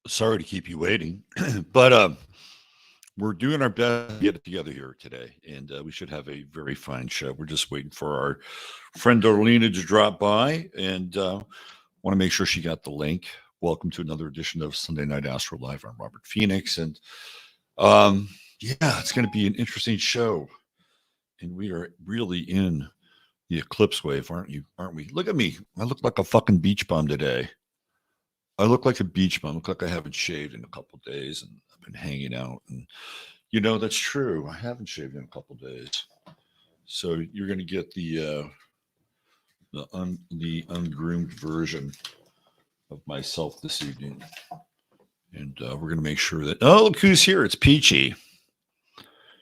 Sorry to keep you waiting, but we're doing our best to get it together here today, and we should have a very fine show. We're just waiting for our friend Darlena to drop by, and want to make sure she got the link. Welcome to another edition of Sunday Night Astro Live. I'm Robert Phoenix, and yeah, it's going to be an interesting show, and we are really in the eclipse wave, aren't you? Aren't we? Look at me. I look like a fucking beach bum today. I look like a beach bum. I look like I haven't shaved in a couple of days, and I've been hanging out. And that's true. I haven't shaved in a couple of days, so you're going to get the ungroomed version of myself this evening, and we're going to make sure that look who's here. It's Peachy.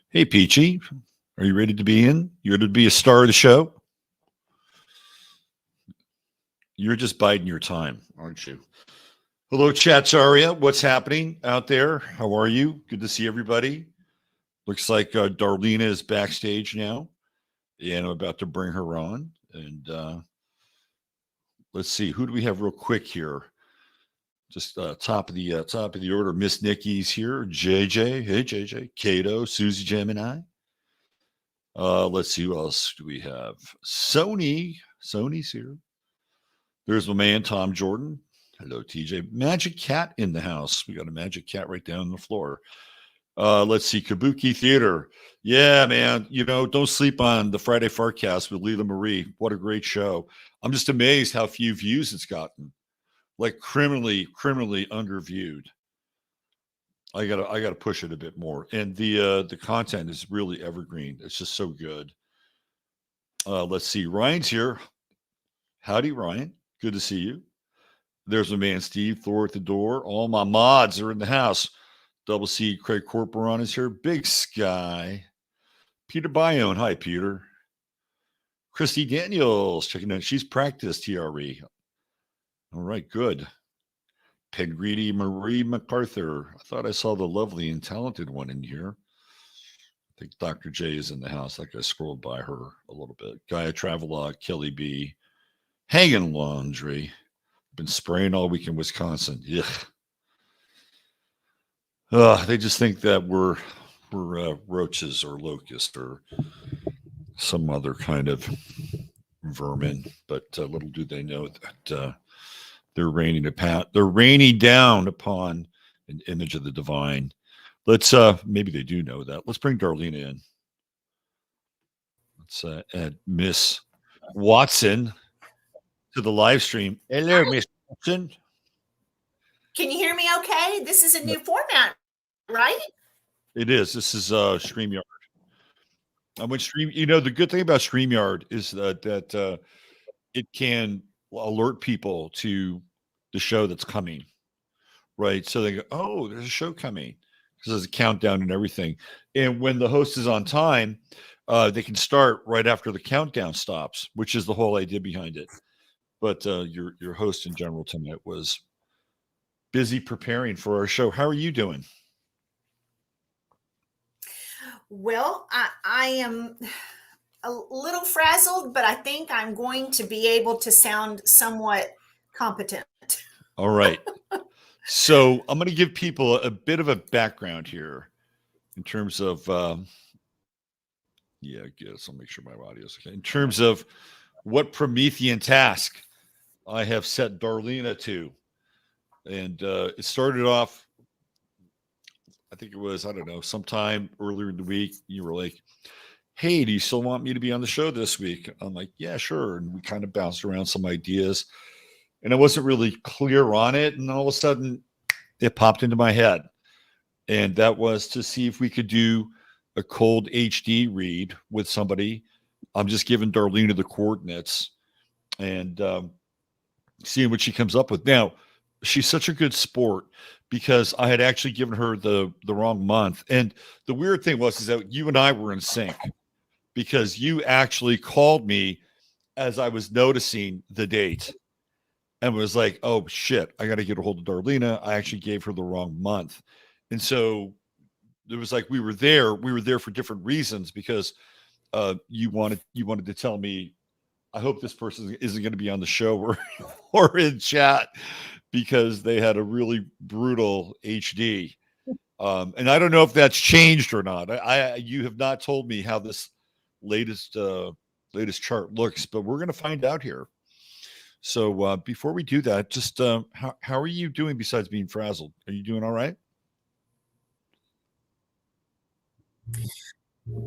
Hey, Peachy, are you ready to be in? You're ready to be a star of the show. You're just biding your time, aren't you? Hello, Chatsaria. What's happening out there? How are you? Good to see everybody. Looks like Darlena is backstage now, and I'm about to bring her on. And let's see, who do we have real quick here? Just top of the order. Miss Nikki's here. JJ, hey JJ, Kato, Susie Gemini. Let's see who else do we have. Sony's here. There's my man Tom Jordan. Hello, TJ. Magic Cat in the house. We got a magic cat right down on the floor. Let's see. Kabuki Theater. Yeah, man. Don't sleep on the Friday Farcast with Leela Marie. What a great show. I'm just amazed how few views it's gotten. Like criminally underviewed. I gotta push it a bit more. And the content is really evergreen. It's just so good. Let's see. Ryan's here. Howdy, Ryan. Good to see you. There's my man Steve Thor at the door. All my mods are in the house. Double C Craig Corporon is here. Big Sky. Peter Bayonne. Hi, Peter. Christy Daniels checking out. She's practiced TRE. All right, good. Peg Greedy Marie MacArthur. I thought I saw the lovely and talented one in here. I think Dr. J is in the house. I scrolled by her a little bit. Gaia Travelog, Kelly B. Hanging Laundry. Been spraying all week in Wisconsin. Yeah. They just think that we're roaches or locusts or some other kind of vermin. But little do they know that they're raining down upon an image of the divine. Let's maybe they do know that. Let's bring Darlena in. Let's add Miss Watson to the live stream. Hello, Miss Watson. Can you hear me okay? This is a new format, right? It is. This is StreamYard. I went Stream. The good thing about StreamYard is that it can alert people to the show that's coming, right? So they go, oh, there's a show coming, because there's a countdown and everything. And when the host is on time, they can start right after the countdown stops, which is the whole idea behind it. But your host in general tonight was busy preparing for our show. How are you doing? Well, I am a little frazzled, but I think I'm going to be able to sound somewhat competent. All right. So I'm going to give people a bit of a background here in terms of, I guess I'll make sure my audio is okay. In terms of what Promethean task I have set Darlena to. And it started off, I think it was, sometime earlier in the week. You were like, hey, do you still want me to be on the show this week? I'm like, yeah, sure. And we kind of bounced around some ideas. And I wasn't really clear on it. And all of a sudden, it popped into my head. And that was to see if we could do a cold HD read with somebody. I'm just giving Darlena the coordinates and seeing what she comes up with. Now, she's such a good sport because I had actually given her the wrong month. And the weird thing was is that you and I were in sync because you actually called me as I was noticing the date and was like, oh, shit, I got to get a hold of Darlena. I actually gave her the wrong month. And so it was like we were there for different reasons because you wanted to tell me, I hope this person isn't going to be on the show or in chat because they had a really brutal HD. And I don't know if that's changed or not. You have not told me how this latest chart looks, but we're going to find out here. So before we do that, just how are you doing besides being frazzled? Are you doing all right?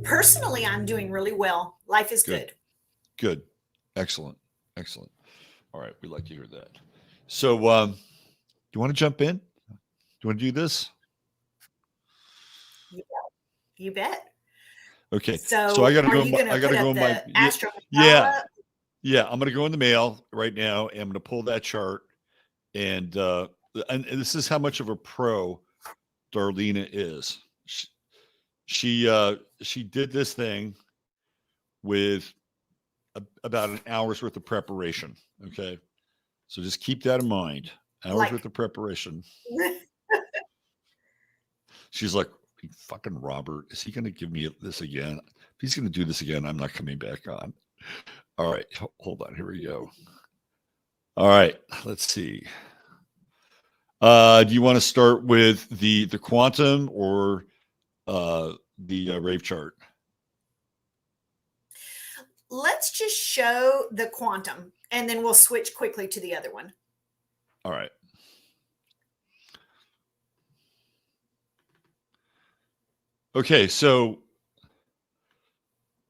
Personally, I'm doing really well. Life is good. Good. Excellent. Excellent. All right. We'd like to hear that. So you want to jump in? Do you want to do this? You bet. Okay. So I gotta go. I gotta go in my Astro. Yeah. I'm gonna go in the mail right now, and I'm gonna pull that chart, and this is how much of a pro Darlena is. She did this thing with about an hour's worth of preparation. Okay, so just keep that in mind. Hours worth of preparation. She's like, fucking Robert, is he going to give me this again? If he's going to do this again, I'm not coming back on. All right, hold on. Here we go. All right, let's see. Do you want to start with the quantum or the rave chart? Let's just show the quantum, and then we'll switch quickly to the other one. All right. Okay, so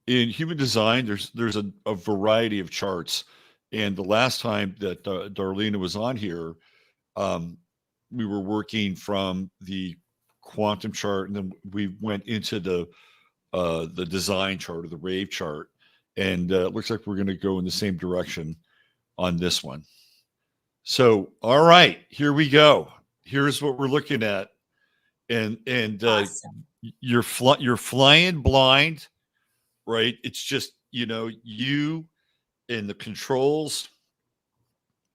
in human design, there's a variety of charts, and the last time that Darlena was on here, we were working from the quantum chart, and then we went into the design chart or the rave chart, and it looks like we're going to go in the same direction on this one. So, all right, here we go. Here's what we're looking at, and awesome. You're flying blind, right? It's just, you and the controls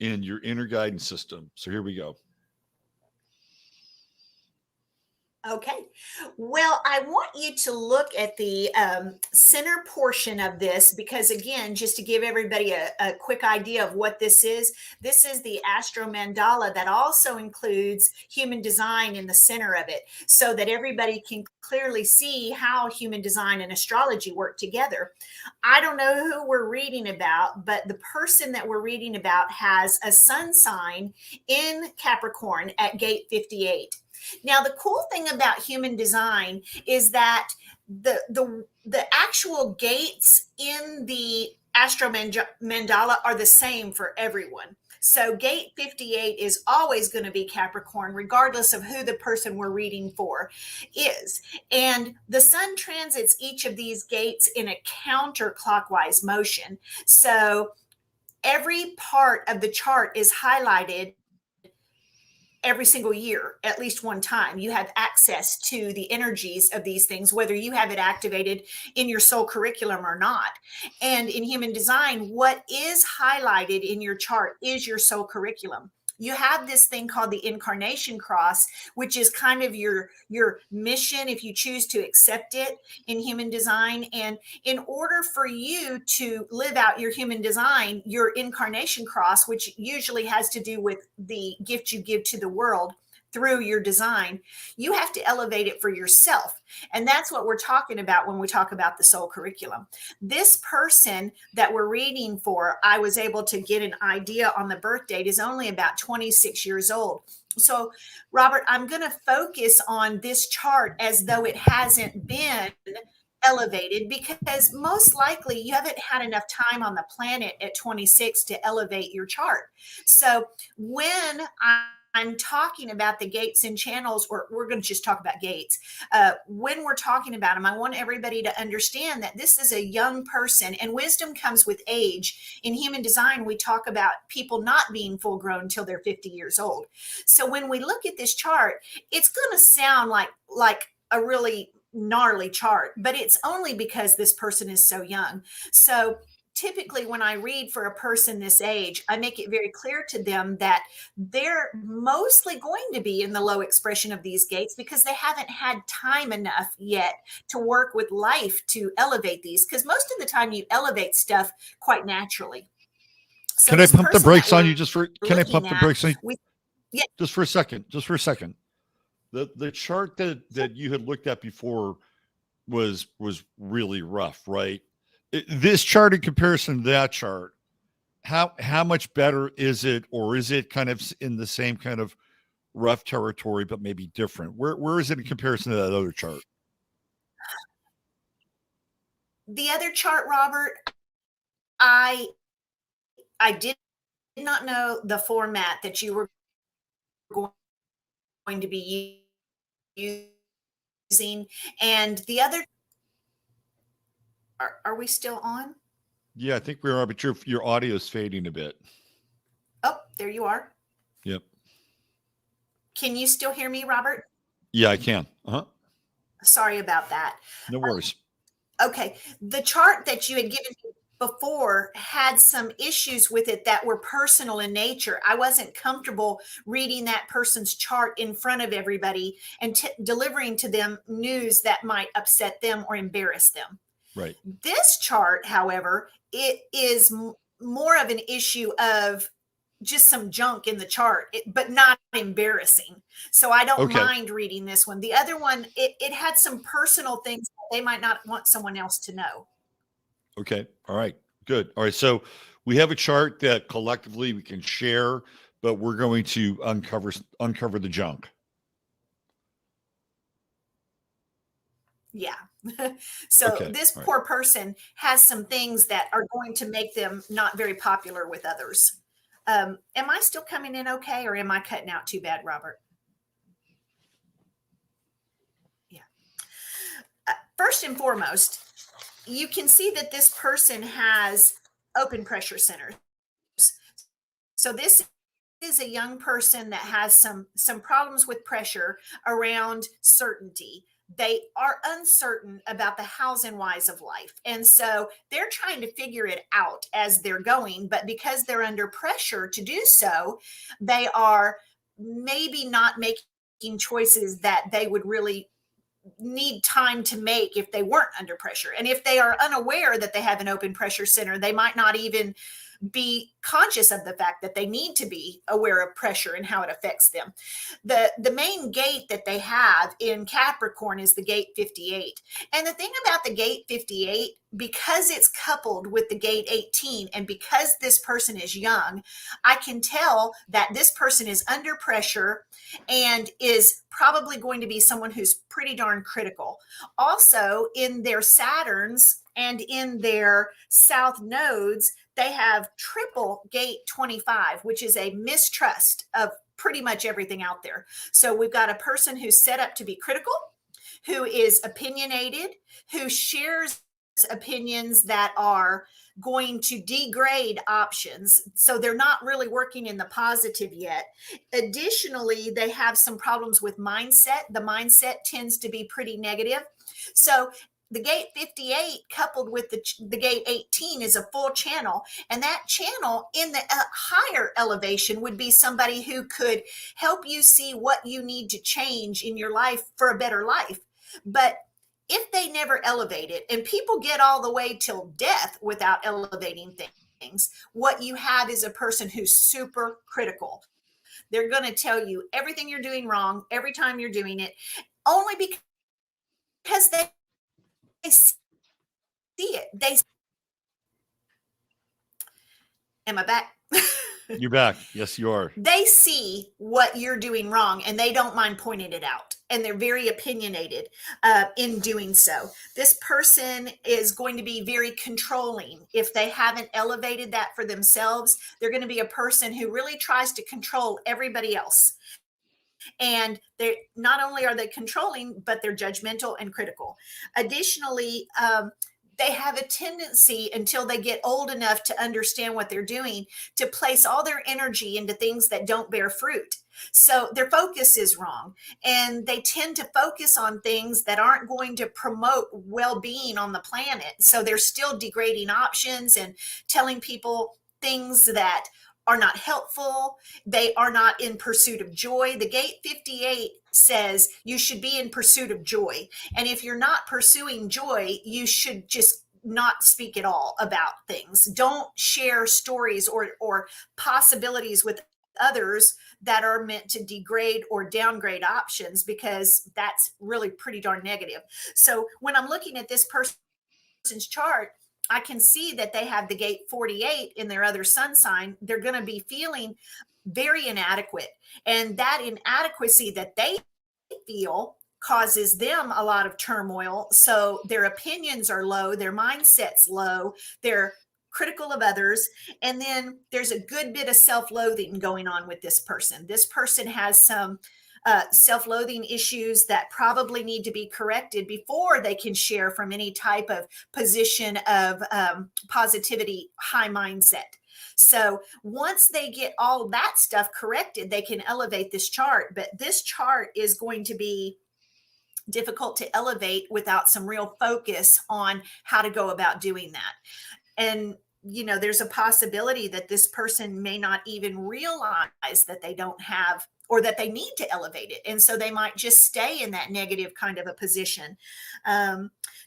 and your inner guidance system. So here we go. Okay. Well, I want you to look at the center portion of this because, again, just to give everybody a quick idea of what this is the Astro Mandala that also includes human design in the center of it so that everybody can clearly see how human design and astrology work together. I don't know who we're reading about, but the person that we're reading about has a sun sign in Capricorn at gate 58. Now, the cool thing about human design is that the actual gates in the Astro Mandala are the same for everyone. So gate 58 is always going to be Capricorn, regardless of who the person we're reading for is. And the sun transits each of these gates in a counterclockwise motion. So every part of the chart is highlighted every single year, at least one time. You have access to the energies of these things, whether you have it activated in your soul curriculum or not. And in human design, what is highlighted in your chart is your soul curriculum. You have this thing called the Incarnation cross, which is kind of your mission if you choose to accept it in human design. And in order for you to live out your human design, your Incarnation cross, which usually has to do with the gift you give to the world through your design, you have to elevate it for yourself. And that's what we're talking about when we talk about the soul curriculum. This person that we're reading for, I was able to get an idea on the birth date, is only about 26 years old. So, Robert, I'm going to focus on this chart as though it hasn't been elevated because most likely you haven't had enough time on the planet at 26 to elevate your chart. So when I'm talking about the gates and channels, or we're going to just talk about gates. When we're talking about them, I want everybody to understand that this is a young person and wisdom comes with age. In human design, we talk about people not being full grown until they're 50 years old. So when we look at this chart, it's going to sound like a really gnarly chart, but it's only because this person is so young. So typically when I read for a person this age, I make it very clear to them that they're mostly going to be in the low expression of these gates because they haven't had time enough yet to work with life to elevate these. Because most of the time you elevate stuff quite naturally. So can I pump the brakes on you just for, can I pump the brakes on you? Yeah. just for a second, the chart that you had looked at before was really rough, right? This chart in comparison to that chart, how much better is it, or is it kind of in the same kind of rough territory but maybe different? Where is it in comparison to that other chart? The other chart, Robert, I I did not know the format that you were going to be using, and the other, are we still on? Yeah, I think we are, but your audio is fading a bit. Oh, there you are. Yep. Can you still hear me, Robert? Yeah, I can. Uh-huh. Sorry about that. No worries. Okay, the chart that you had given me before had some issues with it that were personal in nature. I wasn't comfortable reading that person's chart in front of everybody and delivering to them news that might upset them or embarrass them. Right. This chart, however, it is more of an issue of just some junk in the chart, but not embarrassing. So I don't mind reading this one. The other one, it had some personal things that they might not want someone else to know. Okay. All right. Good. All right. So we have a chart that collectively we can share, but we're going to uncover the junk. Yeah. So Okay. this poor person has some things that are going to make them not very popular with others. Am I still coming in okay, or am I cutting out too bad, Robert? Yeah. First and foremost, you can see that this person has open pressure centers. So this is a young person that has some problems with pressure around certainty. They are uncertain about the hows and whys of life, and so they're trying to figure it out as they're going, but because they're under pressure to do so, they are maybe not making choices that they would really need time to make if they weren't under pressure. And if they are unaware that they have an open pressure center, they might not even be conscious of the fact that they need to be aware of pressure and how it affects them. The main gate that they have in Capricorn is the gate 58. And the thing about the gate 58, because it's coupled with the gate 18, and because this person is young, I can tell that this person is under pressure and is probably going to be someone who's pretty darn critical. Also, in their Saturns and in their south nodes, they have triple gate 25, which is a mistrust of pretty much everything out there. So we've got a person who's set up to be critical, who is opinionated, who shares opinions that are going to degrade options. So they're not really working in the positive yet. Additionally, they have some problems with mindset. The mindset tends to be pretty negative. So the gate 58 coupled with the gate 18 is a full channel, and that channel in the higher elevation would be somebody who could help you see what you need to change in your life for a better life. But if they never elevate it, and people get all the way till death without elevating things, what you have is a person who's super critical. They're going to tell you everything you're doing wrong every time you're doing it, only because they see it. Am I back? You're back. Yes, you are. They see what you're doing wrong and they don't mind pointing it out. And they're very opinionated in doing so. This person is going to be very controlling. If they haven't elevated that for themselves, they're going to be a person who really tries to control everybody else. And they not only are they controlling, but they're judgmental and critical. Additionally, they have a tendency, until they get old enough to understand what they're doing, to place all their energy into things that don't bear fruit. So their focus is wrong, and they tend to focus on things that aren't going to promote well-being on the planet. So they're still degrading options and telling people things that are not helpful. They are not in pursuit of joy. The gate 58 says you should be in pursuit of joy. And if you're not pursuing joy, you should just not speak at all about things. Don't share stories or possibilities with others that are meant to degrade or downgrade options, because that's really pretty darn negative. So when I'm looking at this person's chart, I can see that they have the gate 48 in their other sun sign. They're going to be feeling very inadequate. And that inadequacy that they feel causes them a lot of turmoil. So their opinions are low, their mindset's low, they're critical of others. And then there's a good bit of self-loathing going on with this person. This person has some self-loathing issues that probably need to be corrected before they can share from any type of position of positivity, high mindset. So once they get all that stuff corrected, they can elevate this chart. But this chart is going to be difficult to elevate without some real focus on how to go about doing that. And there's a possibility that this person may not even realize that they don't have, or that they need to elevate it. And so they might just stay in that negative kind of a position.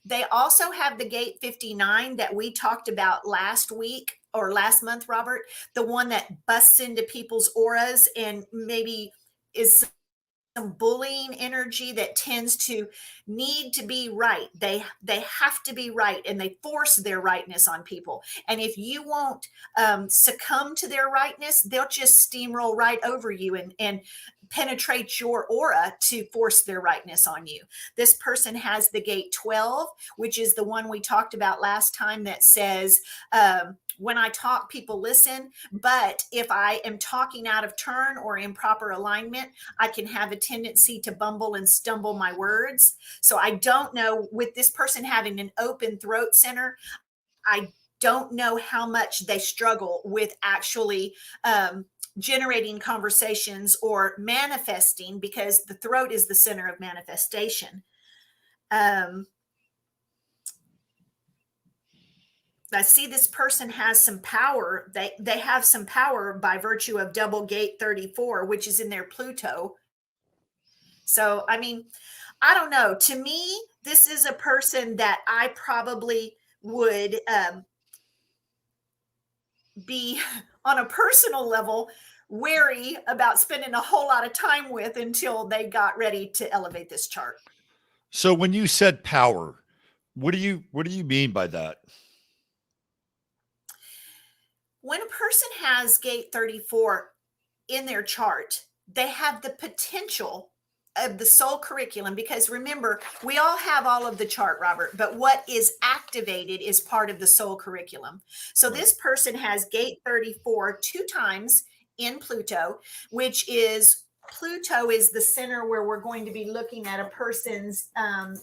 They also have the gate 59 that we talked about last week or last month, Robert, the one that busts into people's auras and maybe is some bullying energy that tends to need to be right. They have to be right, and they force their rightness on people. And if you won't succumb to their rightness, they'll just steamroll right over you and penetrate your aura to force their rightness on you. This person has the gate 12, which is the one we talked about last time, that says, when I talk, people listen, but if I am talking out of turn or improper alignment, I can have a tendency to bumble and stumble my words. So I don't know, with this person having an open throat center, I don't know how much they struggle with actually generating conversations or manifesting, because the throat is the center of manifestation. I see this person has some power. They have some power by virtue of double gate 34, which is in their Pluto. So, I mean, I don't know. To me, this is a person that I probably would be on a personal level wary about spending a whole lot of time with until they got ready to elevate this chart. So when you said power, what do you mean by that? When a person has gate 34 in their chart, they have the potential of the soul curriculum, because remember, we all have all of the chart, Robert, but what is activated is part of the soul curriculum. So Right. this person has gate 34 2 times in Pluto, which is, Pluto is the center where we're going to be looking at a person's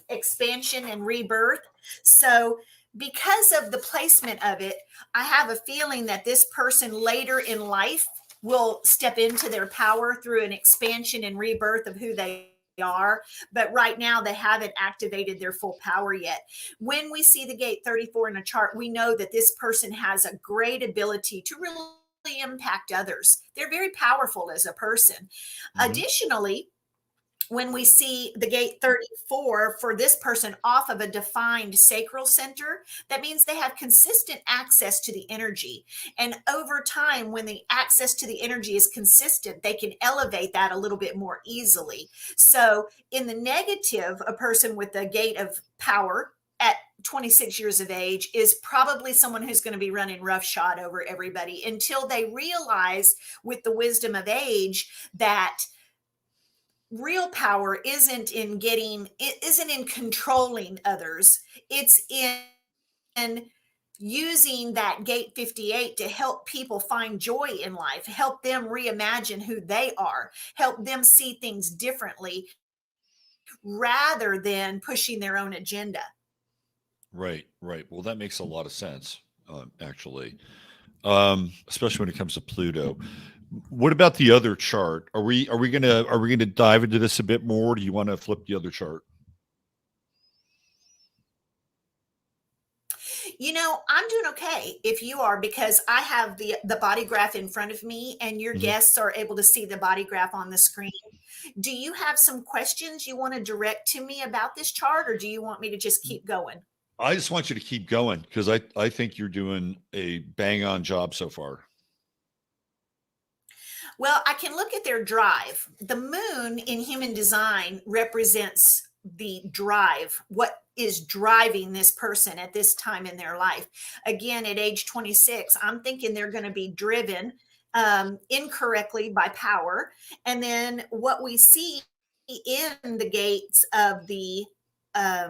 expansion and rebirth. So because of the placement of it, I have a feeling that this person later in life will step into their power through an expansion and rebirth of who they are. But right now, they haven't activated their full power yet. When we see the gate 34 in a chart, we know that this person has a great ability to really impact others. They're very powerful as a person. Mhm. Additionally, when we see the gate 34 for this person off of a defined sacral center, that means they have consistent access to the energy. And over time, when the access to the energy is consistent, they can elevate that a little bit more easily. So in the negative, a person with a gate of power at 26 years of age is probably someone who's going to be running roughshod over everybody until they realize, with the wisdom of age, that real power isn't in controlling others. It's in using that gate 58 to help people find joy in life, help them reimagine who they are, help them see things differently rather than pushing their own agenda. Right. Well, that makes a lot of sense, actually, especially when it comes to Pluto. What about the other chart? Are we gonna dive into this a bit more? Do you want to flip the other chart? I'm doing okay if you are, because I have the body graph in front of me and your Mhm. guests are able to see the body graph on the screen. Do you have some questions you want to direct to me about this chart, or do you want me to just keep going? I just want you to keep going because I think you're doing a bang on job so far. Well, I can look at their drive. The moon in human design represents the drive, what is driving this person at this time in their life. Again, at age 26, I'm thinking they're going to be driven incorrectly by power. And then what we see in the gates of the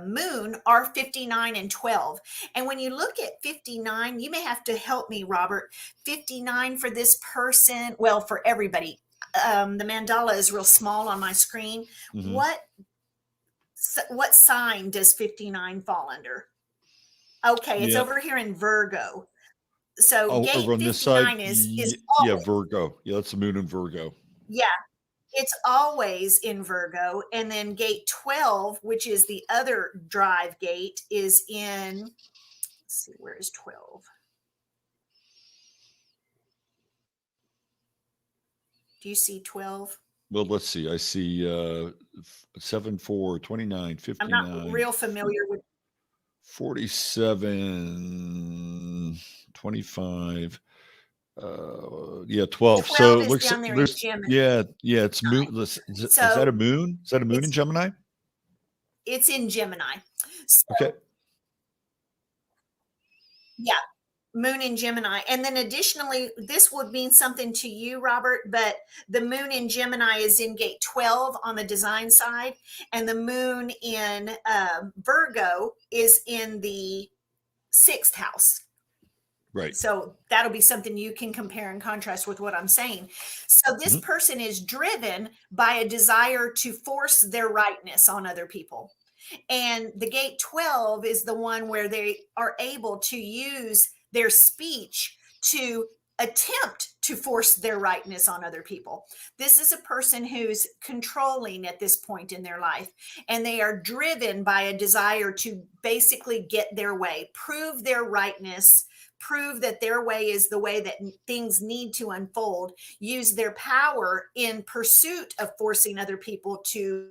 moon are 59 and 12. And when you look at 59, you may have to help me, Robert. 59 for this person, well, for everybody. The mandala is real small on my screen. Mm-hmm. What sign does 59 fall under? Okay, it's over here in Virgo. So gate over on 59 this side, is Virgo. Yeah, that's the moon in Virgo. Yeah, it's always in Virgo. And then gate 12, which is the other drive gate, is in, let's see, where is 12? Do you see 12? Well, let's see. I see 7, 4, 29, 59. I'm not real familiar with 47, 25. 12. 12 So is looks down there in there's Gemini. it's moon. Is that a moon? Is that a moon in Gemini? It's in Gemini. So, okay. Yeah, moon in Gemini. And then additionally, this would mean something to you, Robert, but the moon in Gemini is in gate 12 on the design side, and the moon in Virgo is in the 6th house. Right. So that'll be something you can compare and contrast with what I'm saying. So this person is driven by a desire to force their rightness on other people. And the gate 12 is the one where they are able to use their speech to attempt to force their rightness on other people. This is a person who's controlling at this point in their life, and they are driven by a desire to basically get their way, prove their rightness, prove that their way is the way that things need to unfold, use their power in pursuit of forcing other people to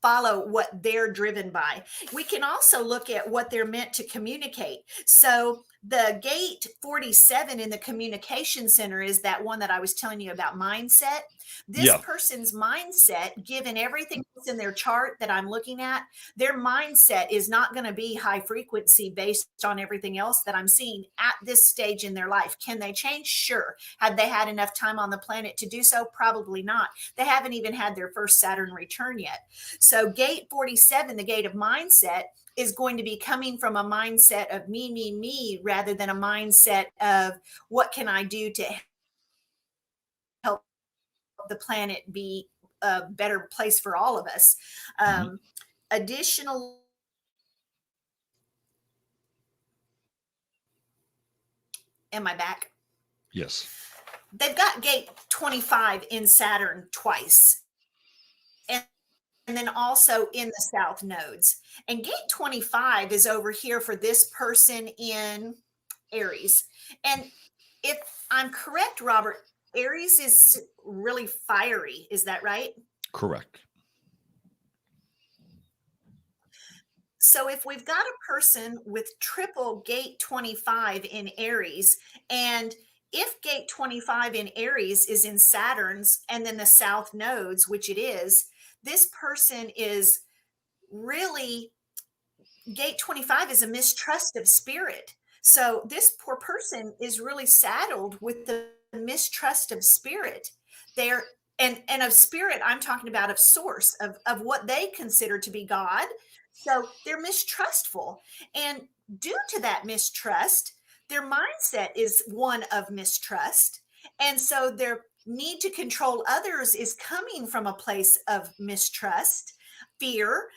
follow what they're driven by. We can also look at what they're meant to communicate. So the gate 47 in the communication center is that one that I was telling you about, mindset. This person's mindset, given everything that's in their chart that I'm looking at, their mindset is not going to be high frequency based on everything else that I'm seeing at this stage in their life. Can they change? Sure. Have they had enough time on the planet to do so? Probably not. They haven't even had their first Saturn return yet. So gate 47, the gate of mindset, is going to be coming from a mindset of me, rather than a mindset of what can I do to help the planet be a better place for all of us. Additional, am I back? Yes. They've got gate 25 in Saturn twice. And then also in the south nodes. And gate 25 is over here for this person in Aries. And if I'm correct, Robert, Aries is really fiery. Is that right? Correct. So if we've got a person with triple gate 25 in Aries, and if gate 25 in Aries is in Saturn's and then the south nodes, which it is, this person is really, gate 25 is a mistrust of spirit. So this poor person is really saddled with the mistrust of spirit. They're, and of spirit, I'm talking about of source, of what they consider to be God. So they're mistrustful. And due to that mistrust, their mindset is one of mistrust. And so their need to control others is coming from a place of mistrust, fear,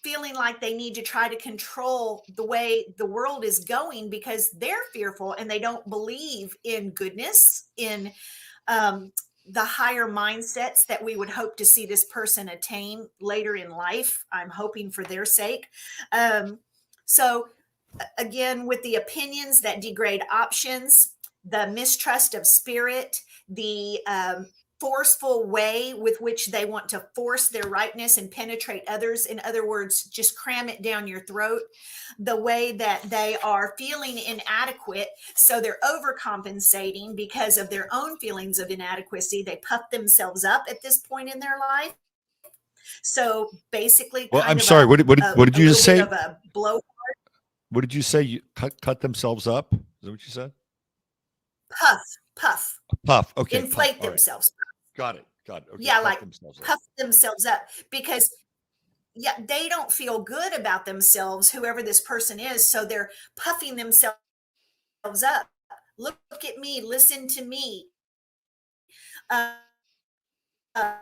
feeling like they need to try to control the way the world is going because they're fearful and they don't believe in goodness, in the higher mindsets that we would hope to see this person attain later in life. I'm hoping for their sake. So again, with the opinions that degrade options, the mistrust of spirit, the forceful way with which they want to force their rightness and penetrate others. In other words, just cram it down your throat. The way that they are feeling inadequate, so they're overcompensating because of their own feelings of inadequacy. They puff themselves up at this point in their life. So basically, Well, kind I'm of sorry. What did you just say? of a blow. What did you say? You cut themselves up? Is that what you said? Puff, Puff. Okay. Puff. inflate All right. themselves. Got it. Okay. Yeah, Puff like themselves up. puff themselves up because they don't feel good about themselves, whoever this person is. So they're puffing themselves up. Look at me, listen to me. Uh, uh,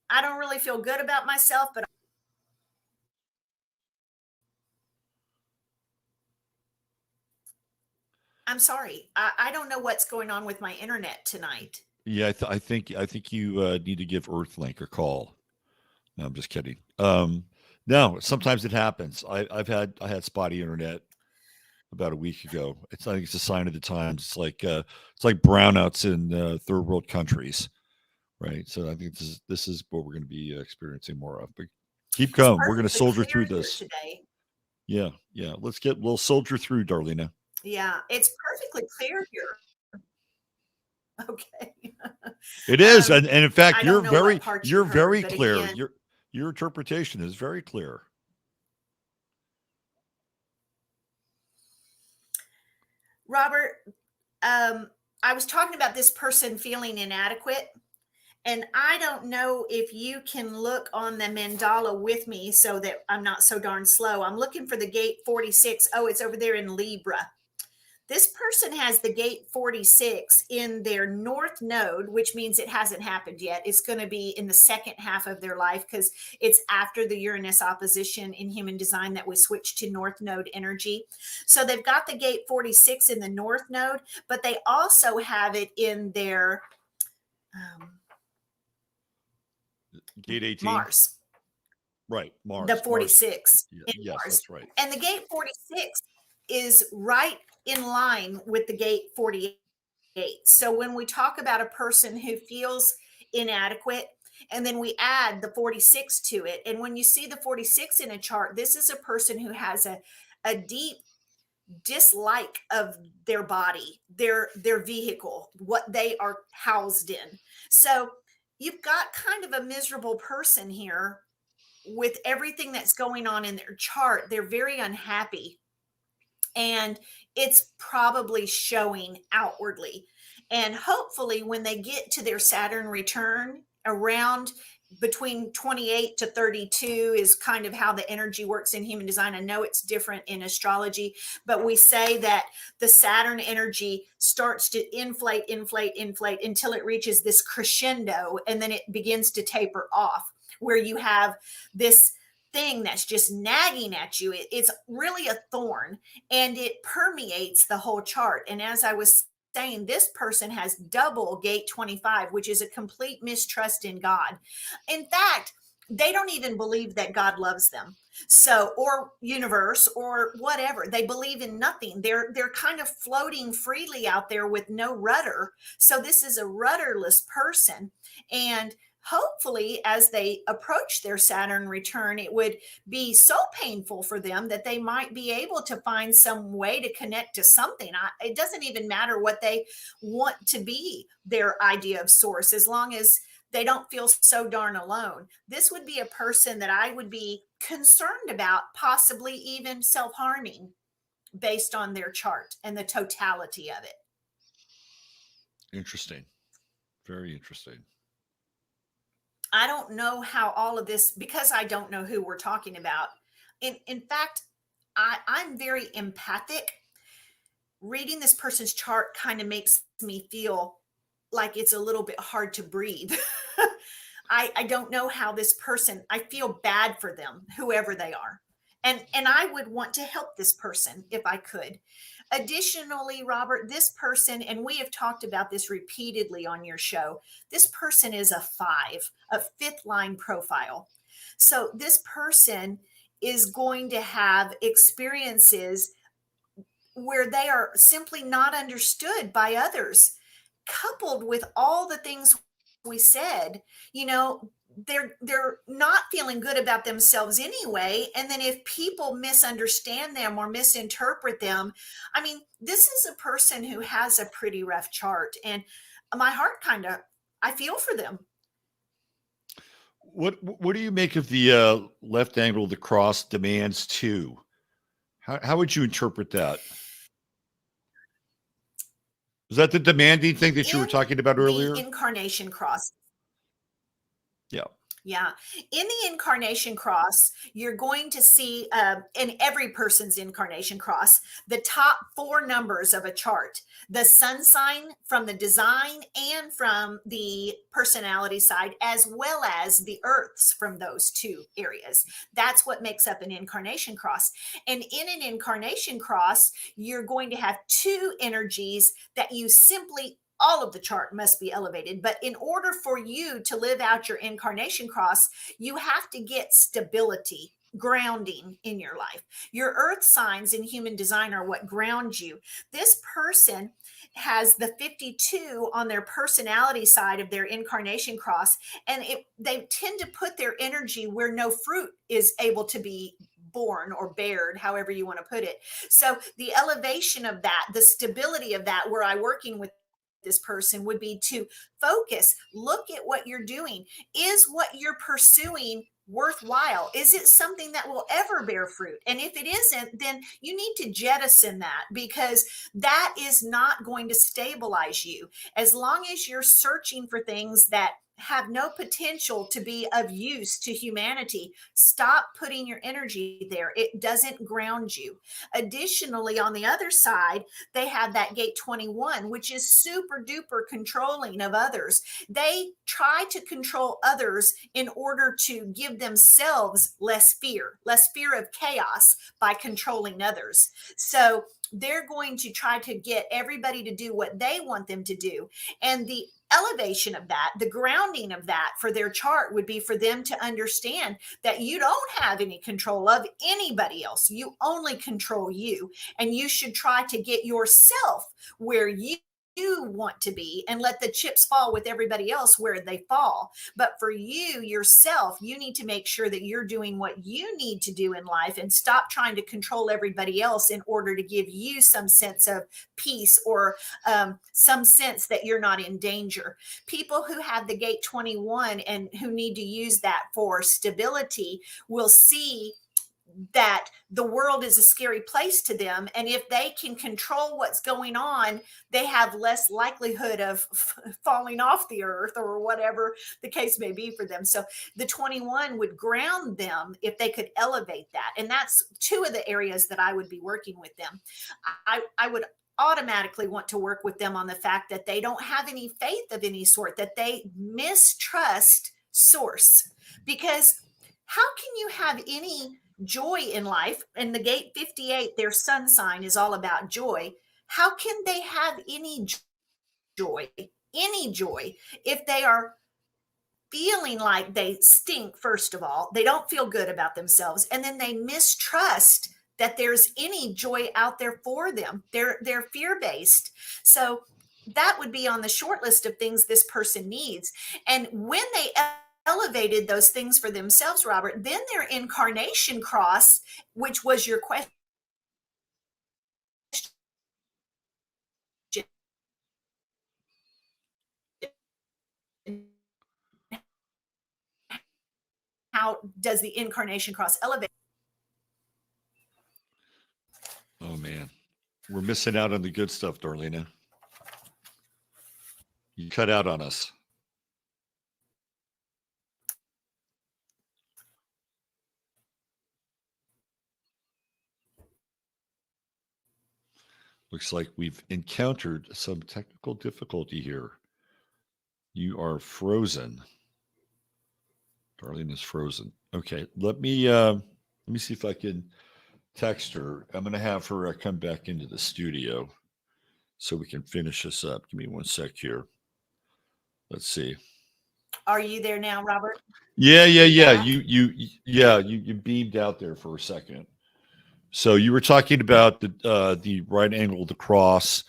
I don't really feel good about myself, but I'm sorry. I don't know what's going on with my internet tonight. Yeah, I think you need to give Earthlink a call. No, I'm just kidding. No, sometimes it happens. I had spotty internet about a week ago. I think it's a sign of the times. It's like brownouts in third world countries, right? So I think this is what we're going to be experiencing more of. But keep It's going. We're going to perfectly soldier clear through here this. today. Yeah. We'll soldier through, Darlena. Yeah, it's perfectly clear here. Okay. It is, and in fact, I don't know what part you you're heard, very but clear. again, Your interpretation is very clear. Robert, I was talking about this person feeling inadequate. And I don't know if you can look on the mandala with me so that I'm not so darn slow. I'm looking for the gate 46. Oh, it's over there in Libra. This person has the gate 46 in their north node, which means it hasn't happened yet. It's going to be in the second half of their life because it's after the Uranus opposition in human design that we switch to north node energy. So they've got the gate 46 in the north node, but they also have it in their Gate 18. Mars. Right, Mars. The 46 Mars. in Yes, Mars. that's right. And the gate 46 is right in line with the gate 48. So when we talk about a person who feels inadequate, and then we add the 46 to it, and when you see the 46 in a chart, this is a person who has a deep dislike of their body, their vehicle, what they are housed in. So you've got kind of a miserable person here with everything that's going on in their chart. They're very unhappy, and it's probably showing outwardly. And hopefully when they get to their Saturn return around between 28 to 32 is kind of how the energy works in human design. I know it's different in astrology, but we say that the Saturn energy starts to inflate until it reaches this crescendo, and then it begins to taper off, where you have this thing that's just nagging at you. It's really a thorn, and it permeates the whole chart. And as I was saying, this person has double gate 25, which is a complete mistrust in God. In fact, they don't even believe that God loves them. So, or universe or whatever. They believe in nothing. They're kind of floating freely out there with no rudder. So this is a rudderless person. And hopefully as they approach their Saturn return, it would be so painful for them that they might be able to find some way to connect to something. It doesn't even matter what they want to be their idea of source, as long as they don't feel so darn alone. This would be a person that I would be concerned about possibly even self-harming based on their chart and the totality of it. Interesting. Very interesting. I don't know how all of this, because I don't know who we're talking about. In fact, I'm very empathic. Reading this person's chart kind of makes me feel like it's a little bit hard to breathe. I don't know how this person, I feel bad for them, whoever they are. And I would want to help this person if I could. Additionally, Robert, this person, and we have talked about this repeatedly on your show, this person is a 5, a 5th line profile. So this person is going to have experiences where they are simply not understood by others, coupled with all the things we said. They're not feeling good about themselves anyway, and then if people misunderstand them or misinterpret them, I mean, this is a person who has a pretty rough chart, and my heart kind of, I feel for them. What do you make of the left angle of the cross demands two? How would you interpret that? Is that the demanding thing that you were In talking about the earlier? incarnation cross, Yeah. yeah. In the incarnation cross, you're going to see, in every person's incarnation cross, the top four numbers of a chart: the sun sign from the design and from the personality side, as well as the earths from those two areas. That's what makes up an incarnation cross. And in an incarnation cross, you're going to have two energies that you simply, all of the chart must be elevated. But in order for you to live out your incarnation cross, you have to get stability, grounding in your life. Your earth signs in human design are what ground you. This person has the 52 on their personality side of their incarnation cross, and they tend to put their energy where no fruit is able to be born or bared, however you want to put it. So the elevation of that, the stability of that, where I'm working with this person, would be to focus, look at what you're doing. Is what you're pursuing worthwhile? Is it something that will ever bear fruit? And if it isn't, then you need to jettison that, because that is not going to stabilize you. As long as you're searching for things that have no potential to be of use to humanity, stop putting your energy there. It doesn't ground you. Additionally, on the other side, they have that gate 21, which is super duper controlling of others. They try to control others in order to give themselves less fear of chaos by controlling others. So they're going to try to get everybody to do what they want them to do. And the elevation of that, the grounding of that for their chart, would be for them to understand that you don't have any control of anybody else. You only control you, and you should try to get yourself where you want to be, and let the chips fall with everybody else where they fall. But for you yourself, you need to make sure that you're doing what you need to do in life, and stop trying to control everybody else in order to give you some sense of peace, or some sense that you're not in danger. People who have the gate 21 and who need to use that for stability will see that the world is a scary place to them, and if they can control what's going on, they have less likelihood of falling off the earth, or whatever the case may be for them. So the 21 would ground them if they could elevate that, and that's two of the areas that I would be working with them. I would automatically want to work with them on the fact that they don't have any faith of any sort, that they mistrust source. Because how can you have any joy in life? And the gate 58, their sun sign is all about joy. How can they have any joy, if they are feeling like they stink? First of all, they don't feel good about themselves, and then they mistrust that there's any joy out there for them. They're fear-based. So that would be on the short list of things this person needs. And when they elevated those things for themselves, Robert, then their incarnation cross, which was your question, how does the incarnation cross elevate? Oh man, we're missing out on the good stuff, Darlena. You cut out on us. Looks like we've encountered some technical difficulty here. You are frozen. Darlene is frozen. Okay, let me see if I can text her. I'm going to have her come back into the studio so we can finish this up. Give me one sec here. Let's see. Are you there now, Robert? Yeah. You beamed out there for a second. So you were talking about the right angle of the cross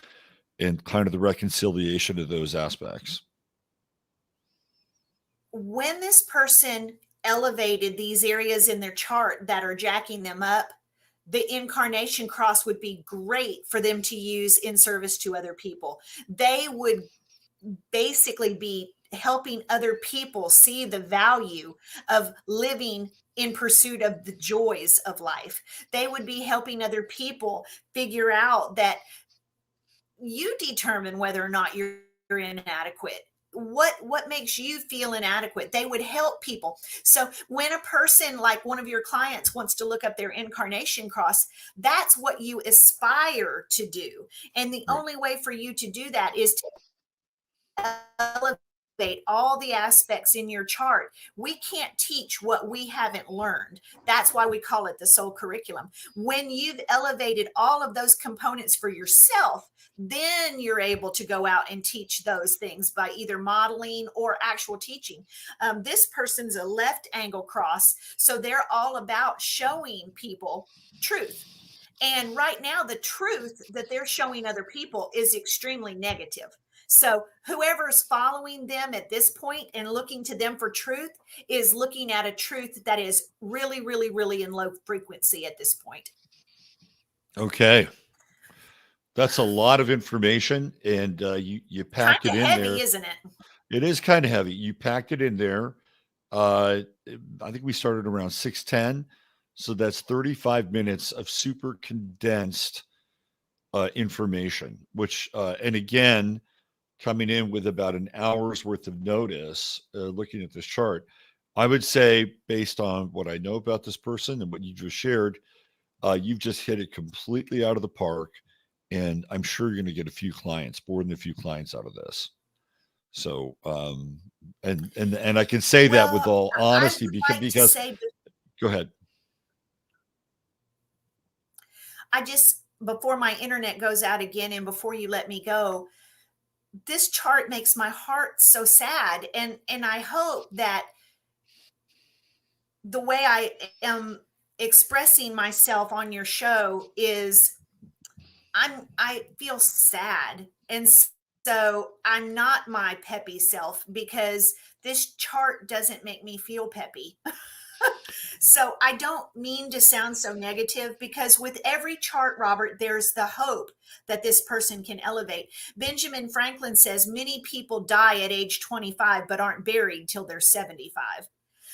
and kind of the reconciliation of those aspects. When this person elevated these areas in their chart that are jacking them up, the incarnation cross would be great for them to use in service to other people. They would basically be helping other people see the value of living in pursuit of the joys of life. They would be helping other people figure out that you determine whether or not you're inadequate. What makes you feel inadequate? They would help people. So when a person like one of your clients wants to look up their incarnation cross, that's what you aspire to do. And the only way for you to do that is to elevate all the aspects in your chart. We can't teach what we haven't learned. That's why we call it the soul curriculum. When you've elevated all of those components for yourself, then you're able to go out and teach those things by either modeling or actual teaching. This person's a left angle cross, so they're all about showing people truth. And right now, the truth that they're showing other people is extremely negative. So whoever's following them at this point and looking to them for truth is looking at a truth that is really, really, really in low frequency at this point. Okay. That's a lot of information, and you packed Kind it of in heavy, there. isn't it? It is kind of heavy. You packed it in there. I think we started around 6:10, so that's 35 minutes of super condensed information. Which, and again, coming in with about an hour's worth of notice, looking at this chart, I would say, based on what I know about this person and what you just shared, you've just hit it completely out of the park. And I'm sure you're going to get a few clients, more than a few clients out of this. So, and I can say that with all honesty, because go ahead. I just, before my internet goes out again and before you let me go, this chart makes my heart so sad. And I hope that the way I am expressing myself on your show is I feel sad. And so I'm not my peppy self because this chart doesn't make me feel peppy. So I don't mean to sound so negative, because with every chart, Robert, there's the hope that this person can elevate. Benjamin Franklin says many people die at age 25 but aren't buried till they're 75.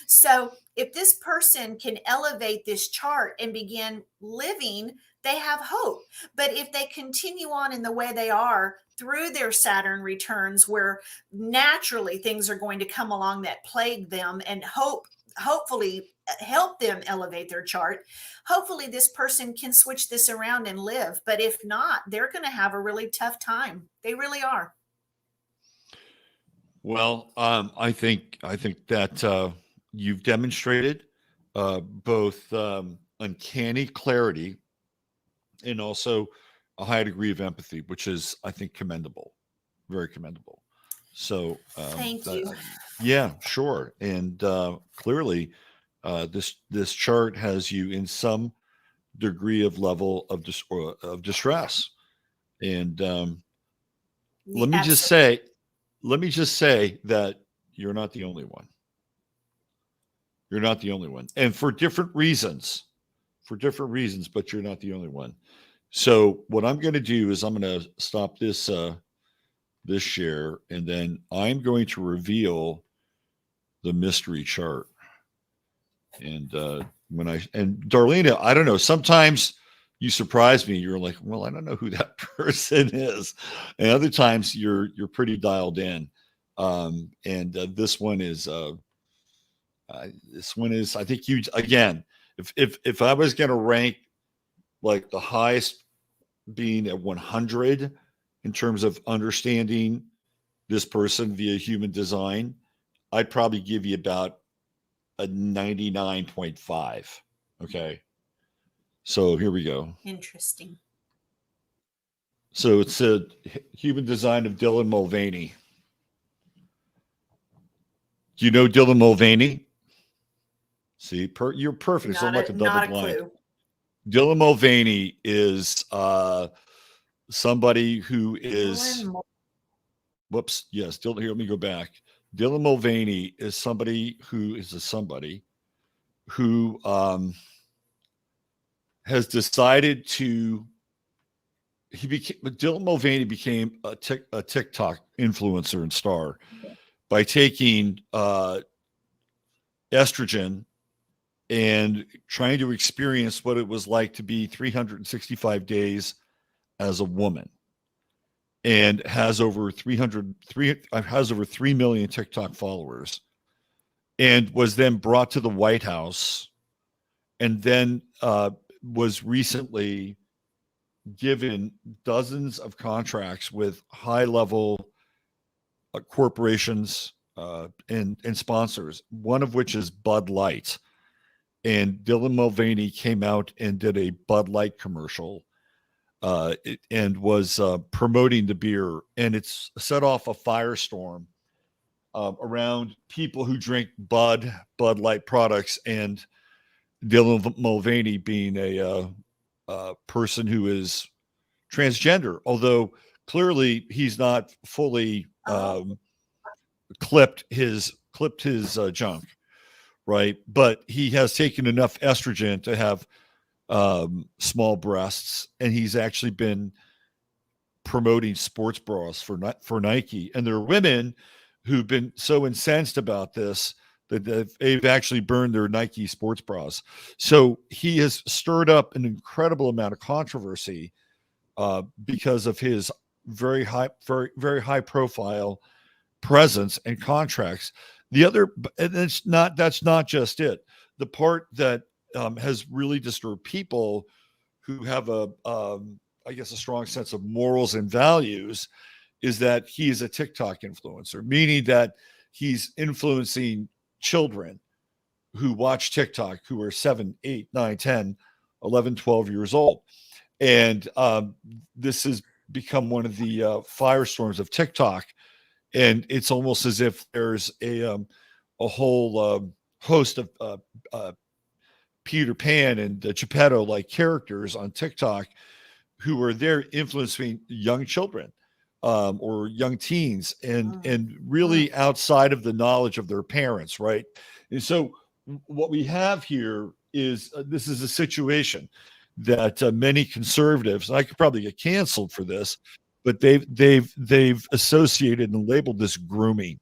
So if this person can elevate this chart and begin living, they have hope. But if they continue on in the way they are through their Saturn returns, where naturally things are going to come along that plague them and hopefully help them elevate their chart, hopefully this person can switch this around and live. But if not, they're going to have a really tough time. They really are. Well, I think that you've demonstrated both uncanny clarity and also a high degree of empathy, which is, I think, commendable, very commendable. So, Thank you. Yeah, sure. And clearly, this chart has you in some degree of level of distress. And let me just say that you're not the only one. You're not the only one, and for different reasons, but you're not the only one. So what I'm going to do is I'm going to stop this this share, and then I'm going to reveal the mystery chart. And Darlena, I don't know, sometimes you surprise me. You're like, well, I don't know who that person is. And other times you're pretty dialed in. And this one is I think you, again, if I was going to rank like the highest being at 100 in terms of understanding this person via human design, I'd probably give you about a 99.5. Okay. So here we go. Interesting. So it's a human design of Dylan Mulvaney. Do you know Dylan Mulvaney? See, you're perfect. It's not like a double blind. Clue. Dylan Mulvaney is somebody who is, whoops, yes, Dylan, here, let me go back. Dylan Mulvaney is somebody who is somebody who has decided to, Dylan Mulvaney became a TikTok influencer and star by taking estrogen and trying to experience what it was like to be 365 days as a woman, and has over 3 million TikTok followers, and was then brought to the White House, and then was recently given dozens of contracts with high level corporations and sponsors, one of which is Bud Light. And Dylan Mulvaney came out and did a Bud Light commercial and was promoting the beer. And it's set off a firestorm around people who drink Bud Light products, and Dylan Mulvaney being a person who is transgender, although clearly he's not fully clipped his junk, right? But he has taken enough estrogen to have small breasts, and he's actually been promoting sports bras for Nike. And there are women who've been so incensed about this that they've actually burned their Nike sports bras. So he has stirred up an incredible amount of controversy because of his very high profile presence and contracts. The other, and that's not just it. The part that has really disturbed people who have I guess a strong sense of morals and values is that he is a TikTok influencer, meaning that he's influencing children who watch TikTok, who are 7, 8, 9, 10, 11, 12 years old. And this has become one of the firestorms of TikTok. And it's almost as if there's a whole host of Peter Pan and Geppetto like characters on TikTok who are there influencing young children or young teens, and really outside of the knowledge of their parents, right? And so what we have here is this is a situation that many conservatives, and I could probably get canceled for this, but they've associated and labeled this grooming,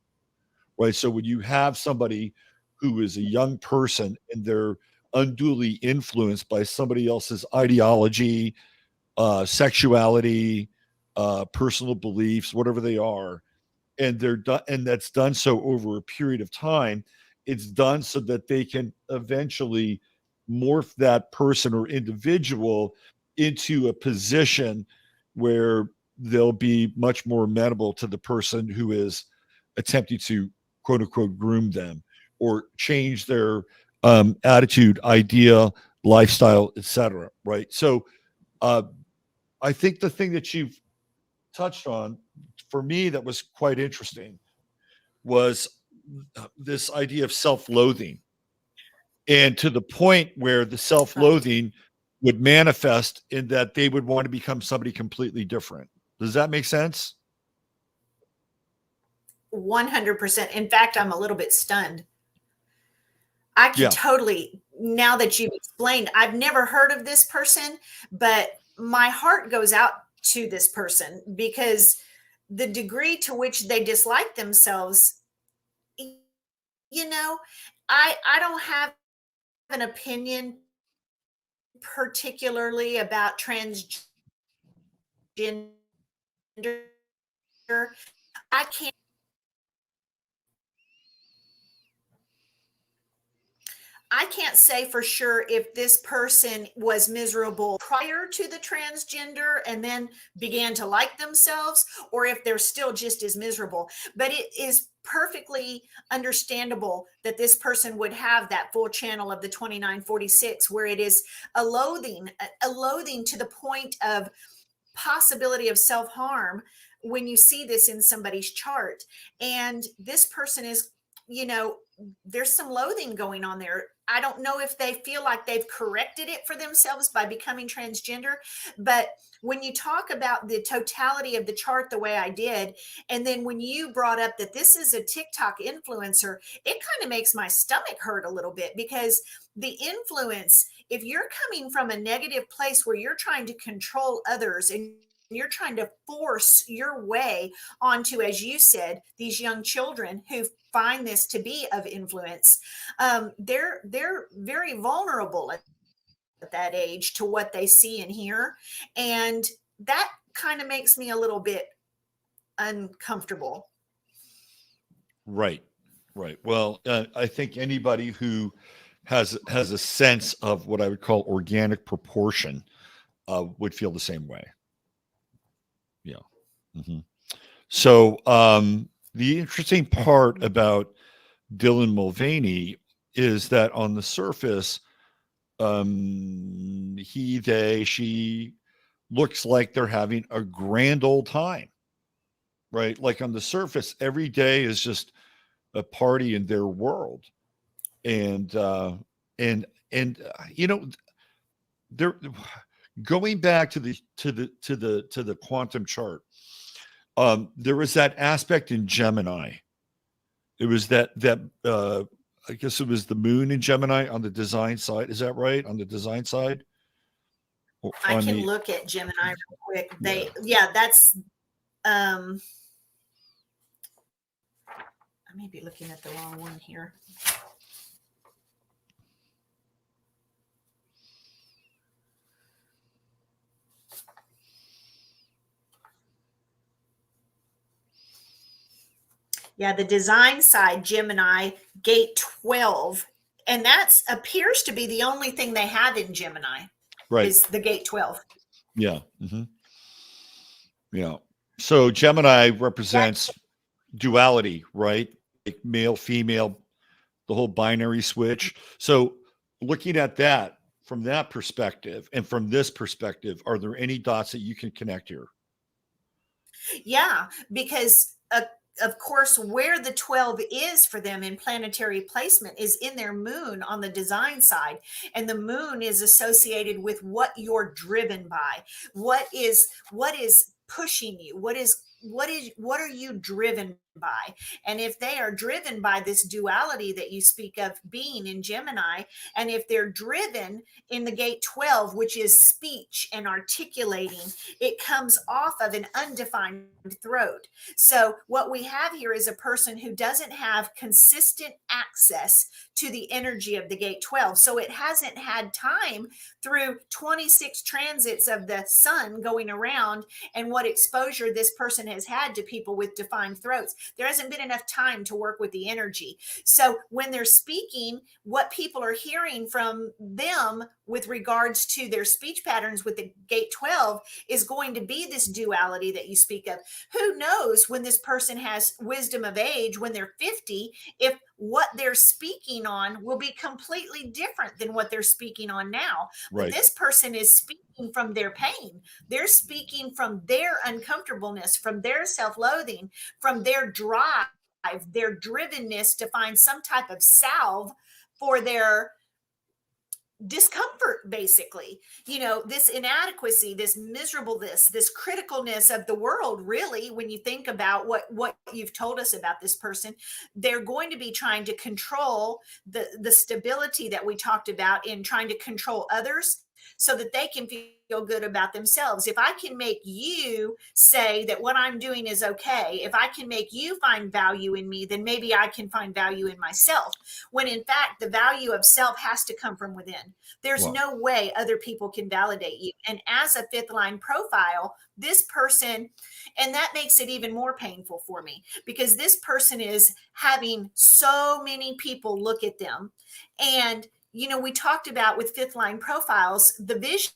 right? So when you have somebody who is a young person and they're unduly influenced by somebody else's ideology, sexuality, personal beliefs, whatever they are, and and that's done so over a period of time. It's done so that they can eventually morph that person or individual into a position where they'll be much more amenable to the person who is attempting to quote unquote groom them or change their attitude, idea, lifestyle, etc. Right. So I think the thing that you've touched on for me that was quite interesting was this idea of self-loathing, and to the point where the self-loathing would manifest in that they would want to become somebody completely different. Does that make sense? 100%. In fact, I'm a little bit stunned. I can totally, now that you've explained, I've never heard of this person, but my heart goes out to this person because the degree to which they dislike themselves, you know, I don't have an opinion particularly about transgender. I can't I can't say for sure if this person was miserable prior to the transgender and then began to like themselves, or if they're still just as miserable. But it is perfectly understandable that this person would have that full channel of the 2946, where it is a loathing to the point of possibility of self-harm when you see this in somebody's chart. And this person is, there's some loathing going on there. I don't know if they feel like they've corrected it for themselves by becoming transgender, but when you talk about the totality of the chart the way I did, and then when you brought up that this is a TikTok influencer, it kind of makes my stomach hurt a little bit, because the influence, if you're coming from a negative place where you're trying to control others and you're trying to force your way onto, as you said, these young children who find this to be of influence, they're very vulnerable at that age to what they see and hear, and that kind of makes me a little bit uncomfortable. Right. Right. Well, I think anybody who has a sense of what I would call organic proportion would feel the same way. Yeah. hmm So the interesting part about Dylan Mulvaney is that on the surface, he, they, she looks like they're having a grand old time, right? Like on the surface, every day is just a party in their world, and you know, they're going back to the quantum chart. There was that aspect in Gemini. It was that I guess it was the moon in Gemini on the design side. Is that right? On the design side? I On can the look at Gemini real quick. Yeah. That's I may be looking at the wrong one here. Yeah, the design side, Gemini, gate 12. And that appears to be the only thing they have in Gemini, Right. is the gate 12. Yeah. Yeah. So Gemini represents duality, right? Like male, female, the whole binary switch. So looking at that from that perspective and from this perspective, are there any dots that you can connect here? Yeah, because of course, where the 12 is for them in planetary placement is in their moon on the design side. And the moon is associated with what you're driven by. What is pushing you? What are you driven by? And if they are driven by this duality that you speak of being in Gemini, and if they're driven in the gate 12, which is speech and articulating, it comes off of an undefined throat. So what we have here is a person who doesn't have consistent access to the energy of the gate 12. So it hasn't had time through 26 transits of the sun going around and what exposure this person has had to people with defined throats. There hasn't been enough time to work with the energy. So when they're speaking, what people are hearing from them with regards to their speech patterns with the gate 12 is going to be this duality that you speak of. Who knows when this person has wisdom of age, when they're 50, if what they're speaking on will be completely different than what they're speaking on now. But Right. this person is speaking from their pain. They're speaking from their uncomfortableness, from their self-loathing, from their drive, their drivenness to find some type of salve for their discomfort, basically. This inadequacy, this miserableness, this criticalness of the world. Really, when you think about what you've told us about this person, they're going to be trying to control the stability that we talked about in trying to control others so that they can feel good about themselves. If I can make you say that what I'm doing is okay, if I can make you find value in me, then maybe I can find value in myself. When in fact, the value of self has to come from within. There's Wow. no way other people can validate you. And as a fifth line profile, this person, and that makes it even more painful for me, because this person is having so many people look at them. And we talked about with fifth line profiles, the vision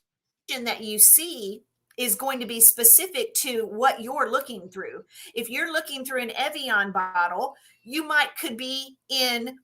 that you see is going to be specific to what you're looking through. If you're looking through an Evian bottle, you could be in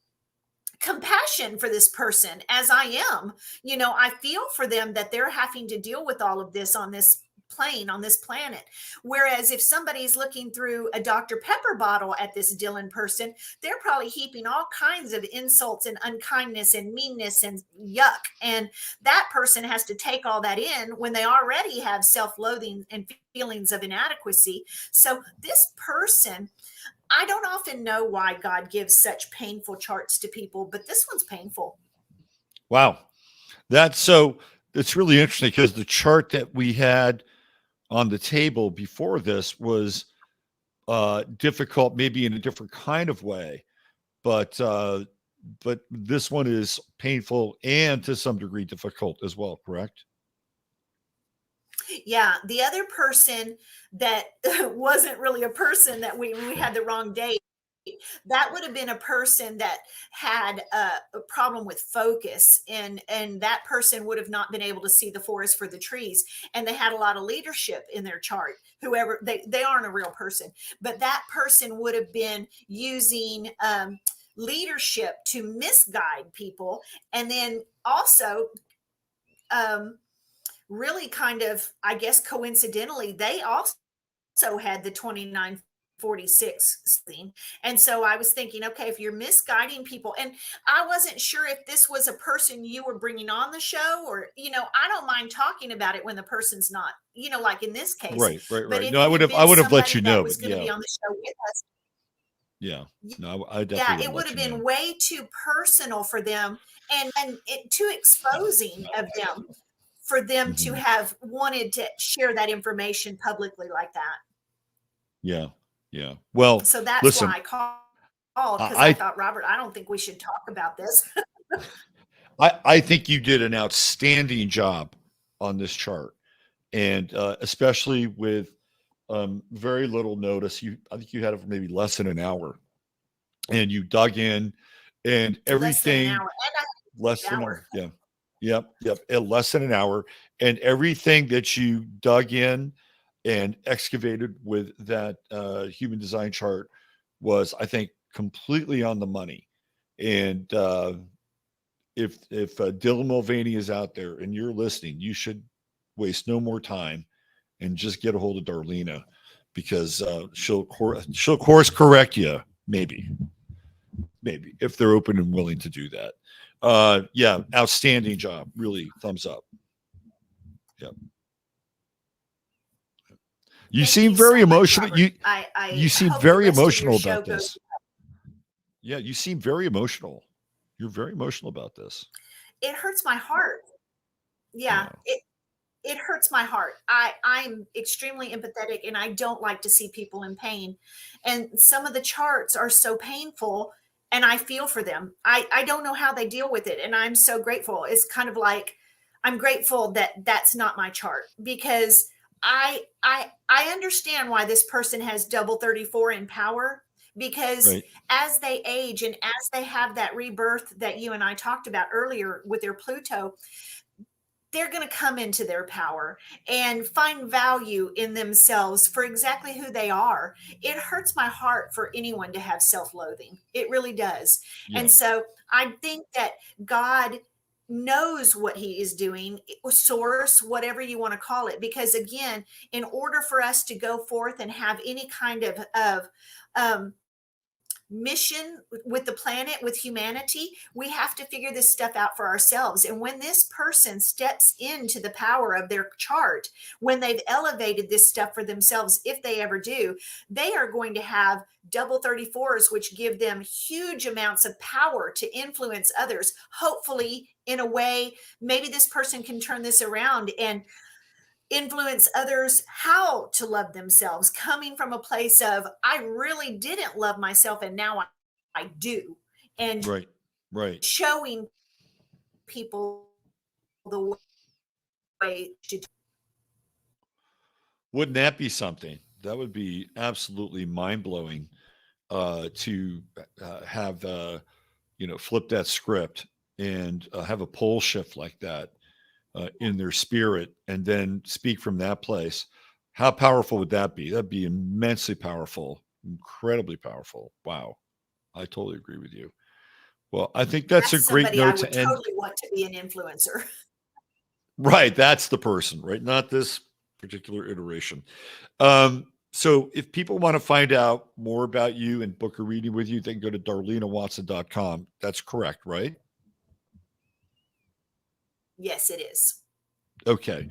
compassion for this person, as I am. I feel for them that they're having to deal with all of this on this plane on this planet. Whereas if somebody's looking through a Dr. Pepper bottle at this Dylan person, they're probably heaping all kinds of insults and unkindness and meanness and yuck. And that person has to take all that in when they already have self-loathing and feelings of inadequacy. So this person, I don't often know why God gives such painful charts to people, but this one's painful. Wow. It's really interesting because the chart that we had on the table before this was difficult, maybe in a different kind of way, but this one is painful and to some degree difficult as well, correct? Yeah, the other person that wasn't really a person that we had the wrong date, that would have been a person that had a problem with focus, and that person would have not been able to see the forest for the trees, and they had a lot of leadership in their chart. Whoever they aren't a real person, but that person would have been using leadership to misguide people, and then also really kind of, I guess coincidentally, they also had the 2946 thing. And so I was thinking, okay, if you're misguiding people, and I wasn't sure if this was a person you were bringing on the show, or, I don't mind talking about it when the person's not, like in this case. Right. But if No, I would have let you know. that was going to be on the show with us, yeah. No, I definitely yeah, would it would have been know. way too personal for them, and too exposing of them for them to have wanted to share that information publicly like that. Yeah. Yeah. Well, so that's listen, why I called, because I I thought, Robert, I don't think we should talk about this. I think you did an outstanding job on this chart, and especially with very little notice. I think you had it for maybe less than an hour, and you dug in, and everything less than an hour. Yeah. Yep. Less than an hour, and everything that you dug in and excavated with that human design chart was, I think, completely on the money. And if Dylan Mulvaney is out there and you're listening, you should waste no more time and just get a hold of Darlena, because she'll course correct you, maybe if they're open and willing to do that. Yeah, outstanding job. Really, thumbs up. Yep. You seem very emotional. You seem very emotional about this. Yeah, you seem very emotional. You're very emotional about this. It hurts my heart. Yeah. It hurts my heart. I'm extremely empathetic, and I don't like to see people in pain. And some of the charts are so painful, and I feel for them. I don't know how they deal with it. And I'm so grateful. It's kind of like, I'm grateful that that's not my chart, because I understand why this person has double 34 in power, because as they age and as they have that rebirth that you and I talked about earlier with their Pluto, they're going to come into their power and find value in themselves for exactly who they are. It hurts my heart for anyone to have self-loathing. It really does. Yeah. And so I think that God knows what he is doing, source, whatever you want to call it, because again, in order for us to go forth and have any kind of mission with the planet, with humanity, we have to figure this stuff out for ourselves. And when this person steps into the power of their chart, when they've elevated this stuff for themselves, if they ever do, they are going to have double 34s, which give them huge amounts of power to influence others. Hopefully, in a way, maybe this person can turn this around and influence others how to love themselves, coming from a place of, I really didn't love myself and now I do. And right. Showing people the way to do. Wouldn't that be something? That would be absolutely mind-blowing to have flip that script and have a pole shift like that in their spirit, and then speak from that place. How powerful would that be? That'd be immensely powerful, incredibly powerful. Wow. I totally agree with you. Well, I think that's a great note to end. Totally want to be an influencer. Right. That's the person, right? Not this particular iteration. So if people want to find out more about you and book a reading with you, they can go to darlenawatson.com. That's correct, right? Yes, it is. Okay.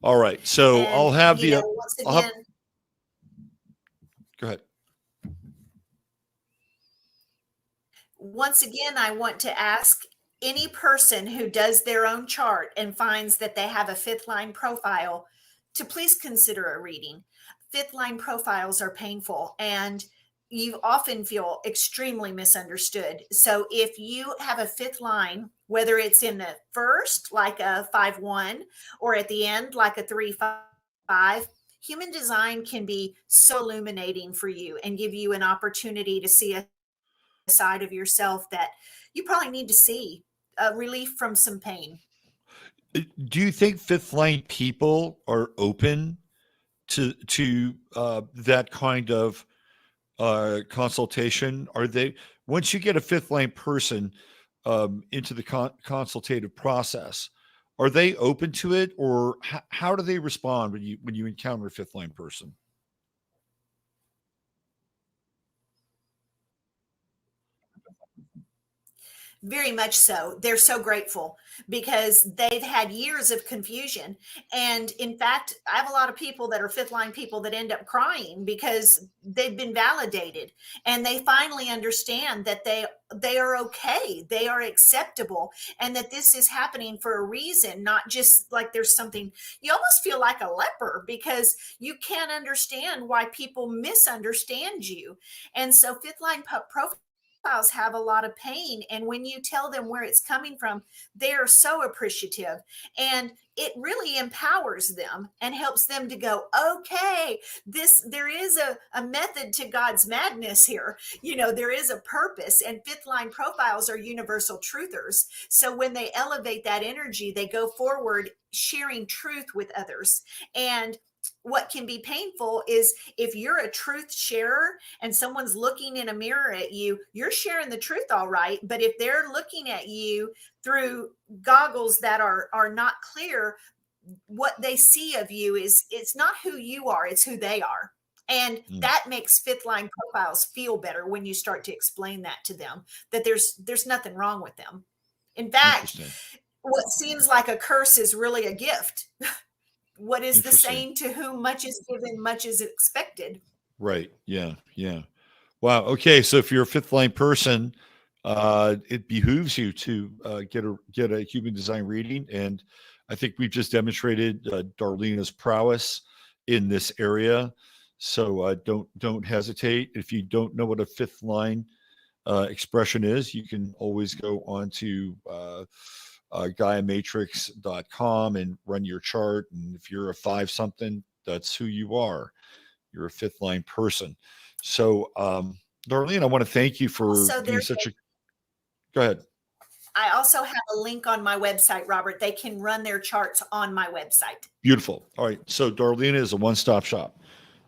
All right. So And, I'll have you the, know, once I'll have, again, go ahead. I want to ask any person who does their own chart and finds that they have a fifth line profile to please consider a reading. Fifth line profiles are painful and you often feel extremely misunderstood. So if you have a fifth line, whether it's in the first, like a 5-1, or at the end, like a 3-5, human design can be so illuminating for you and give you an opportunity to see a side of yourself that you probably need to see, relief from some pain. Do you think fifth line people are open to that kind of consultation? Are they, once you get a fifth line person into the consultative process, are they open to it, or how do they respond when you encounter a fifth line person? Very much so. They're so grateful because they've had years of confusion. And in fact, I have a lot of people that are fifth line people that end up crying because they've been validated and they finally understand that they are okay, they are acceptable, and that this is happening for a reason, not just like there's something. You almost feel like a leper because you can't understand why people misunderstand you. And so fifth line profile have a lot of pain, and when you tell them where it's coming from, they are so appreciative, and it really empowers them and helps them to go, okay, there is a method to God's madness here. There is a purpose, and fifth line profiles are universal truthers. So when they elevate that energy, they go forward sharing truth with others. And what can be painful is if you're a truth sharer and someone's looking in a mirror at you, you're sharing the truth all right. But if they're looking at you through goggles that are not clear, what they see of you is, it's not who you are, it's who they are. And that makes fifth line profiles feel better when you start to explain that to them, that there's nothing wrong with them. In fact, Interesting. what seems like a curse is really a gift. What is the Interesting. saying? To whom much is given, much is expected. Right. Yeah. Yeah. Wow. Okay. So if you're a fifth line person, it behooves you to get a human design reading, and I think we've just demonstrated Darlena's prowess in this area. So don't hesitate. If you don't know what a fifth line expression is, you can always go on to GaiaMatrix.com and run your chart. And if you're a 5 something, that's who you are. You're a fifth line person. So, Darlene, I want to thank you for So being such a. Go ahead. I also have a link on my website, Robert. They can run their charts on my website. Beautiful. All right. So Darlena is a one-stop shop.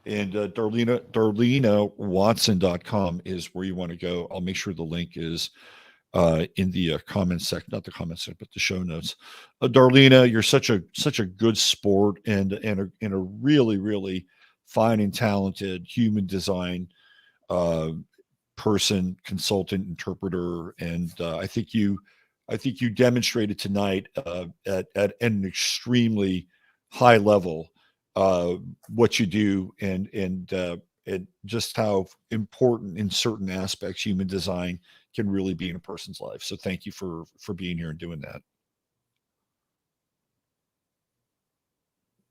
And DarlenaWatson.com is where you want to go. I'll make sure the link is in the comments section, not the comments section, but the show notes. Darlena, you're such a good sport and a really, really fine and talented human design person, consultant, interpreter, and I think you demonstrated tonight at an extremely high level what you do, and just how important in certain aspects human design can really be in a person's life. So thank you for being here and doing that.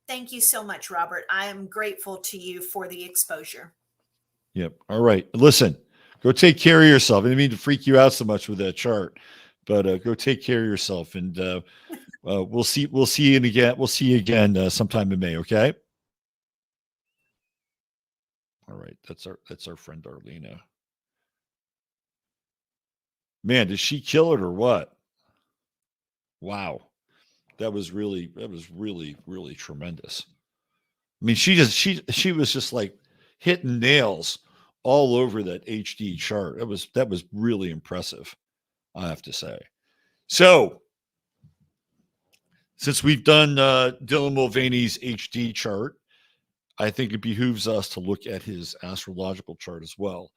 Thank you so much, Robert. I am grateful to you for the exposure. Yep. All right. Listen, go take care of yourself. I didn't mean to freak you out so much with that chart, but go take care of yourself, and we'll see you again. We'll see you again sometime in May. Okay. All right. That's our friend Darlena. Man, did she kill it or what? Wow. That was really, really tremendous. I mean, she was just like hitting nails all over that HD chart. That was really impressive, I have to say. So Since we've done Dylan Mulvaney's HD chart, I think it behooves us to look at his astrological chart as well.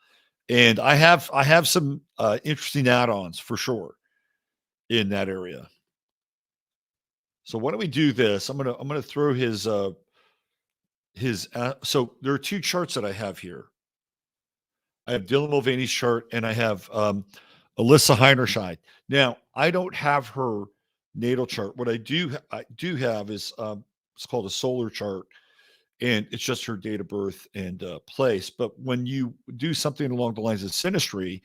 And I have some interesting add-ons for sure in that area. So why don't we do this? I'm gonna throw his so there are two charts that I have here. I have Dylan Mulvaney's chart and I have Alyssa Heinershine. Now I don't have her natal chart. What I do have is it's called a solar chart, and it's just her date of birth and place. But when you do something along the lines of synastry,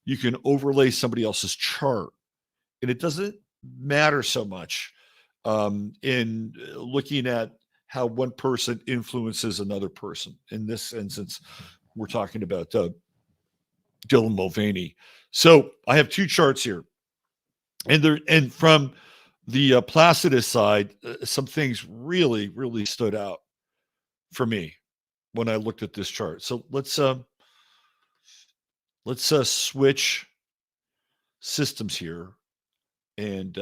you can overlay somebody else's chart, and it doesn't matter so much in looking at how one person influences another person. In this instance, we're talking about Dylan Mulvaney. So I have two charts here, and from the Placidus side, some things really stood out for me when I looked at this chart. So let's switch systems here, and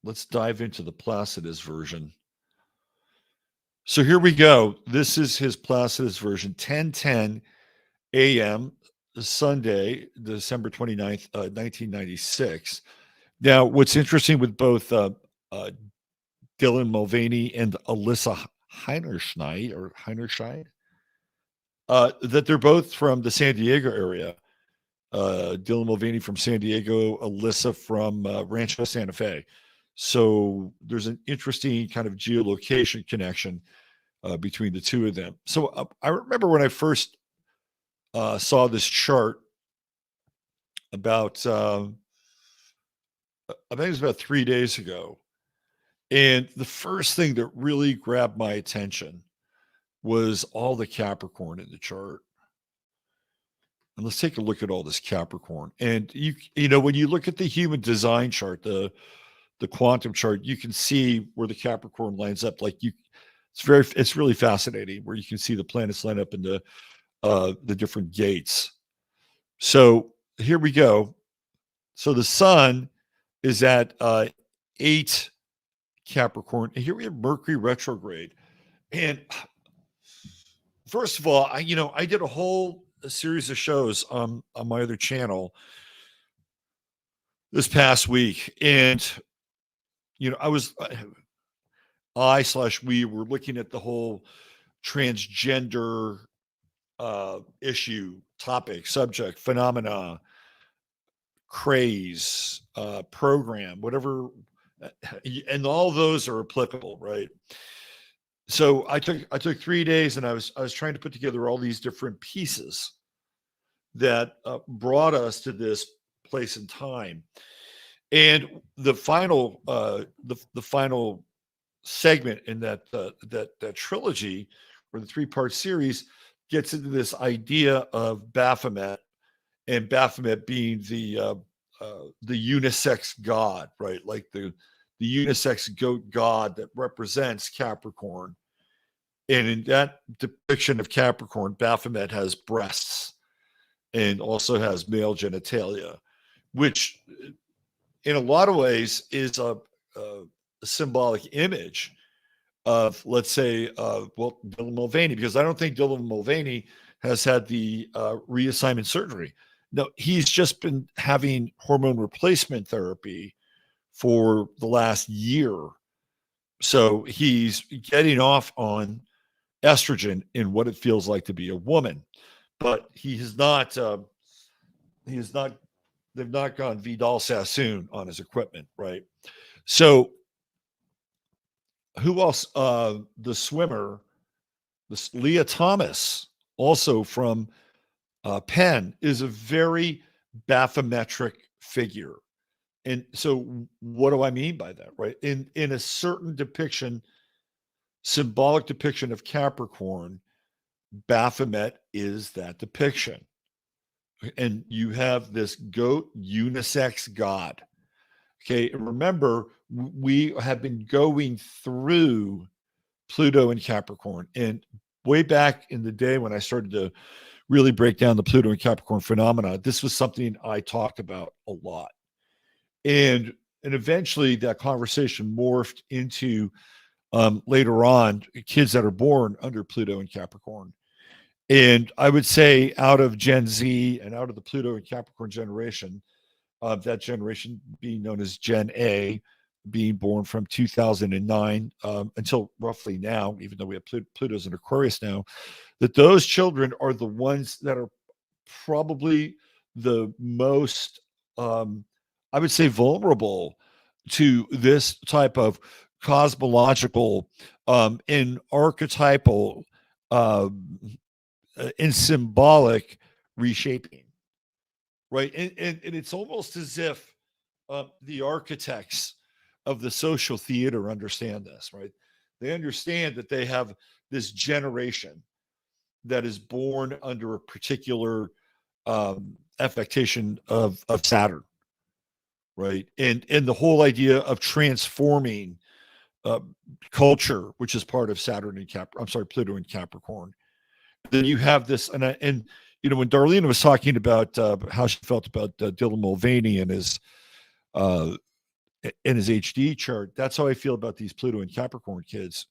let's dive into the Placidus version. So here we go. This is his Placidus version, 10:10 a.m. Sunday, December 29th, 1996. Now, what's interesting with both Dylan Mulvaney and Alyssa Heinershine, that they're both from the San Diego area. Dylan Mulvaney from San Diego, Alyssa from Rancho Santa Fe. So there's an interesting kind of geolocation connection between the two of them. So I remember when I first saw this chart about, I think it was about 3 days ago. And the first thing that really grabbed my attention was all the Capricorn in the chart. And let's take a look at all this Capricorn. And you know, when you look at the human design chart, the quantum chart, you can see where the Capricorn lines up. Like it's really fascinating where you can see the planets line up in the different gates. So here we go. So the sun is at 8 Capricorn. And here we have Mercury retrograde. And first of all, I did a series of shows on my other channel this past week, and we were looking at the whole transgender issue, topic, subject, phenomena, craze, program, whatever, and all those are applicable, right? So I took 3 days, and I was trying to put together all these different pieces that brought us to this place in time. And the final the final segment in that trilogy, or the 3-part series, gets into this idea of Baphomet, and Baphomet being the unisex god, right? Like the unisex goat god that represents Capricorn. And in that depiction of Capricorn, Baphomet has breasts and also has male genitalia, which in a lot of ways is a symbolic image of, let's say, Dylan Mulvaney, because I don't think Dylan Mulvaney has had the reassignment surgery. No, he's just been having hormone replacement therapy for the last year. So he's getting off on estrogen in what it feels like to be a woman. But he has not, they've not gone Vidal Sassoon on his equipment, right? So who else? The swimmer, this Leah Thomas, also from Penn, is a very bathymetric figure. And so what do I mean by that, right? In a certain depiction, symbolic depiction of Capricorn, Baphomet is that depiction. And you have this goat unisex god. Okay, and remember, we have been going through Pluto and Capricorn. And way back in the day when I started to really break down the Pluto and Capricorn phenomena, this was something I talked about a lot. And eventually that conversation morphed into later on kids that are born under Pluto and Capricorn. And I would say out of Gen Z and out of the Pluto and Capricorn generation, that generation being known as Gen A, being born from 2009 until roughly now, even though we have Pluto's in Aquarius now, that those children are the ones that are probably the most, I would say, vulnerable to this type of cosmological and archetypal and symbolic reshaping, right? And it's almost as if the architects of the social theater understand this, right? They understand that they have this generation that is born under a particular affectation of Saturn, right? And the whole idea of transforming culture, which is part of Saturn and Pluto and Capricorn. Then you have this, and when Darlena was talking about how she felt about Dylan Mulvaney and his HD chart, that's how I feel about these Pluto and Capricorn kids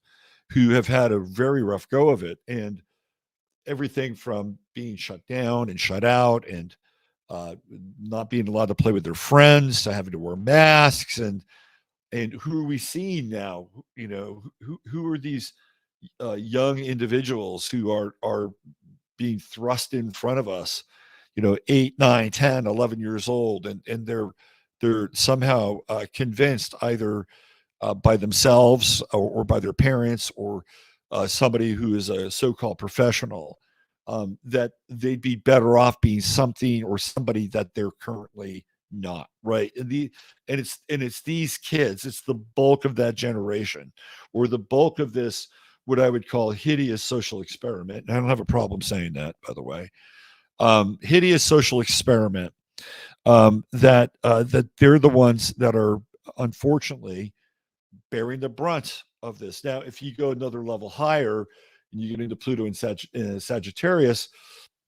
who have had a very rough go of it, and everything from being shut down and shut out, and not being allowed to play with their friends, to having to wear masks, and who are we seeing now? Who are these young individuals who are being thrust in front of us, 8, 9, 10, 11 years old, and they're somehow convinced either by themselves or by their parents or somebody who is a so-called professional, that they'd be better off being something or somebody that they're currently not, right? And it's these kids, it's the bulk of that generation, or the bulk of this, what I would call hideous social experiment. And I don't have a problem saying that, by the way. Hideous social experiment, that they're the ones that are unfortunately bearing the brunt of this. Now, if you go another level higher and you get into Pluto and Sagittarius,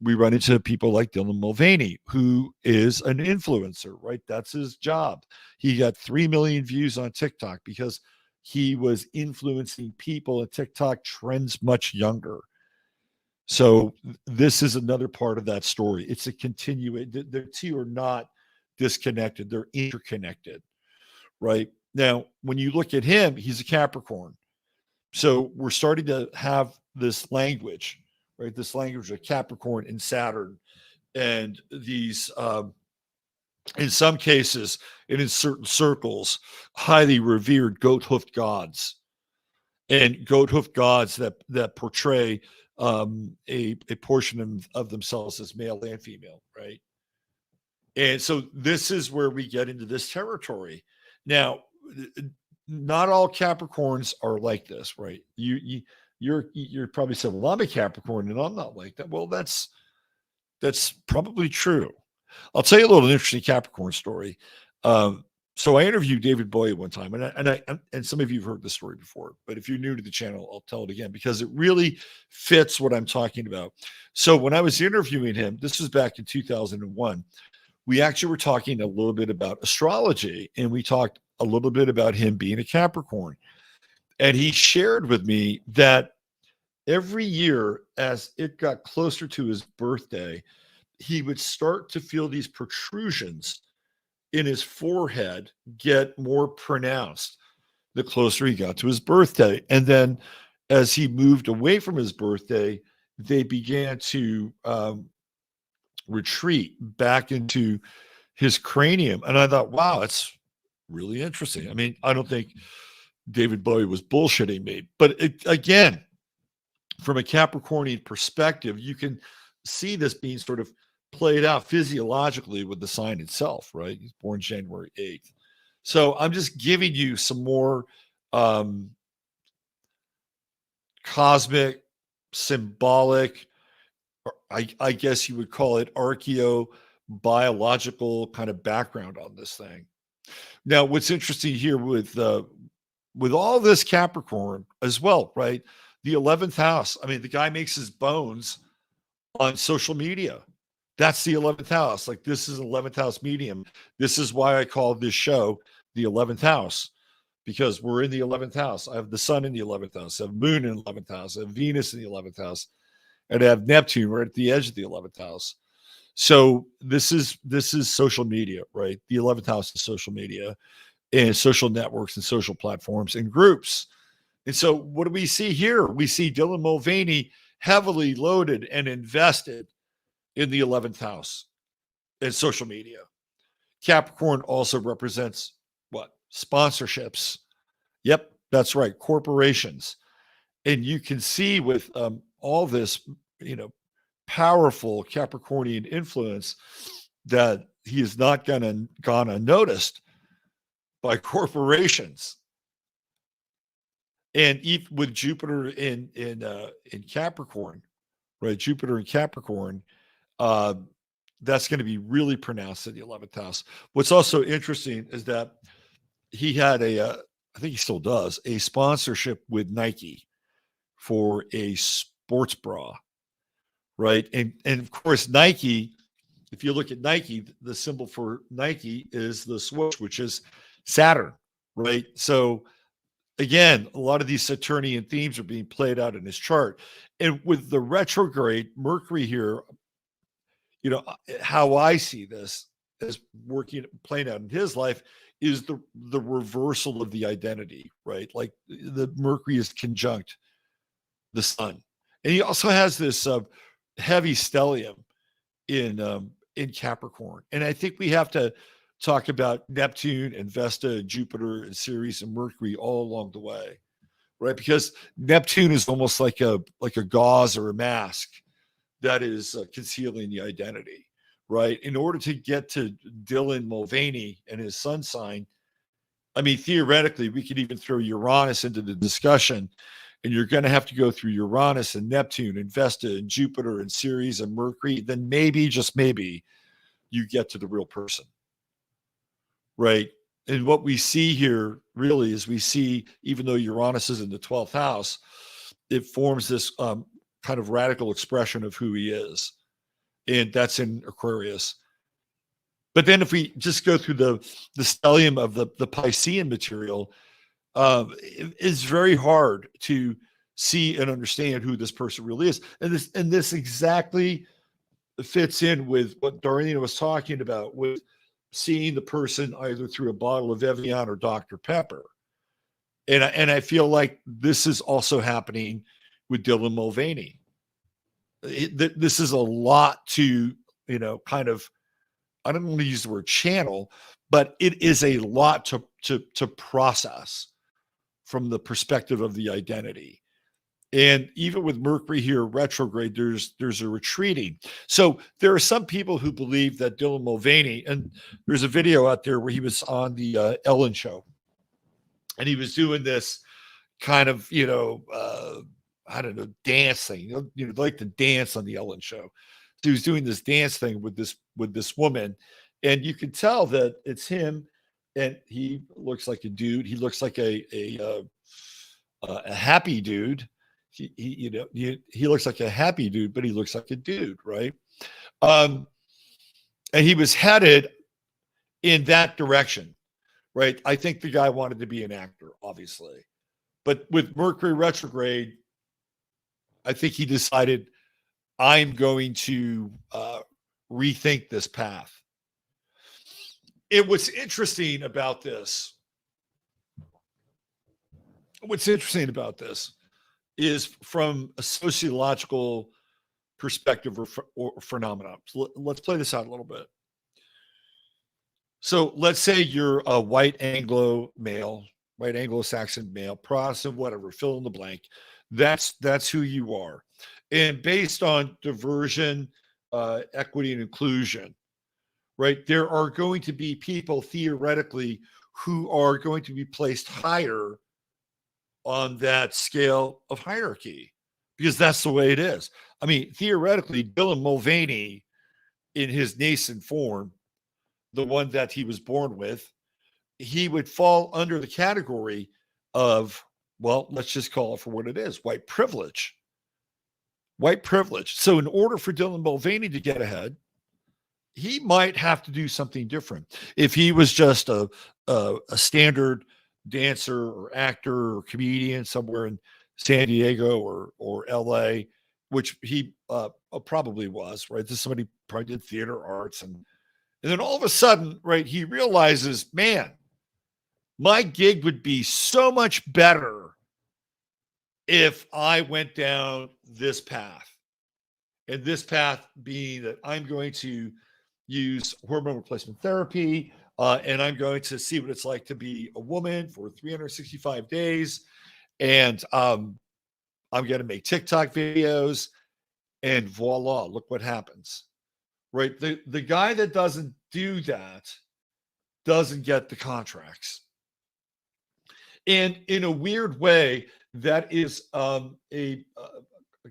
we run into people like Dylan Mulvaney, who is an influencer, right? That's his job. He got 3 million views on TikTok because he was influencing people, and TikTok trends much younger. So this is another part of that story. It's a continuation. The two are not disconnected. They're interconnected, right? Now, when you look at him, he's a Capricorn. So we're starting to have this language, right? This language of Capricorn and Saturn, and these, in some cases, and in certain circles, highly revered goat-hoofed gods, and goat-hoofed gods that portray a portion of themselves as male and female, right? And so this is where we get into this territory. Now, not all Capricorns are like this, right? You're probably saying, well, I'm a Capricorn and I'm not like that. Well, that's probably true. I'll tell you a little interesting Capricorn story. So I interviewed David Bowie one time, and some of you have heard this story before, but if you're new to the channel, I'll tell it again because it really fits what I'm talking about. So when I was interviewing him, this was back in 2001, we actually were talking a little bit about astrology, and we talked a little bit about him being a Capricorn. And he shared with me that every year as it got closer to his birthday, he would start to feel these protrusions in his forehead get more pronounced the closer he got to his birthday. And then as he moved away from his birthday, they began to retreat back into his cranium. And I thought, wow, that's really interesting. I mean, I don't think David Bowie was bullshitting me, but again, from a Capricornian perspective, you can see this being sort of played out physiologically with the sign itself, right? He's born January 8th. So I'm just giving you some more cosmic, symbolic, I guess you would call it archaeobiological kind of background on this thing. Now, what's interesting here with all this Capricorn as well, right? The 11th house. I mean, the guy makes his bones on social media. That's the 11th house. Like, this is an 11th house medium. This is why I call this show the 11th house, because we're in the 11th house. I have the sun in the 11th house, I have moon in the 11th house, I have Venus in the 11th house, and I have Neptune right at the edge of the 11th house. So this is social media, right? The 11th house is social media and social networks and social platforms and groups. And so what do we see here? We see Dylan Mulvaney heavily loaded and invested in the 11th house and social media. Capricorn also represents what? Sponsorships. Yep, that's right. Corporations. And you can see with all this, powerful Capricornian influence that he is not gone unnoticed by corporations. And even with Jupiter in Capricorn, right? Jupiter in Capricorn, that's going to be really pronounced in the 11th house. What's also interesting is that he had I think he still does, a sponsorship with Nike for a sports bra, right? And of course, Nike, if you look at Nike, the symbol for Nike is the swoosh, which is Saturn, right? So again, a lot of these Saturnian themes are being played out in his chart. And with the retrograde Mercury here, how I see this as playing out in his life is the reversal of the identity, right? Like the Mercury is conjunct the sun. And he also has this heavy stellium in Capricorn. And I think we have to talk about Neptune and Vesta and Jupiter and Ceres and Mercury all along the way, right? Because Neptune is almost like a gauze or a mask that is concealing the identity, right? In order to get to Dylan Mulvaney and his sun sign, I mean, theoretically, we could even throw Uranus into the discussion, and you're going to have to go through Uranus and Neptune and Vesta and Jupiter and Ceres and Mercury. Then maybe, just maybe, you get to the real person, right? And what we see here really is we see, even though Uranus is in the 12th house, it forms this kind of radical expression of who he is. And that's in Aquarius. But then if we just go through the stellium of the Piscean material, it's very hard to see and understand who this person really is. And this exactly fits in with what Darlena was talking about, with seeing the person either through a bottle of Evian or Dr. Pepper. And I feel like this is also happening with Dylan Mulvaney. This is a lot to, kind of, I don't want to use the word channel, but it is a lot to process from the perspective of the identity. And even with Mercury here retrograde, there's a retreating. So there are some people who believe that Dylan Mulvaney, and there's a video out there where he was on the Ellen show, and he was doing this kind of, I don't know, dance thing. Like to dance on the Ellen show. So he was doing this dance thing with this woman, and you can tell that it's him, and he looks like a dude. He looks like a happy dude. He looks like a happy dude, but he looks like a dude, right? And he was headed in that direction, right? I think the guy wanted to be an actor, obviously, but with Mercury retrograde, I think he decided, I'm going to rethink this path. What's interesting about this is from a sociological perspective or phenomenon. So let's play this out a little bit. So let's say you're a white Anglo male, white Anglo-Saxon male, Protestant, whatever, fill in the blank. That's who you are. And based on diversion, equity, and inclusion, right, there are going to be people theoretically who are going to be placed higher on that scale of hierarchy, because that's the way it is. I mean, theoretically, Dylan Mulvaney, in his nascent form, the one that he was born with, he would fall under the category of, well, let's just call it for what it is, white privilege. White privilege. So in order for Dylan Mulvaney to get ahead, he might have to do something different. If he was just a standard dancer or actor or comedian somewhere in San Diego or LA, which he probably was, right? This is somebody who probably did theater arts, and then all of a sudden, right, he realizes, man, my gig would be so much better if I went down this path. And this path being that I'm going to use hormone replacement therapy, and I'm going to see what it's like to be a woman for 365 days. And I'm going to make TikTok videos, and voila, look what happens. Right? The guy that doesn't do that doesn't get the contracts. And in a weird way, that is a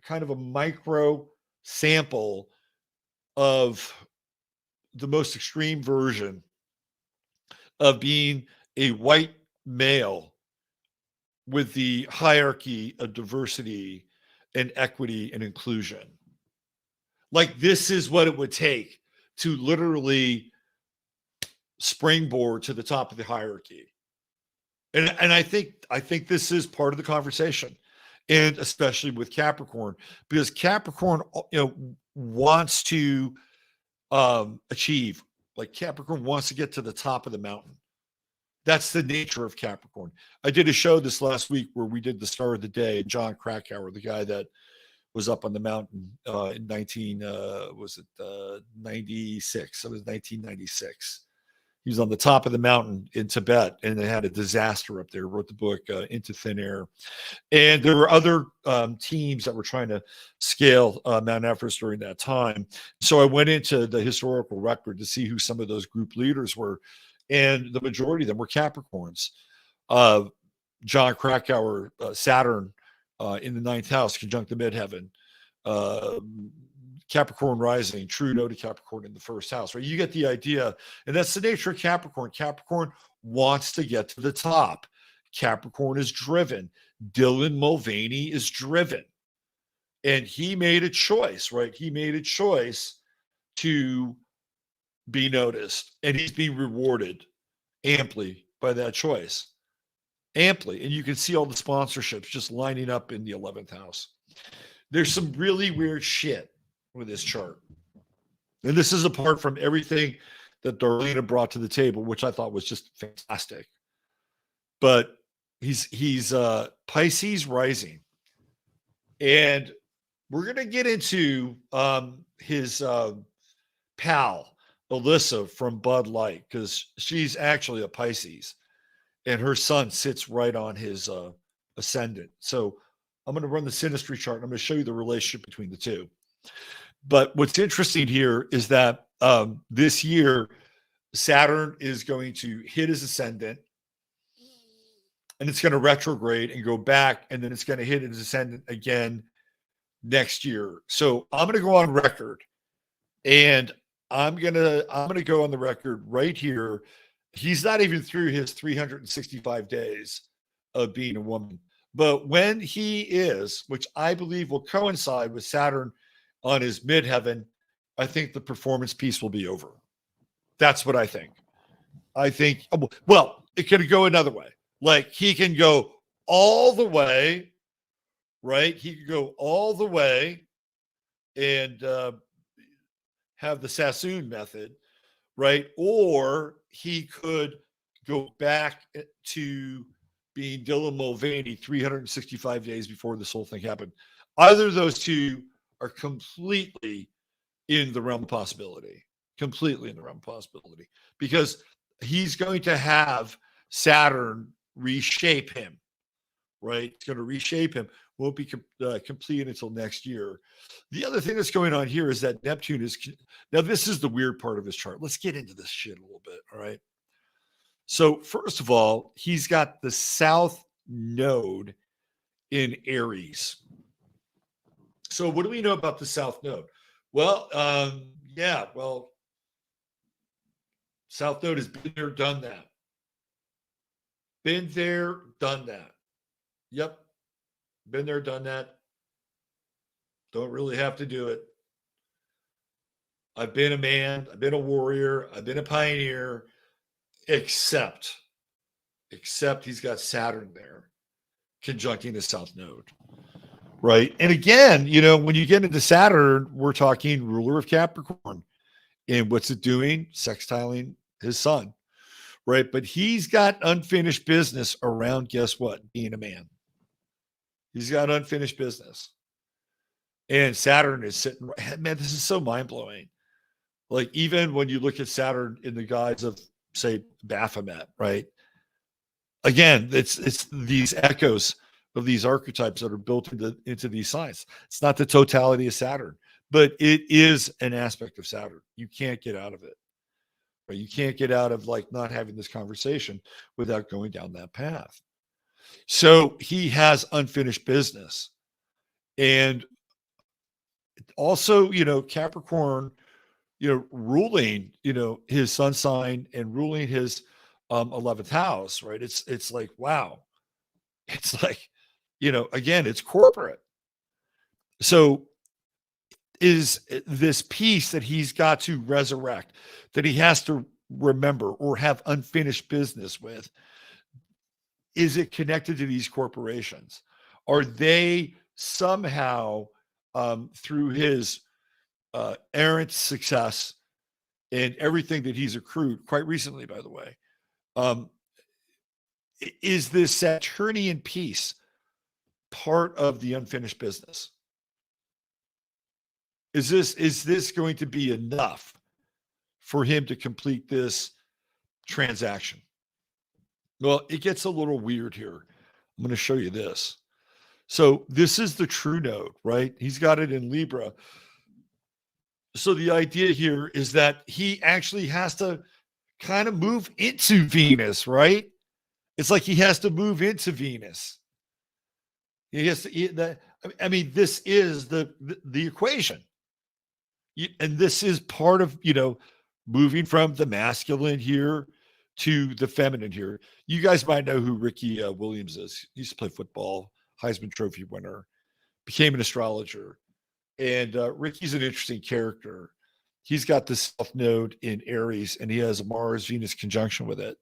kind of a micro sample of the most extreme version of being a white male with the hierarchy of diversity and equity and inclusion. Like, this is what it would take to literally springboard to the top of the hierarchy. And I think this is part of the conversation, and especially with Capricorn, because Capricorn, wants to achieve. Like, Capricorn wants to get to the top of the mountain. That's the nature of Capricorn. I did a show this last week where we did the star of the day, John Krakauer, the guy that was up on the mountain in 96? It was 1996. He was on the top of the mountain in Tibet, and they had a disaster up there. Wrote the book Into Thin Air, and there were other teams that were trying to scale Mount Everest during that time. So I went into the historical record to see who some of those group leaders were, and the majority of them were Capricorns. John Krakauer, Saturn in the ninth house, conjunct the midheaven. Capricorn rising, true node to Capricorn in the first house, right? You get the idea. And that's the nature of Capricorn. Capricorn wants to get to the top. Capricorn is driven. Dylan Mulvaney is driven. And he made a choice, right? He made a choice to be noticed. And he's being rewarded amply by that choice. Amply. And you can see all the sponsorships just lining up in the 11th house. There's some really weird shit with this chart. And this is apart from everything that Darlena brought to the table, which I thought was just fantastic. But he's Pisces rising. And we're going to get into his pal, Alyssa from Bud Light, because she's actually a Pisces. And her sun sits right on his ascendant. So I'm going to run the Synastry chart, and I'm going to show you the relationship between the two. But what's interesting here is that this year, Saturn is going to hit his ascendant, and it's going to retrograde and go back, and then it's going to hit his ascendant again next year. So I'm going to go on record, and I'm going to go on the record right here. He's not even through his 365 days of being a woman. But when he is, which I believe will coincide with Saturn on his midheaven, I think the performance piece will be over. That's what I think. I think, well, it could go another way. Like, he can go all the way, right? He could go all the way and have the Sassoon method, right? Or he could go back to being Dylan Mulvaney 365 days before this whole thing happened. Either of those two are completely in the realm of possibility, because he's going to have Saturn reshape him, right? It's going to reshape him. Won't be complete until next year. The other thing that's going on here is that Neptune is, now this is the weird part of his chart. Let's get into this shit a little bit, all right? So first of all, he's got the South Node in Aries. So what do we know about the South Node? Well, South Node has been there, done that. Been there, done that. Yep. Been there, done that. Don't really have to do it. I've been a man, I've been a warrior, I've been a pioneer, except he's got Saturn there conjuncting the South Node. Right. And again, when you get into Saturn, we're talking ruler of Capricorn. And what's it doing? Sextiling his sun. Right. But he's got unfinished business around, guess what? Being a man. He's got unfinished business. And Saturn is sitting, man, this is so mind blowing. Like, even when you look at Saturn in the guise of, say, Baphomet, right? Again, it's these echoes of these archetypes that are built into these signs. It's not the totality of Saturn, but it is an aspect of Saturn. You can't get out of it. Right? You can't get out of like not having this conversation without going down that path. So he has unfinished business. And also, Capricorn, ruling, his sun sign and ruling his 11th house, right? It's like, wow. It's like, again, it's corporate. So is this piece that he's got to resurrect, that he has to remember or have unfinished business with, is it connected to these corporations? Are they somehow, through his errant success and everything that he's accrued quite recently, by the way, is this Saturnian piece part of the unfinished business? Is this going to be enough for him to complete this transaction? Well, it gets a little weird here. I'm going to show you this. So this is the true node, right? He's got it in Libra. So the idea here is that he actually has to kind of move into Venus, right? It's like he has to move into Venus. He has to. I mean, this is the equation, and this is part of moving from the masculine here to the feminine here. You guys might know who Ricky Williams is. He used to play football, Heisman Trophy winner, became an astrologer. And Ricky's an interesting character. He's got this South Node in Aries, and he has a Mars-Venus conjunction with it.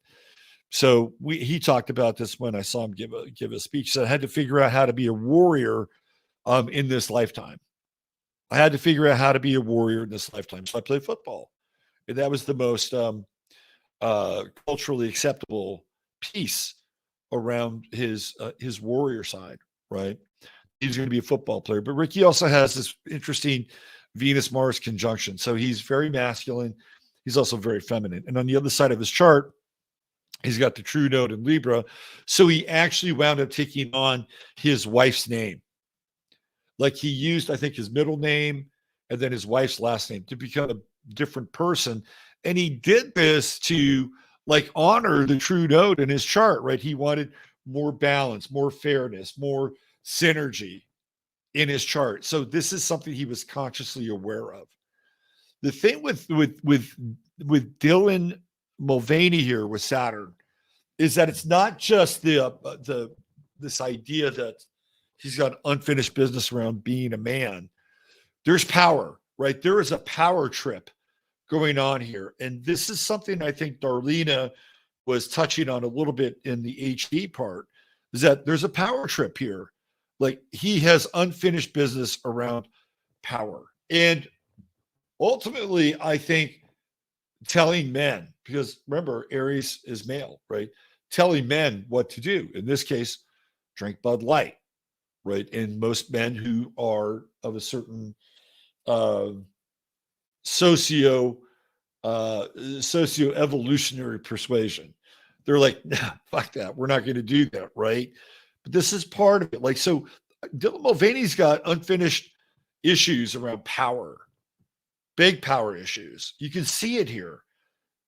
So he talked about this when I saw him give a speech. So I had to figure out how to be a warrior in this lifetime. I had to figure out how to be a warrior in this lifetime. So I played football. And that was the most culturally acceptable piece around his warrior side, right? He's going to be a football player. But Ricky also has this interesting Venus-Mars conjunction. So he's very masculine. He's also very feminine. And on the other side of his chart, he's got the true node in Libra. So he actually wound up taking on his wife's name. Like, he used, I think, his middle name and then his wife's last name to become a different person. And he did this to like honor the true node in his chart, right? He wanted more balance, more fairness, more synergy in his chart. So this is something he was consciously aware of. The thing with Dylan Mulvaney here with Saturn is that it's not just this idea that he's got unfinished business around being a man. There's power, right? There is a power trip going on here. And this is something I think Darlena was touching on a little bit in the HD part, is that there's a power trip here. Like, he has unfinished business around power. And ultimately, I think telling men, because remember, Aries is male, right? Telling men what to do. In this case, drink Bud Light, right? And most men who are of a certain socio-evolutionary persuasion, they're like, nah, fuck that. We're not going to do that, right? But this is part of it. Like, so Dylan Mulvaney's got unfinished issues around power, big power issues. You can see it here.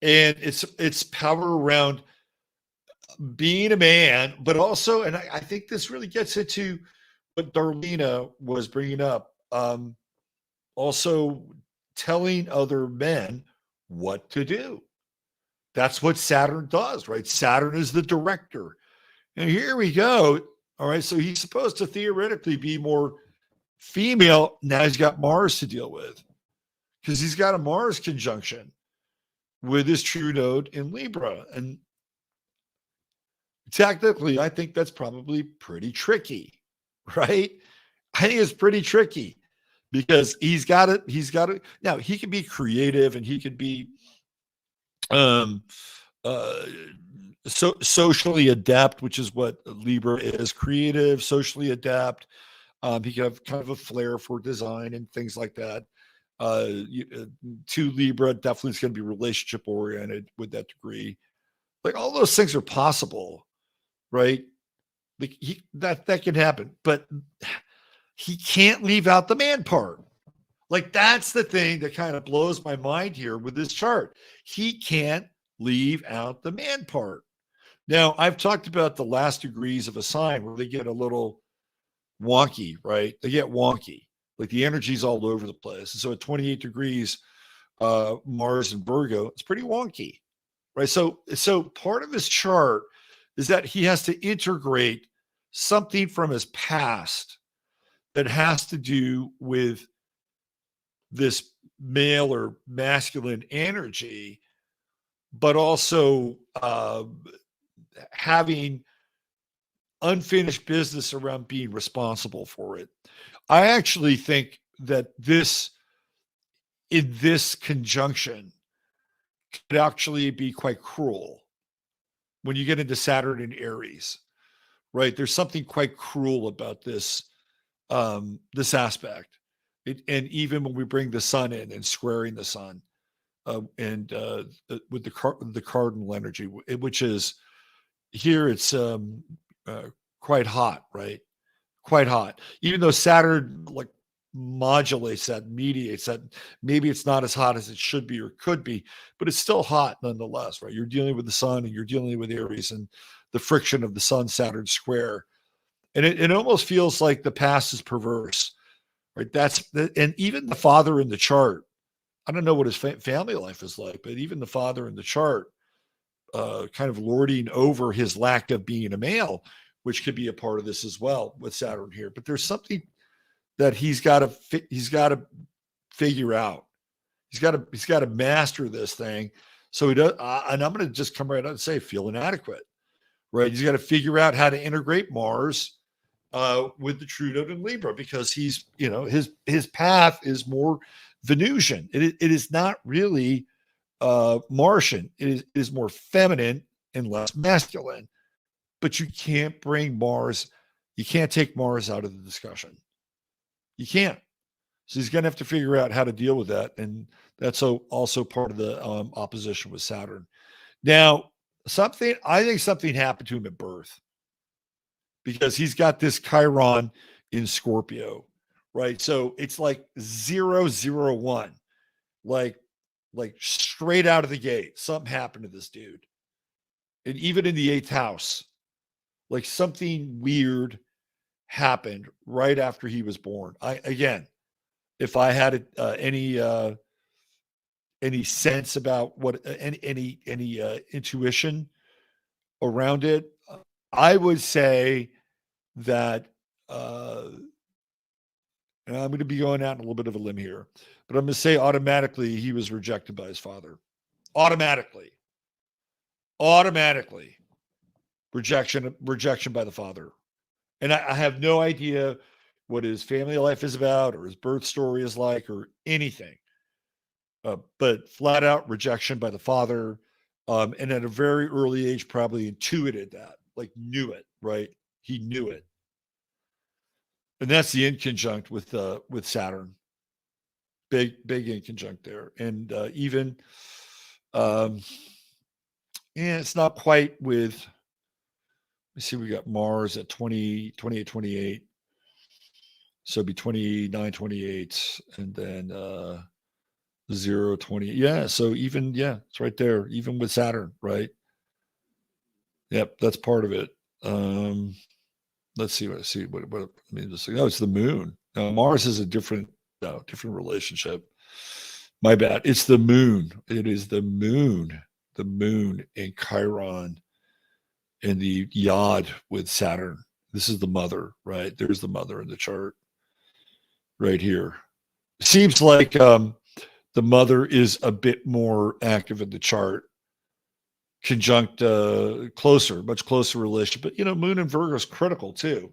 And it's power around being a man, but also, and I think this really gets into what Darlena was bringing up, also telling other men what to do. That's what Saturn does, right? Saturn is the director. And here we go. All right. So he's supposed to theoretically be more female. Now he's got Mars to deal with. because he's got a Mars conjunction with his true node in Libra. And technically, I think that's probably pretty tricky, right? I think it's pretty tricky because he's got it. Now, he can be creative and he could be um socially adept, which is what Libra is, creative, socially adept. He can have kind of a flair for design and things like that. To Libra, definitely is going to be relationship oriented with that degree. Like all those things are possible, right? Like that can happen, but he can't leave out the man part. Like that's the thing that kind of blows my mind here with this chart. He can't leave out the man part. Now, I've talked about the last degrees of a sign where they get a little wonky, right? They get wonky. Like the energy's all over the place. And so at 28 degrees, Mars and Virgo, it's pretty wonky, right? So part of his chart is that he has to integrate something from his past that has to do with this male or masculine energy, but also having unfinished business around being responsible for it. I actually think that in this conjunction could actually be quite cruel when you get into Saturn and Aries, right? There's something quite cruel about this this aspect. And even when we bring the sun in and squaring the sun and with the cardinal energy, which is here, it's quite hot, right? Quite hot. Even though Saturn like modulates that, mediates that, maybe it's not as hot as it should be or could be, but it's still hot nonetheless, right? You're dealing with the sun and you're dealing with Aries and the friction of the sun-Saturn square. And it almost feels like the past is perverse, right? And even the father in the chart, I don't know what his family life is like, but even the father in the chart, kind of lording over his lack of being a male, which could be a part of this as well with Saturn here. But there's something that he's got to figure out. He's got to master this thing. So he does, and I'm going to just come right out and say, feel inadequate, right? He's got to figure out how to integrate Mars with the true node in Libra, because he's, his path is more Venusian. It is not really Martian. It is more feminine and less masculine. But you can't bring Mars. You can't take Mars out of the discussion. You can't. So he's going to have to figure out how to deal with that. And that's also part of the opposition with Saturn. Now, I think something happened to him at birth, because he's got this Chiron in Scorpio, right? So it's like 001, like straight out of the gate. Something happened to this dude. And even in the 8th house, like something weird happened right after he was born. Again, if I had any sense about what any intuition around it, I would say that, and I'm going to be going out on a little bit of a limb here, but I'm going to say automatically he was rejected by his father. Automatically. Rejection by the father. And I have no idea what his family life is about or his birth story is like or anything. But flat out rejection by the father. And at a very early age, probably intuited that, like knew it, right? He knew it. And that's the inconjunct with Saturn. Big inconjunct there. And even, it's not quite with, let's see, we got Mars at 28, 28. So it'd be 29, 28, and then 0, 20. Yeah. So even, it's right there, even with Saturn, right? Yep. That's part of it. Let's see what I see. What I mean, just like, it's the moon. Now, Mars is a different relationship. My bad. It's the moon. It is the moon in Chiron and the Yod with Saturn. This is the mother, right? There's the mother in the chart right here. Seems like The mother is a bit more active in the chart, conjunct closer, much closer relation. But Moon in Virgo is critical too,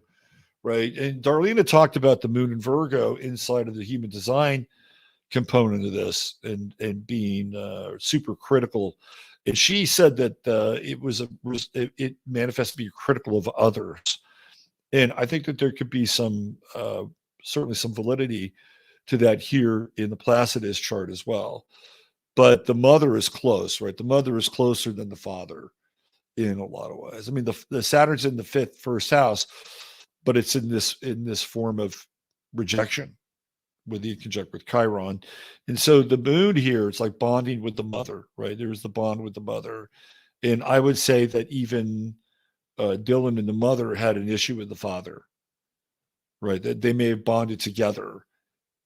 right? And Darlena talked about the Moon in Virgo inside of the human design component of this, and being super critical. And she said that it manifests to be critical of others. And I think that there could be certainly some validity to that here in the Placidus chart as well. But the mother is close, right? The mother is closer than the father in a lot of ways. I mean, the Saturn's in the first house, but it's in this form of rejection with the conjunct with Chiron. And so the moon here, it's like bonding with the mother, right? There's the bond with the mother. And I would say that even Dylan and the mother had an issue with the father, right? That they may have bonded together.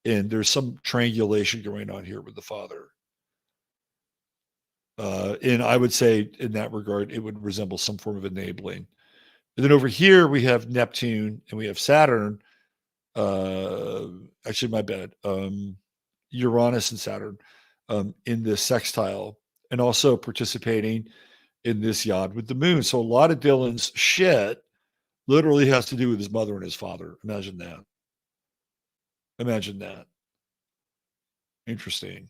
And there's some triangulation going on here with the father. And I would say in that regard, it would resemble some form of enabling. And then over here, we have Neptune and we have Saturn. Actually, my bad. Uranus and Saturn in this sextile, and also participating in this yod with the moon. So a lot of Dylan's shit literally has to do with his mother and his father. Imagine that. Imagine that. Interesting.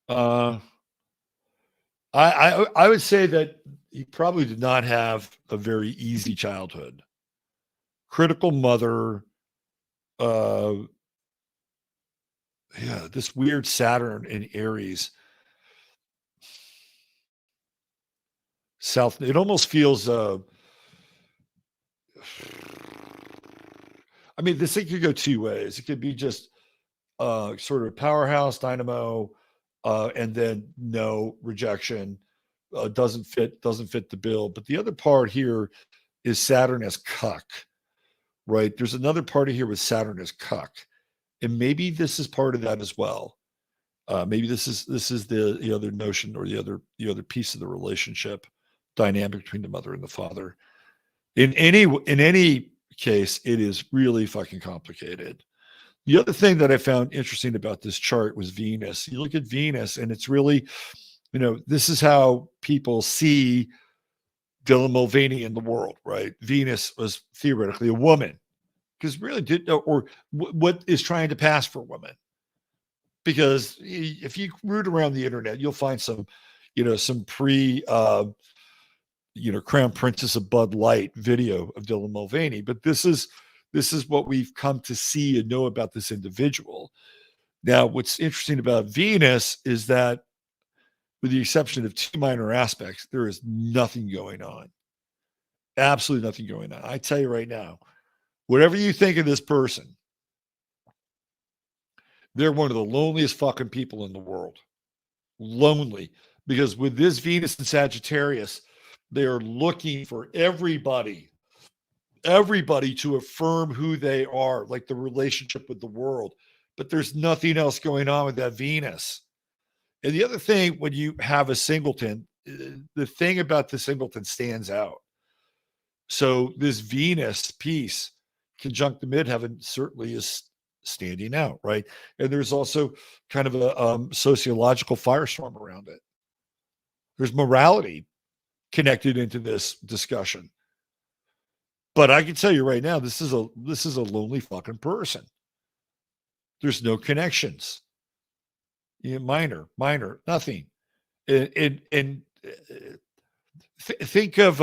I would say that he probably did not have a very easy childhood. Critical mother. This weird Saturn in Aries. It almost feels I mean, this thing could go two ways. It could be just sort of powerhouse dynamo, and then no rejection, doesn't fit the bill. But the other part here is Saturn as cuck, right? There's another part here with Saturn as cuck, and maybe this is part of that as well. Maybe this is the other notion, or the other piece of the relationship dynamic between the mother and the father. In any case, it is really fucking complicated. The other thing that I found interesting about this chart was Venus. You look at Venus, and it's really, this is how people see Dylan Mulvaney in the world, right? Venus was theoretically a woman, because really what is trying to pass for women. Because if you root around the internet, you'll find some pre Crown Princess of Bud Light video of Dylan Mulvaney. But this is what we've come to see and know about this individual. Now, what's interesting about Venus is that, with the exception of two minor aspects, there is nothing going on. Absolutely nothing going on. I tell you right now, whatever you think of this person, they're one of the loneliest fucking people in the world. Lonely. Because with this Venus and Sagittarius, they are looking for everybody to affirm who they are, like the relationship with the world. But there's nothing else going on with that Venus. And the other thing, when you have a singleton, the thing about the singleton stands out. So this Venus piece, conjunct the midheaven, certainly is standing out, right? And there's also kind of a sociological firestorm around it. There's morality connected into this discussion. But I can tell you right now, this is a lonely fucking person. There's no connections. Minor, nothing. And think of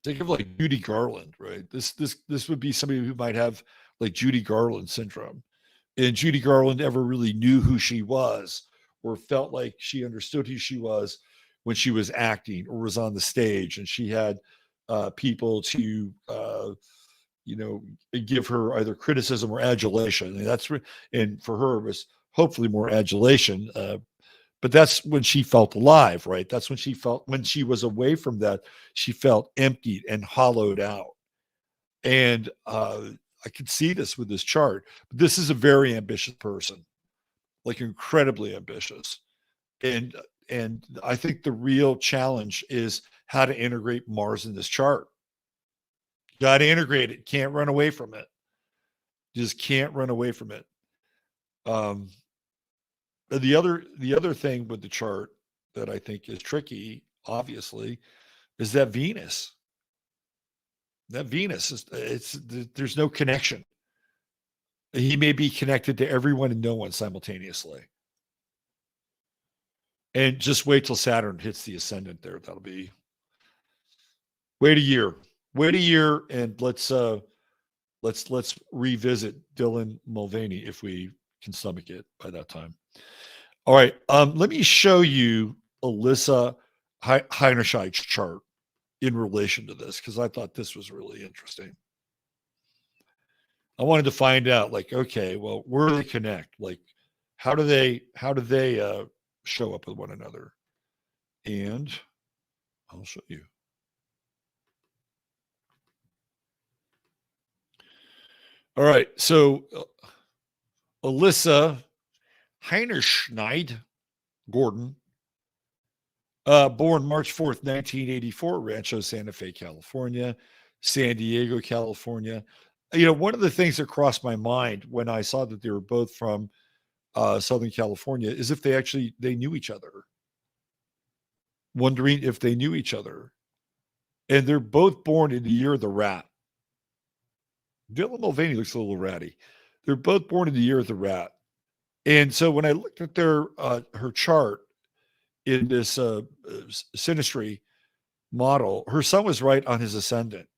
like Judy Garland, right? This would be somebody who might have like Judy Garland syndrome. And Judy Garland ever really knew who she was, or felt like she understood who she was when she was acting or was on the stage, and she had people to give her either criticism or adulation. And for her, it was hopefully more adulation. But that's when she felt alive, right? That's when she was away from that, she felt emptied and hollowed out. And I could see this with this chart. But this is a very ambitious person, like incredibly ambitious. And I think the real challenge is how to integrate Mars in this chart. Got to integrate it. Can't run away from it. Just can't run away from it. And the other thing with the chart that I think is tricky, obviously, is that Venus. That Venus there's no connection. He may be connected to everyone and no one simultaneously. And just wait till Saturn hits the ascendant there. That'll be wait a year. Wait a year, and let's revisit Dylan Mulvaney if we can stomach it by that time. All right. Let me show you Alyssa Heinershine's chart in relation to this, because I thought this was really interesting. I wanted to find out, like, okay, well, where do they connect? Like, how do they show up with one another? And I'll show you. All right. So Alyssa Heinershine Gordon, born March 4th, 1984, Rancho Santa Fe, California, San Diego, California. One of the things that crossed my mind when I saw that they were both from Southern California is if they knew each other. Wondering if they knew each other. And they're both born in the year of the rat. Dylan Mulvaney looks a little ratty. They're both born in the year of the rat. And so when I looked at her chart in this Synastry model, her sun was right on his ascendant.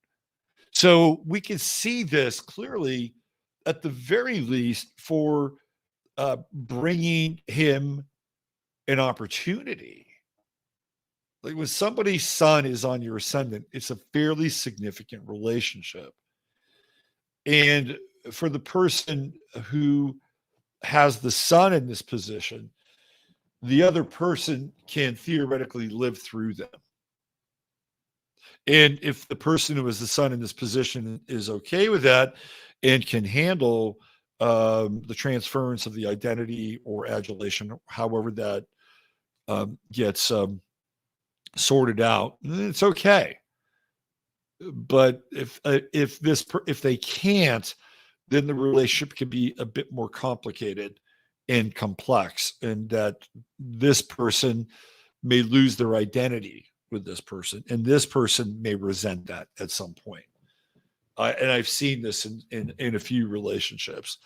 So we can see this clearly, at the very least, for bringing him an opportunity. Like when somebody's sun is on your ascendant, it's a fairly significant relationship. And for the person who has the sun in this position, the other person can theoretically live through them. And if the person who has the sun in this position is okay with that and can handle the transference of the identity or adulation, however that gets sorted out, it's okay. But if they can't, then the relationship can be a bit more complicated and complex, and that this person may lose their identity with this person, and this person may resent that at some point. And I've seen this in a few relationships.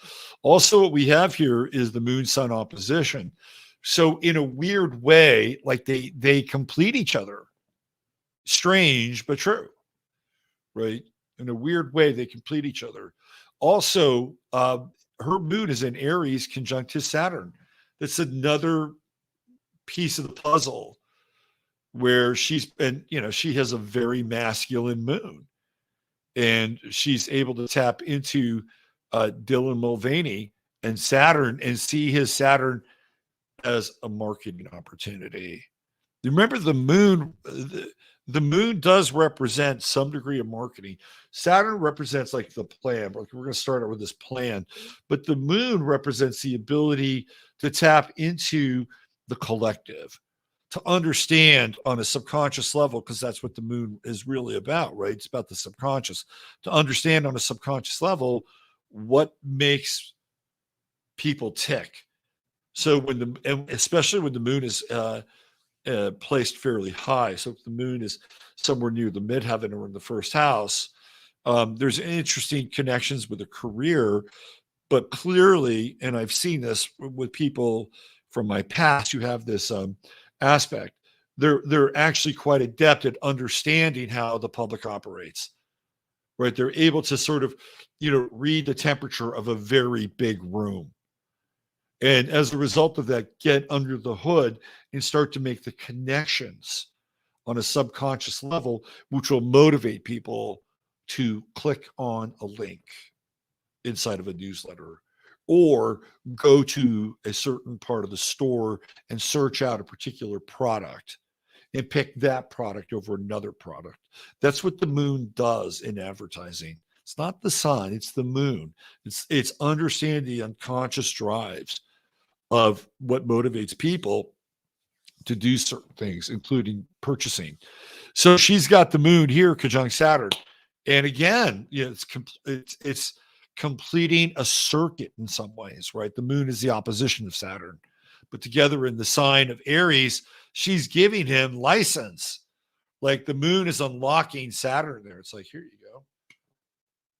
Also, what we have here is the moon-sun opposition. So in a weird way, like they complete each other. Strange, but true, right? In a weird way, they complete each other. Also, her moon is in Aries conjunct his Saturn. That's another piece of the puzzle where she has a very masculine moon, and she's able to tap into Dylan Mulvaney and Saturn and see his Saturn as a marketing opportunity. Remember, the moon, the moon does represent some degree of marketing. Saturn represents like the plan. Like we're going to start out with this plan, but the moon represents the ability to tap into the collective, to understand on a subconscious level, because that's what the moon is really about, right? It's about the subconscious, to understand on a subconscious level what makes people tick. So especially when the moon is placed fairly high. So if the moon is somewhere near the midheaven or in the first house, there's interesting connections with a career, but clearly, and I've seen this with people from my past who have this aspect, they're actually quite adept at understanding how the public operates, right? They're able to sort of, read the temperature of a very big room. And as a result of that, get under the hood and start to make the connections on a subconscious level, which will motivate people to click on a link inside of a newsletter or go to a certain part of the store and search out a particular product and pick that product over another product. That's what the moon does in advertising. It's not the sun, it's the moon. It's understanding the unconscious drives of what motivates people to do certain things, including purchasing. So she's got the moon here conjunct Saturn. And again, it's completing a circuit in some ways, right? The moon is the opposition of Saturn, but together in the sign of Aries, she's giving him license. Like the moon is unlocking Saturn there. It's like, here you go.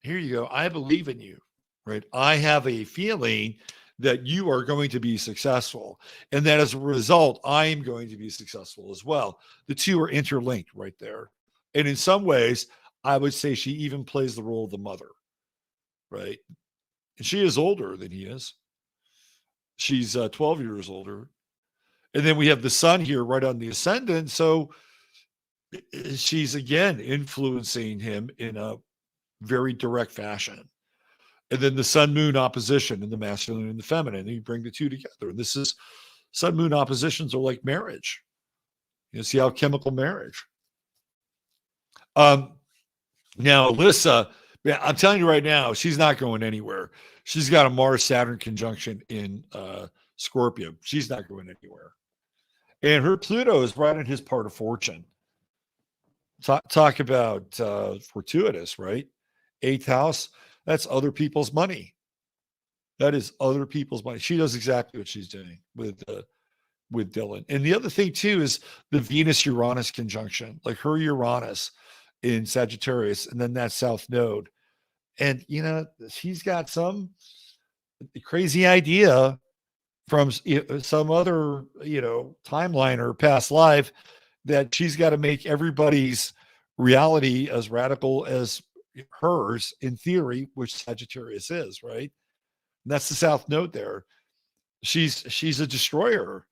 Here you go. I believe in you, right? I have a feeling that you are going to be successful. And that as a result, I am going to be successful as well. The two are interlinked right there. And in some ways, I would say she even plays the role of the mother, right? And she is older than he is. She's 12 years older. And then we have the sun here right on the ascendant. So she's again influencing him in a very direct fashion. And then the sun moon opposition in the masculine and the feminine. And you bring the two together. And this is sun moon oppositions are like marriage. You see how chemical marriage. Now, Alyssa, I'm telling you right now, she's not going anywhere. She's got a Mars Saturn conjunction in Scorpio. She's not going anywhere. And her Pluto is right in his part of fortune. Talk about fortuitous, right? 8th house, that's other people's money. That is other people's money. She knows exactly what she's doing with Dylan. And the other thing too is the Venus-Uranus conjunction, like her Uranus in Sagittarius, and then that South Node. And, you know, she's got some crazy idea from some other, you know, timeline or past life that she's got to make everybody's reality as radical as hers in theory, which Sagittarius is, right? And that's the South Node there. She's a destroyer.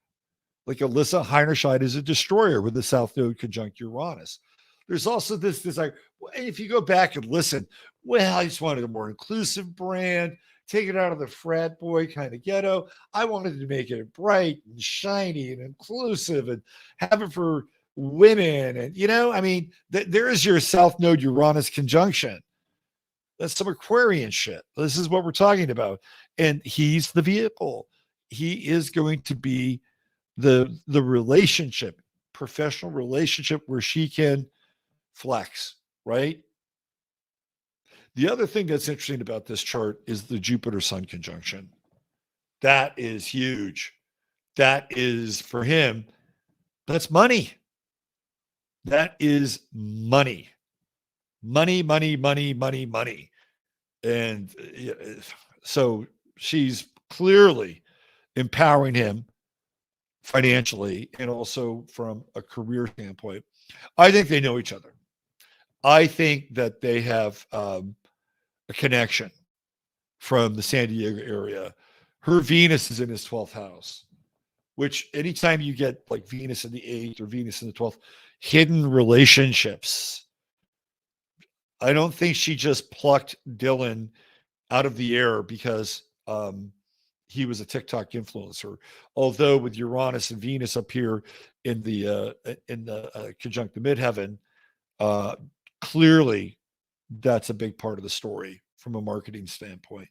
Like Alyssa Heinershine is a destroyer with the South Node conjunct Uranus. There's also this like, if you go back and listen, well, I just wanted a more inclusive brand, take it out of the frat boy kind of ghetto. I wanted to make it bright and shiny and inclusive and have it for women. And, you know, I mean, there is your South Node Uranus conjunction. That's some Aquarian shit. This is what we're talking about. And he's the vehicle. He is going to be the relationship, professional relationship where she can flex, right? The other thing that's interesting about this chart is the Jupiter Sun conjunction. That is huge. That is for him. That's money. That is money. Money, money, money, money, money. And so she's clearly empowering him financially and also from a career standpoint. I think they know each other. I think that they have a connection from the San Diego area. Her Venus is in his 12th house, which anytime you get like Venus in the 8th or Venus in the 12th, hidden relationships. I don't think she just plucked Dylan out of the air because he was a TikTok influencer. Although with Uranus and Venus up here in the conjunct the midheaven, clearly that's a big part of the story from a marketing standpoint.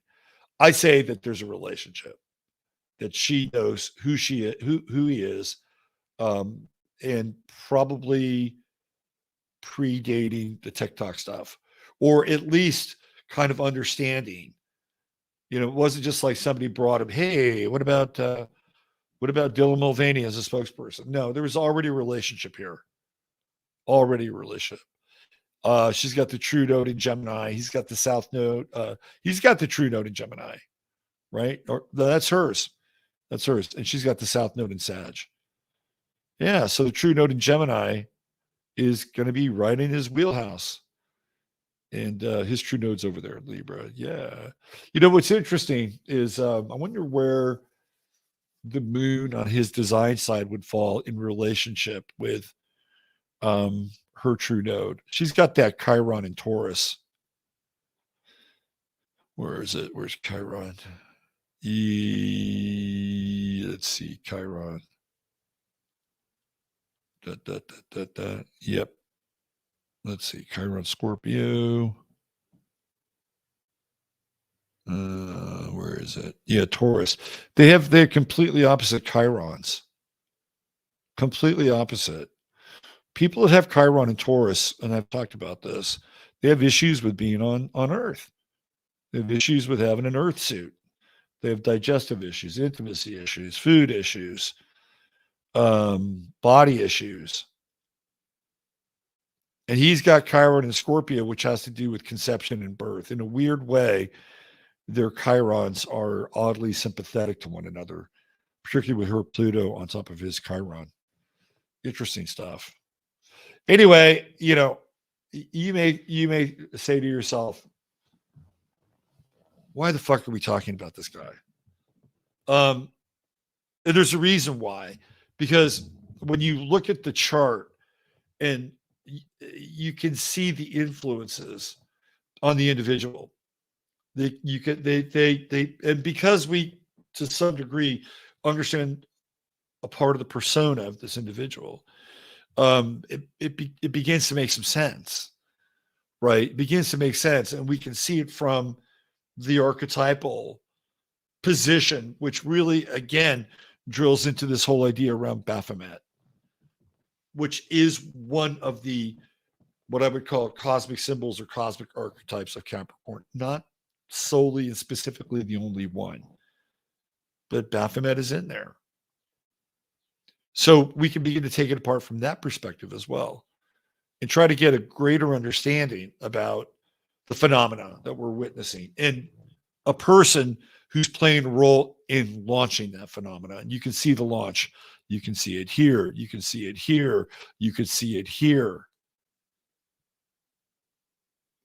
I say that there's a relationship, that she knows who he is, and probably predating the TikTok stuff, or at least kind of understanding. You know, it wasn't just like somebody brought him, hey, what about Dylan Mulvaney as a spokesperson? No, there was already a relationship here. Already a relationship. She's got the true node in Gemini. He's got the South node. He's got the true node in Gemini, right? Or that's hers. That's hers. And she's got the South node in Sag. Yeah. So the true node in Gemini is going to be right in his wheelhouse. And his true node's over there, Libra. Yeah. You know, what's interesting is I wonder where the moon on his design side would fall in relationship with her true node. She's got that Chiron in Taurus. Where is it? Where's Chiron? Let's see, Chiron. Yep. Let's see, Chiron Scorpio. Where is it? Yeah, Taurus. They're completely opposite Chirons. Completely opposite. People that have Chiron and Taurus, and I've talked about this, they have issues with being on Earth. They have issues with having an earth suit. They have digestive issues, intimacy issues, food issues, body issues. And he's got Chiron and Scorpio, which has to do with conception and birth. In a weird way, their Chirons are oddly sympathetic to one another, particularly with her Pluto on top of his Chiron. Interesting stuff. Anyway, you know, you may say to yourself, why the fuck are we talking about this guy? And there's a reason why, because when you look at the chart and you can see the influences on the individual, and because we, to some degree, understand a part of the persona of this individual, it begins to make some sense, right? It begins to make sense, and we can see it from the archetypal position, which really, again, drills into this whole idea around Baphomet, which is one of the, what I would call cosmic symbols or cosmic archetypes of Capricorn. Not solely and specifically the only one, but Baphomet is in there. So we can begin to take it apart from that perspective as well and try to get a greater understanding about the phenomena that we're witnessing and a person who's playing a role in launching that phenomena. And you can see the launch. You can see it here. You can see it here. You can see it here.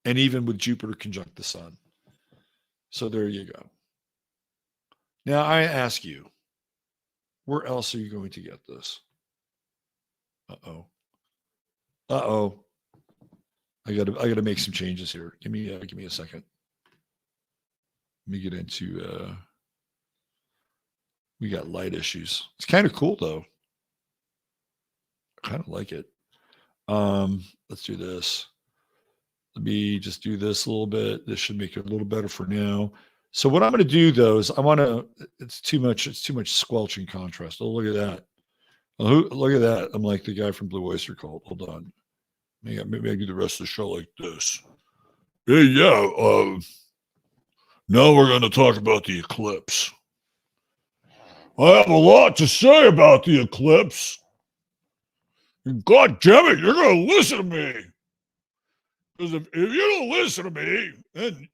And even with Jupiter conjunct the sun. So there you go. Now I ask you, where else are you going to get this? Uh-oh. Uh-oh. I gotta make some changes here. Give me a second. Let me get into we got light issues. It's kind of cool though. I kind of like it. Let's do this. Let me just do this a little bit. This should make it a little better for now. So what I'm going to do though is I want to, it's too much squelching contrast. Oh, look at that. Oh, look at that. I'm like the guy from Blue Oyster Cult. Hold on. Maybe I do the rest of the show like this. Hey, yeah. Now we're going to talk about the eclipse. I have a lot to say about the eclipse. God damn it, you're going to listen to me. Because if you don't listen to me, then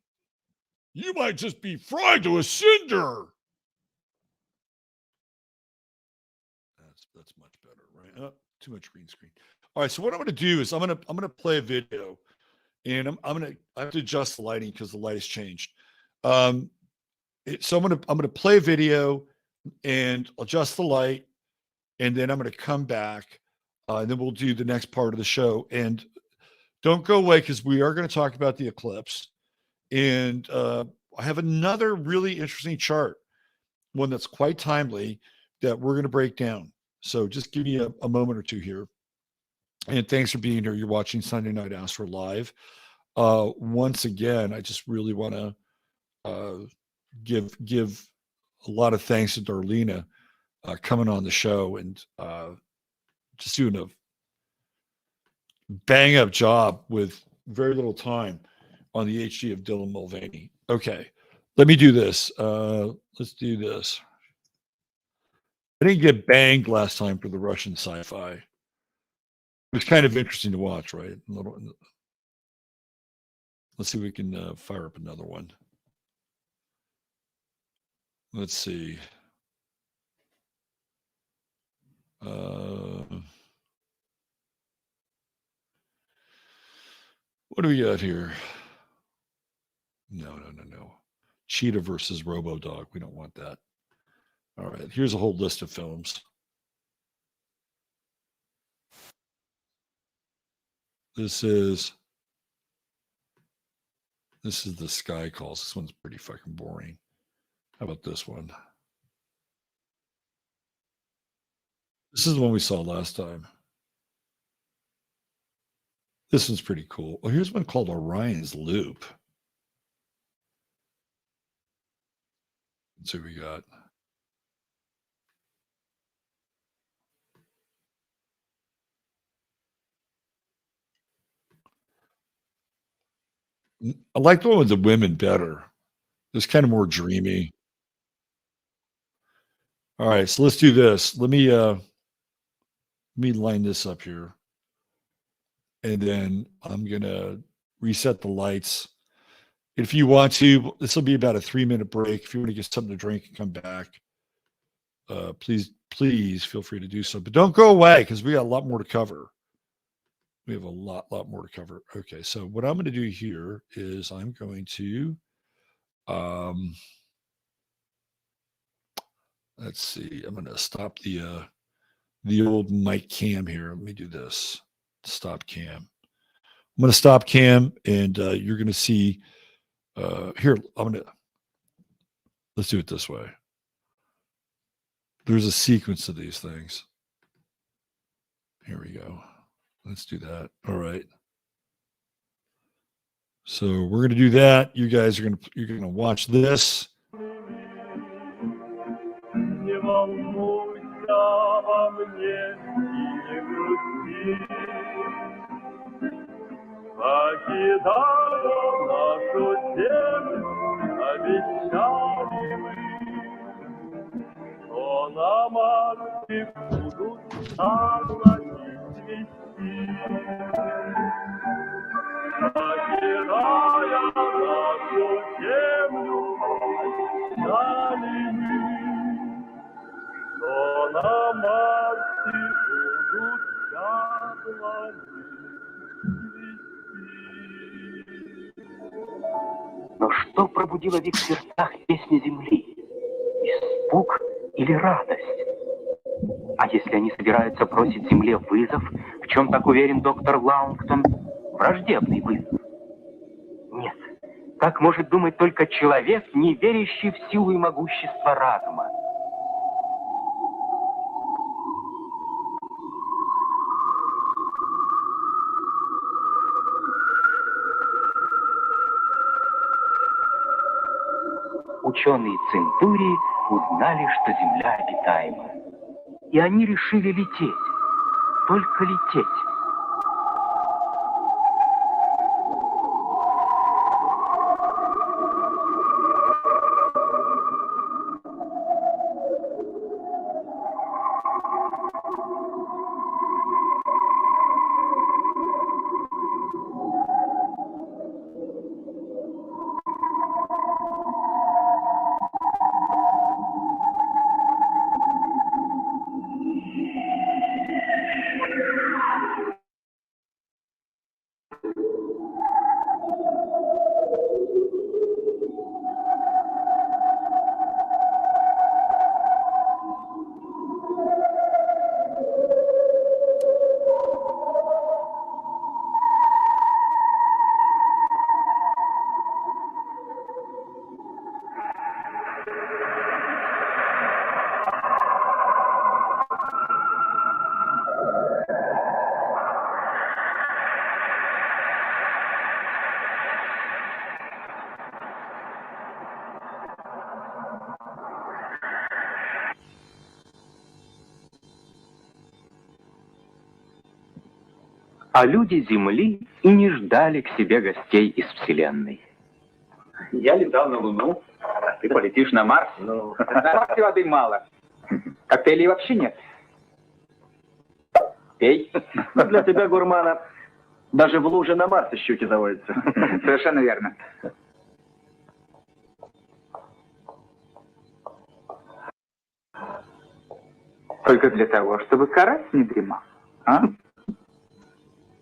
you might just be fried to a cinder. That's much better, right? Oh, too much green screen. All right, so what I'm going to do is I'm going to play a video, and I have to adjust the lighting because the light has changed. So I'm going to play a video and adjust the light, and then I'm going to come back, and then we'll do the next part of the show. And don't go away because we are going to talk about the eclipse. And I have another really interesting chart, one that's quite timely, that we're going to break down. So just give me a moment or two here. And thanks for being here. You're watching Sunday Night AstroLive. Once again, I just really want to give a lot of thanks to Darlena coming on the show and just doing a bang up job with very little time on the HD of Dylan Mulvaney. Okay, let me do this. Let's do this. I didn't get banged last time for the Russian sci-fi. It was kind of interesting to watch, right? Let's see if we can fire up another one. Let's see. What do we got here? No. Cheetah versus Robo-Dog. We don't want that. All right. Here's a whole list of films. This is The Sky Calls. This one's pretty fucking boring. How about this one? This is the one we saw last time. This one's pretty cool. Oh, here's one called Orion's Loop. Let's see what we got. I like the one with the women better. It's kind of more dreamy. All right, so let's do this. Let me line this up here. And then I'm going to reset the lights. If you want to, this will be about a 3-minute break. If you want to get something to drink and come back, please feel free to do so. But don't go away because we got a lot more to cover. We have a lot more to cover. Okay, so what I'm going to do here is I'm going to, let's see, I'm going to stop the old mic cam here. Let me do this. Stop cam. I'm going to stop cam, and you're going to see here. Let's do it this way. There's a sequence of these things. Here we go. Let's do that. All right. So we're going to do that. You guys are you're going to watch this. Но что пробудило в их сердцах песни земли? Испуг или радость? А если они собираются бросить земле вызов, в чем так уверен доктор Лаунгтон, враждебный вызов? Нет, так может думать только человек, не верящий в силу и могущество разума. Ученые Центурии узнали, что Земля обитаема. И они решили лететь. Только лететь. А люди Земли и не ждали к себе гостей из Вселенной. Я летал на Луну, а ты полетишь на Марс. На Марсе воды мало. Коктейлей вообще нет. Пей. Для тебя, гурмана, даже в луже на Марсе щуки заводятся. Совершенно верно. Только для того, чтобы карась не дремал. А?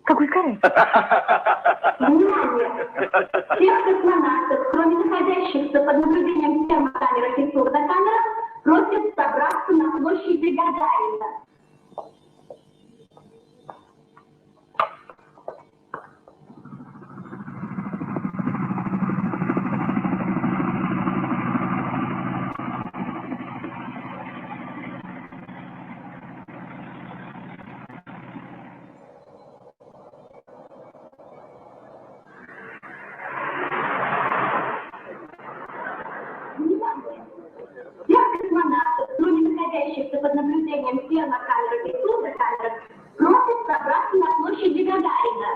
Какой карась? Внимание! Всех космонавтов, кроме находящихся под наблюдением термокамеры и сурдокамеры, просят собраться на площади Гагарина. Всех космонавтов, кроме находящихся под наблюдением термокамер и сурдокамер, просят собраться на площади Гагарина.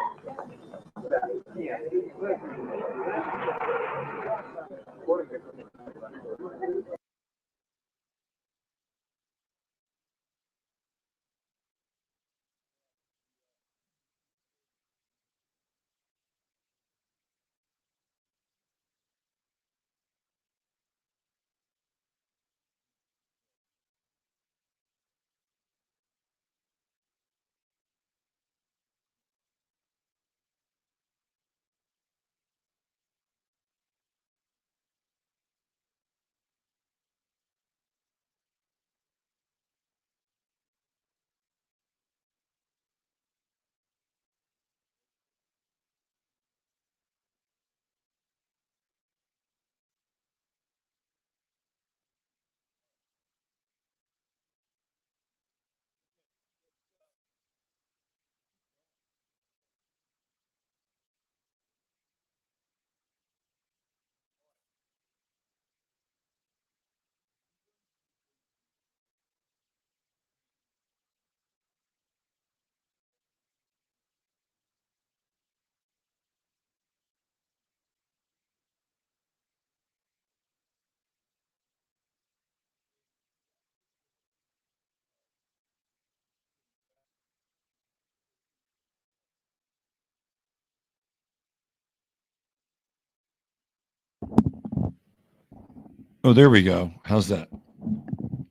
Oh, there we go. How's that?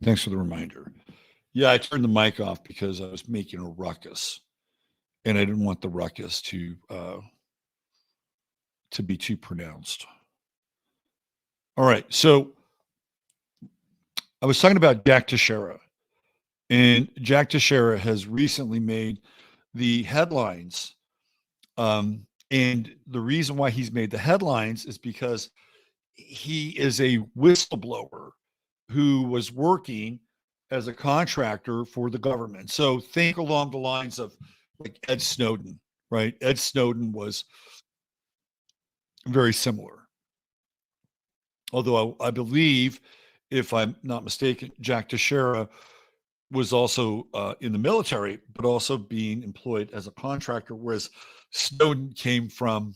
Thanks for the reminder. Yeah, I turned the mic off because I was making a ruckus, and I didn't want the ruckus to be too pronounced. All right, so I was talking about Jack Teixeira, and Jack Teixeira has recently made the headlines. And the reason why he's made the headlines is because he is a whistleblower who was working as a contractor for the government. So think along the lines of like Ed Snowden, right? Ed Snowden was very similar. Although I believe, if I'm not mistaken, Jack Teixeira was also in the military, but also being employed as a contractor, whereas Snowden came from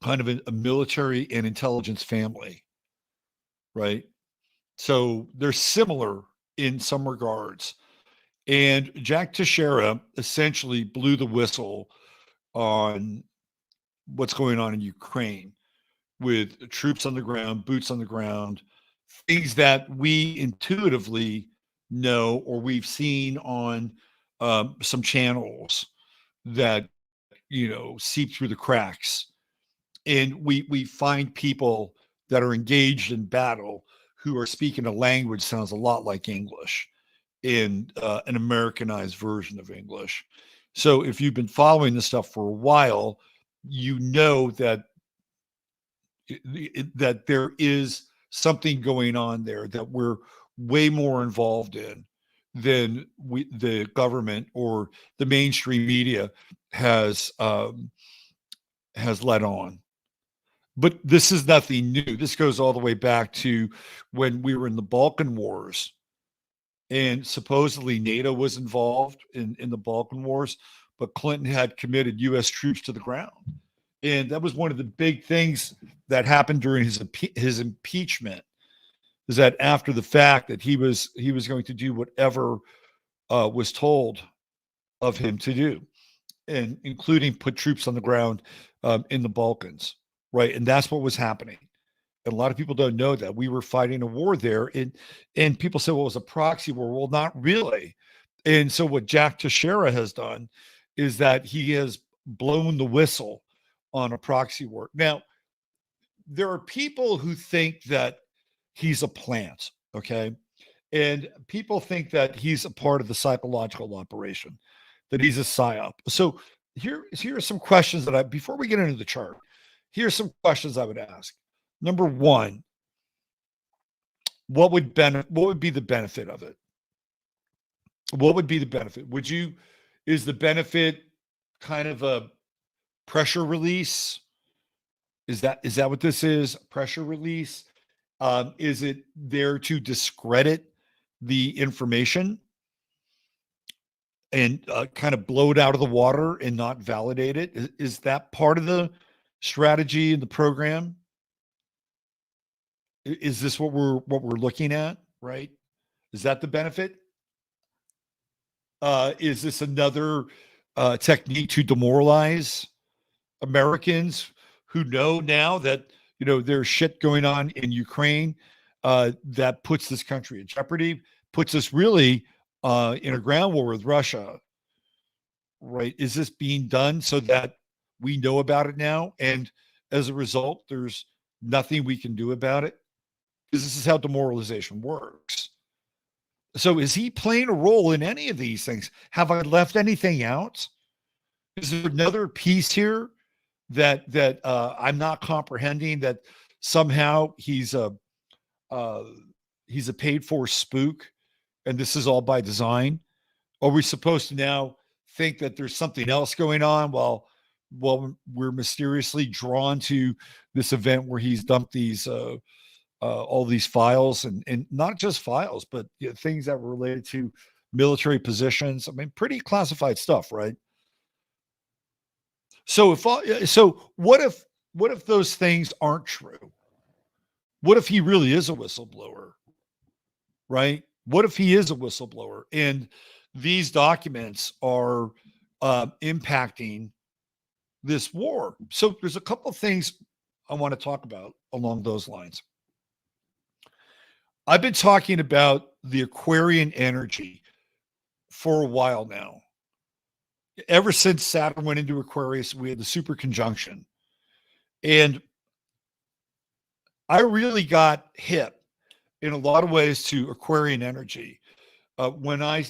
kind of a military and intelligence family, right? So they're similar in some regards. And Jack Teixeira essentially blew the whistle on what's going on in Ukraine with troops on the ground, boots on the ground, things that we intuitively know or we've seen on some channels that, seep through the cracks. And we find people that are engaged in battle who are speaking a language sounds a lot like English, in an Americanized version of English. So if you've been following this stuff for a while, you know that that there is something going on there that we're way more involved in than the government or the mainstream media has let on. But this is nothing new. This goes all the way back to when we were in the Balkan Wars, and supposedly NATO was involved in the Balkan Wars, but Clinton had committed U.S. troops to the ground. And that was one of the big things that happened during his impeachment, is that after the fact that he was going to do whatever was told of him to do, and including put troops on the ground in the Balkans, right? And that's what was happening. And a lot of people don't know that we were fighting a war there, and people say, well, it was a proxy war. Well, not really. And so what Jack Teixeira has done is that he has blown the whistle on a proxy war. Now, there are people who think that he's a plant, okay? And people think that he's a part of the psychological operation, that he's a psyop. So here are some questions that before we get into the chart, here's some questions I would ask. Number one, what would be the benefit of it? What would be the benefit? Is the benefit kind of a pressure release? Is that what this is? Pressure release? Is it there to discredit the information and kind of blow it out of the water and not validate it? Is that part of the strategy in the program? Is this what we're looking at, right? Is that the benefit? Is this another technique to demoralize Americans who know now that there's shit going on in Ukraine that puts this country in jeopardy, puts us really in a ground war with Russia, right? Is this being done so that we know about it now, and as a result, there's nothing we can do about it? Because this is how demoralization works. So is he playing a role in any of these things? Have I left anything out? Is there another piece here that I'm not comprehending, that somehow he's a paid for spook and this is all by design? Are we supposed to now think that there's something else going on while we're mysteriously drawn to this event where he's dumped these all these files, and not just files, but things that were related to military positions? I mean, pretty classified stuff, right? So what if those things aren't true? What if he really is a whistleblower, right? What if he is a whistleblower and these documents are impacting this war? So there's a couple of things I want to talk about along those lines. I've been talking about the Aquarian energy for a while now. Ever since Saturn went into Aquarius, we had the super conjunction. And I really got hit in a lot of ways to Aquarian energy when I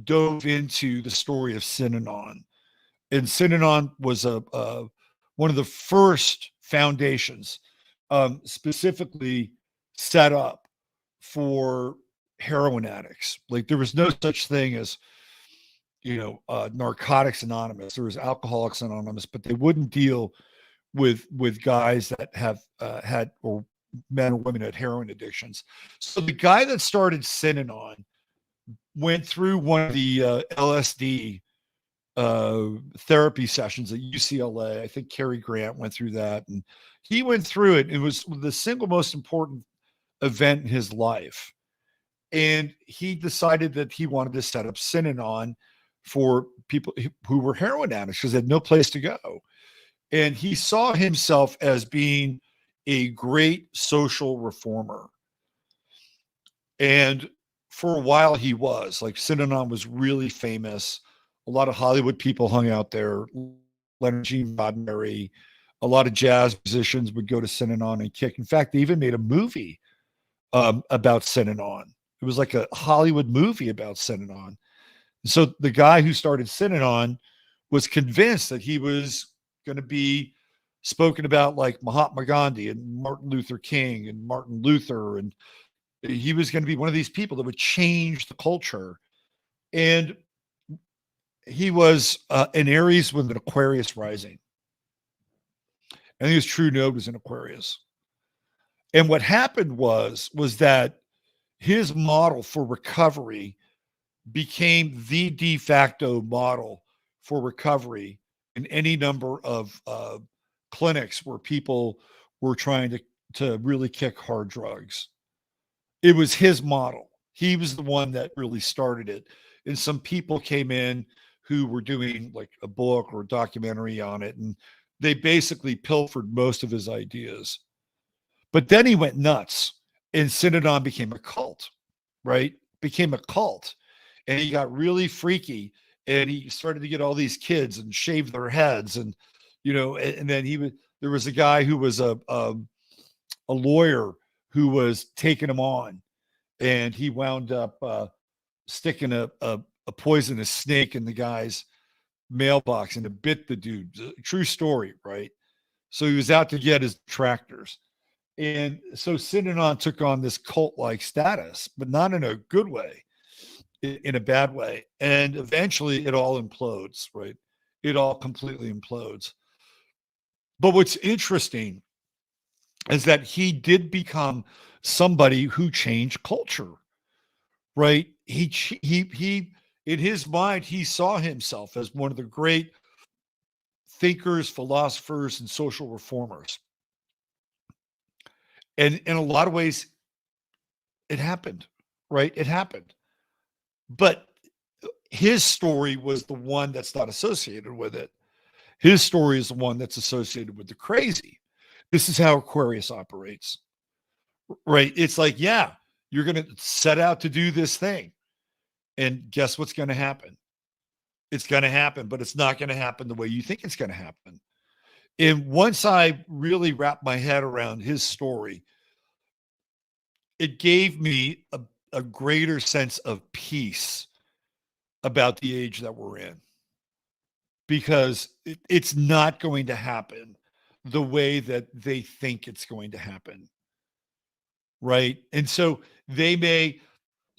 dove into the story of Synanon. And Synanon was one of the first foundations specifically set up for heroin addicts. Like there was no such thing as, Narcotics Anonymous. There was Alcoholics Anonymous, but they wouldn't deal with guys that have had, or men or women had heroin addictions. So the guy that started Synanon went through one of the LSD therapy sessions at UCLA. I think Cary Grant went through that, and he went through it. It was the single most important event in his life. And he decided that he wanted to set up Synanon for people who were heroin addicts because they had no place to go. And he saw himself as being a great social reformer. And for a while he was. Like Synanon was really famous. A lot of Hollywood people hung out there. Leonard Gene Roddenberry, a lot of jazz musicians would go to Synanon and kick. In fact, they even made a movie about Synanon. It was like a Hollywood movie about Synanon. So the guy who started Synanon was convinced that he was going to be spoken about like Mahatma Gandhi and Martin Luther King and Martin Luther. And he was going to be one of these people that would change the culture. And he was an Aries with an Aquarius rising. And his true node was in Aquarius. And what happened was that his model for recovery became the de facto model for recovery in any number of clinics where people were trying to really kick hard drugs. It was his model. He was the one that really started it. And some people came in who were doing like a book or a documentary on it, and they basically pilfered most of his ideas. But then he went nuts, and Synanon became a cult, right? Became a cult. And he got really freaky, and he started to get all these kids and shave their heads. And, and then there was a guy who was a lawyer who was taking him on, and he wound up sticking a poisonous snake in the guy's mailbox, and it bit the dude. True story, right? So he was out to get his detractors. And so Synanon took on this cult-like status, but not in a good way, in a bad way. And eventually it all implodes, right? It all completely implodes. But what's interesting is that he did become somebody who changed culture, right? He in his mind, he saw himself as one of the great thinkers, philosophers, and social reformers. And in a lot of ways, it happened, right? It happened. But his story was the one that's not associated with it. His story is the one that's associated with the crazy. This is how Aquarius operates, right? It's like, yeah, you're going to set out to do this thing. And guess what's going to happen? It's going to happen, but it's not going to happen the way you think it's going to happen. And once I really wrapped my head around his story, it gave me a greater sense of peace about the age that we're in, because it's not going to happen the way that they think it's going to happen, right? And so they may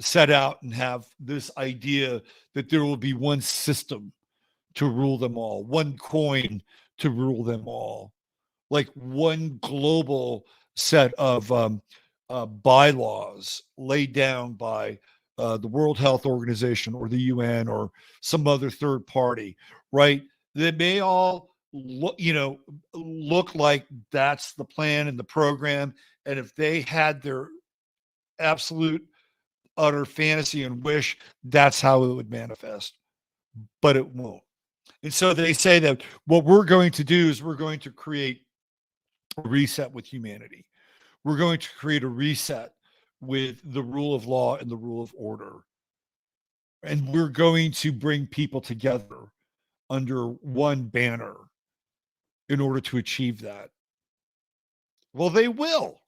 set out and have this idea that there will be one system to rule them all, one coin to rule them all, like one global set of bylaws laid down by the World Health Organization or the UN or some other third party, right? They may all look like that's the plan and the program. And if they had their absolute utter fantasy and wish, that's how it would manifest, but it won't. And so they say that what we're going to do is we're going to create a reset with humanity. We're going to create a reset with the rule of law and the rule of order. And we're going to bring people together under one banner in order to achieve that. Well, they will,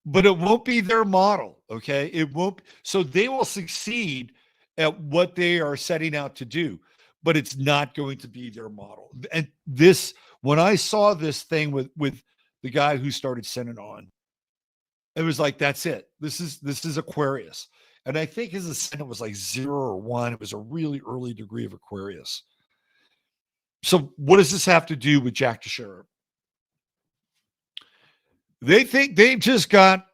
but it won't be their model. Okay. It won't. So they will succeed at what they are setting out to do, but it's not going to be their model. And this, when I saw this thing with the guy who started Synanon, it was like, that's it. This is Aquarius. And I think his ascendant was like 0 or 1. It was a really early degree of Aquarius. So what does this have to do with Jack Teixeira? They think they've just got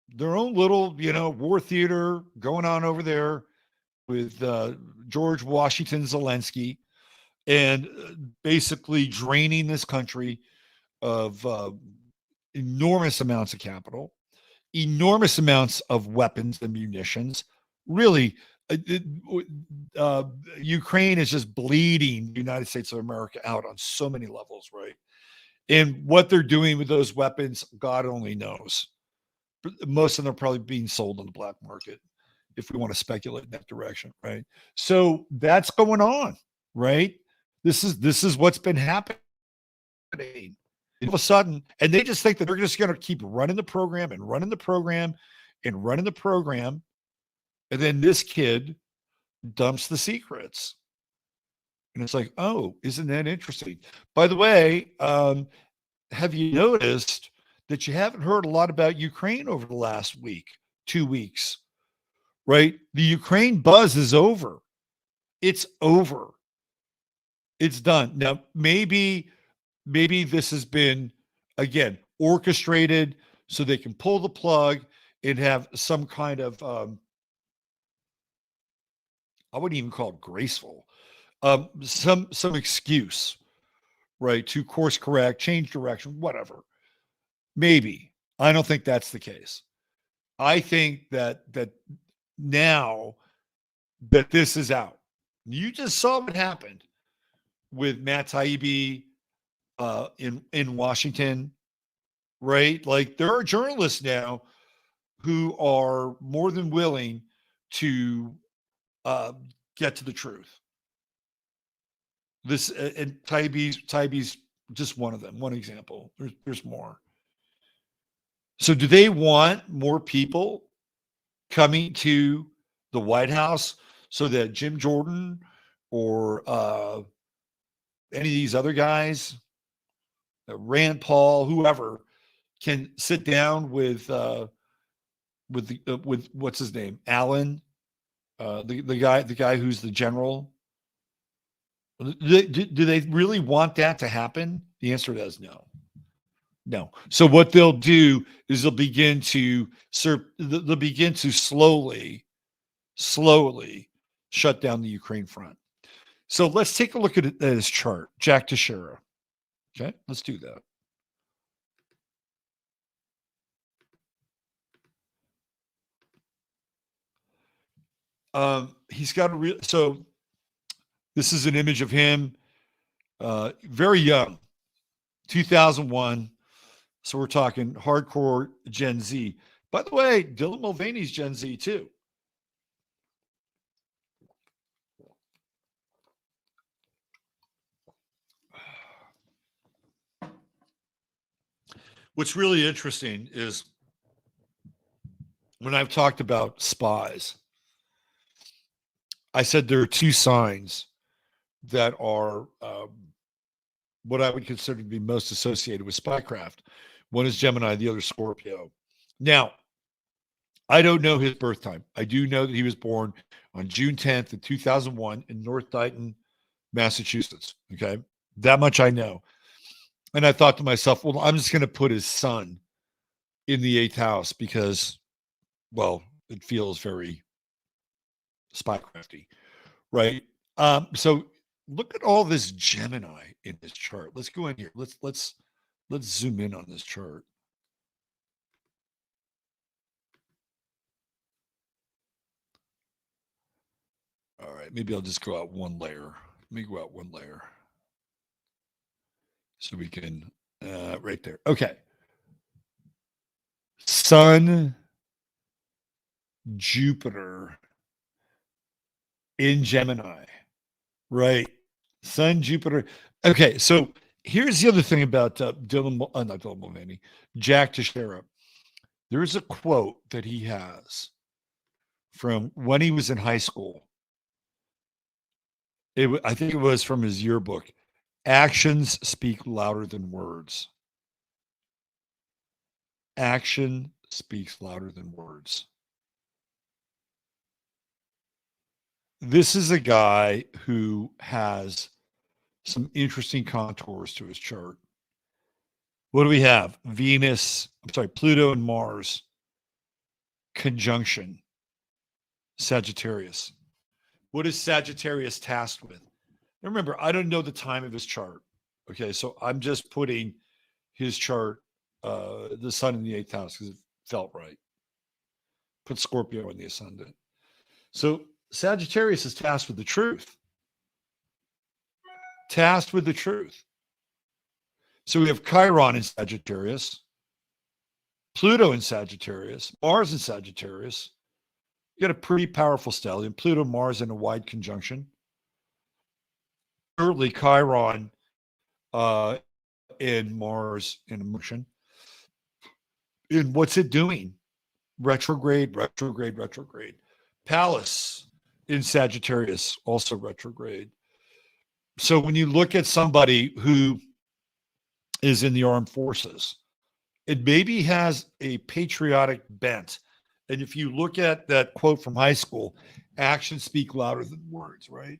their own little, war theater going on over there with George Washington Zelensky, and basically draining this country of enormous amounts of capital, enormous amounts of weapons and munitions. Really, Ukraine is just bleeding the United States of America out on so many levels, right? And what they're doing with those weapons, God only knows. Most of them are probably being sold on the black market, if we want to speculate in that direction, right? So that's going on, right? This is what's been happening. All of a sudden, and they just think that they're just going to keep running the program and running the program and running the program. And then this kid dumps the secrets. And it's like, oh, isn't that interesting? By the way, have you noticed that you haven't heard a lot about Ukraine over the last week, 2 weeks, right? The Ukraine buzz is over. It's over. It's done. Now, maybe this has been, again, orchestrated so they can pull the plug and have some kind of, I wouldn't even call it graceful, some excuse, right, to course correct, change direction, whatever. Maybe. I don't think that's the case. I think that now that this is out, you just saw what happened with Matt Taibbi in Washington, right? Like, there are journalists now who are more than willing to get to the truth. This and Taibbi's just one of them, one example. There's more. So do they want more people coming to the White House so that Jim Jordan or any of these other guys, Rand Paul, whoever, can sit down with what's his name, Allen, the guy who's the general? Do they really want that to happen? The answer is no. No. So what they'll do is they'll begin to slowly shut down the Ukraine front. So let's take a look at his chart, Jack Teixeira. Okay, let's do that. He's got so this is an image of him, very young, 2001. So we're talking hardcore Gen Z. By the way, Dylan Mulvaney's Gen Z too. What's really interesting is when I've talked about spies, I said there are two signs that are what I would consider to be most associated with spycraft. One is Gemini, the other Scorpio. Now, I don't know his birth time. I do know that he was born on June 10th of 2001 in North Dighton, Massachusetts. Okay. That much I know. And I thought to myself, well, I'm just going to put his son in the 8th house because, well, it feels very spycrafty, right? So look at all this Gemini in this chart. Let's go in here. Let's zoom in on this chart. All right, maybe I'll just go out one layer. Let me go out one layer so we can right there. Okay. Sun, Jupiter in Gemini, right? Sun, Jupiter. Okay, so here's the other thing about not Dylan Mulvaney, Jack Teixeira. There's a quote that he has from when he was in high school. I think it was from his yearbook. Actions speak louder than words. Action speaks louder than words. This is a guy who has some interesting contours to his chart. What do we have? Pluto and Mars conjunction, Sagittarius. What is Sagittarius tasked with? Now remember, I don't know the time of his chart. Okay, so I'm just putting his chart, the sun in the 8th house, because it felt right. Put Scorpio in the ascendant. So Sagittarius is tasked with the truth. Tasked with the truth. So we have Chiron in Sagittarius, Pluto in Sagittarius, Mars in Sagittarius. You got a pretty powerful stellium. Pluto, Mars in a wide conjunction. Thirdly, Chiron and Mars in a motion. And what's it doing? Retrograde, retrograde, retrograde. Pallas in Sagittarius, also retrograde. So when you look at somebody who is in the armed forces, it maybe has a patriotic bent. And if you look at that quote from high school, actions speak louder than words, right?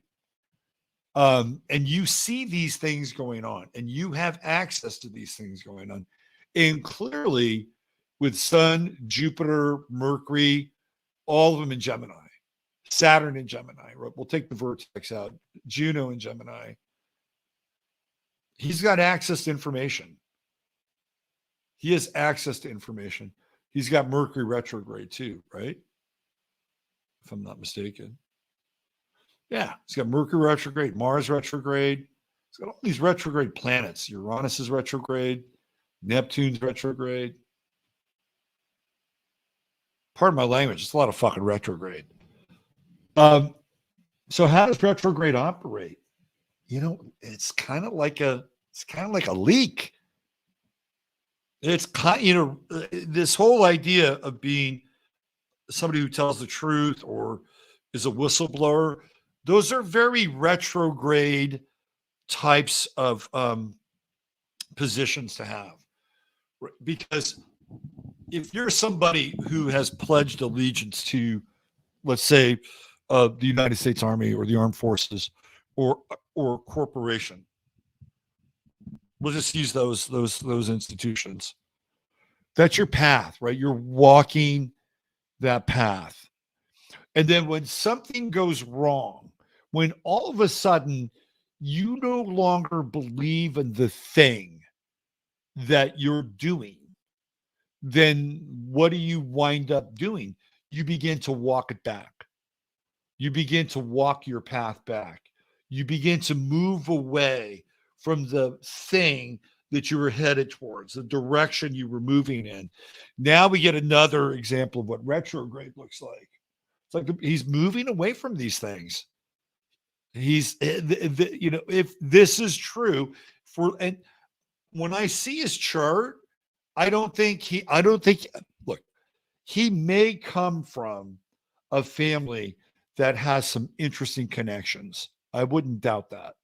And you see these things going on, and you have access to these things going on. And clearly, with Sun, Jupiter, Mercury, all of them in Gemini, Saturn in Gemini, right? We'll take the vertex out, Juno in Gemini. He's got access to information. He has access to information. He's got Mercury retrograde too, right? If I'm not mistaken. Yeah, he's got Mercury retrograde, Mars retrograde. He's got all these retrograde planets. Uranus is retrograde, Neptune's retrograde. Pardon my language, it's a lot of fucking retrograde. So how does retrograde operate? You know, it's kind of like a leak. It's kind, this whole idea of being somebody who tells the truth or is a whistleblower. Those are very retrograde types of positions to have, because if you're somebody who has pledged allegiance to, let's say, the United States Army or the Armed Forces or corporation, we'll just use those institutions. That's your path, right? You're walking that path. And then when something goes wrong, when all of a sudden you no longer believe in the thing that you're doing, then what do you wind up doing? You begin to walk it back. You begin to walk your path back. You begin to move away from the thing that you were headed towards, the direction you were moving in. Now we get another example of what retrograde looks like. It's like he's moving away from these things. He's, if this is true and when I see his chart, look, he may come from a family that has some interesting connections. I wouldn't doubt that.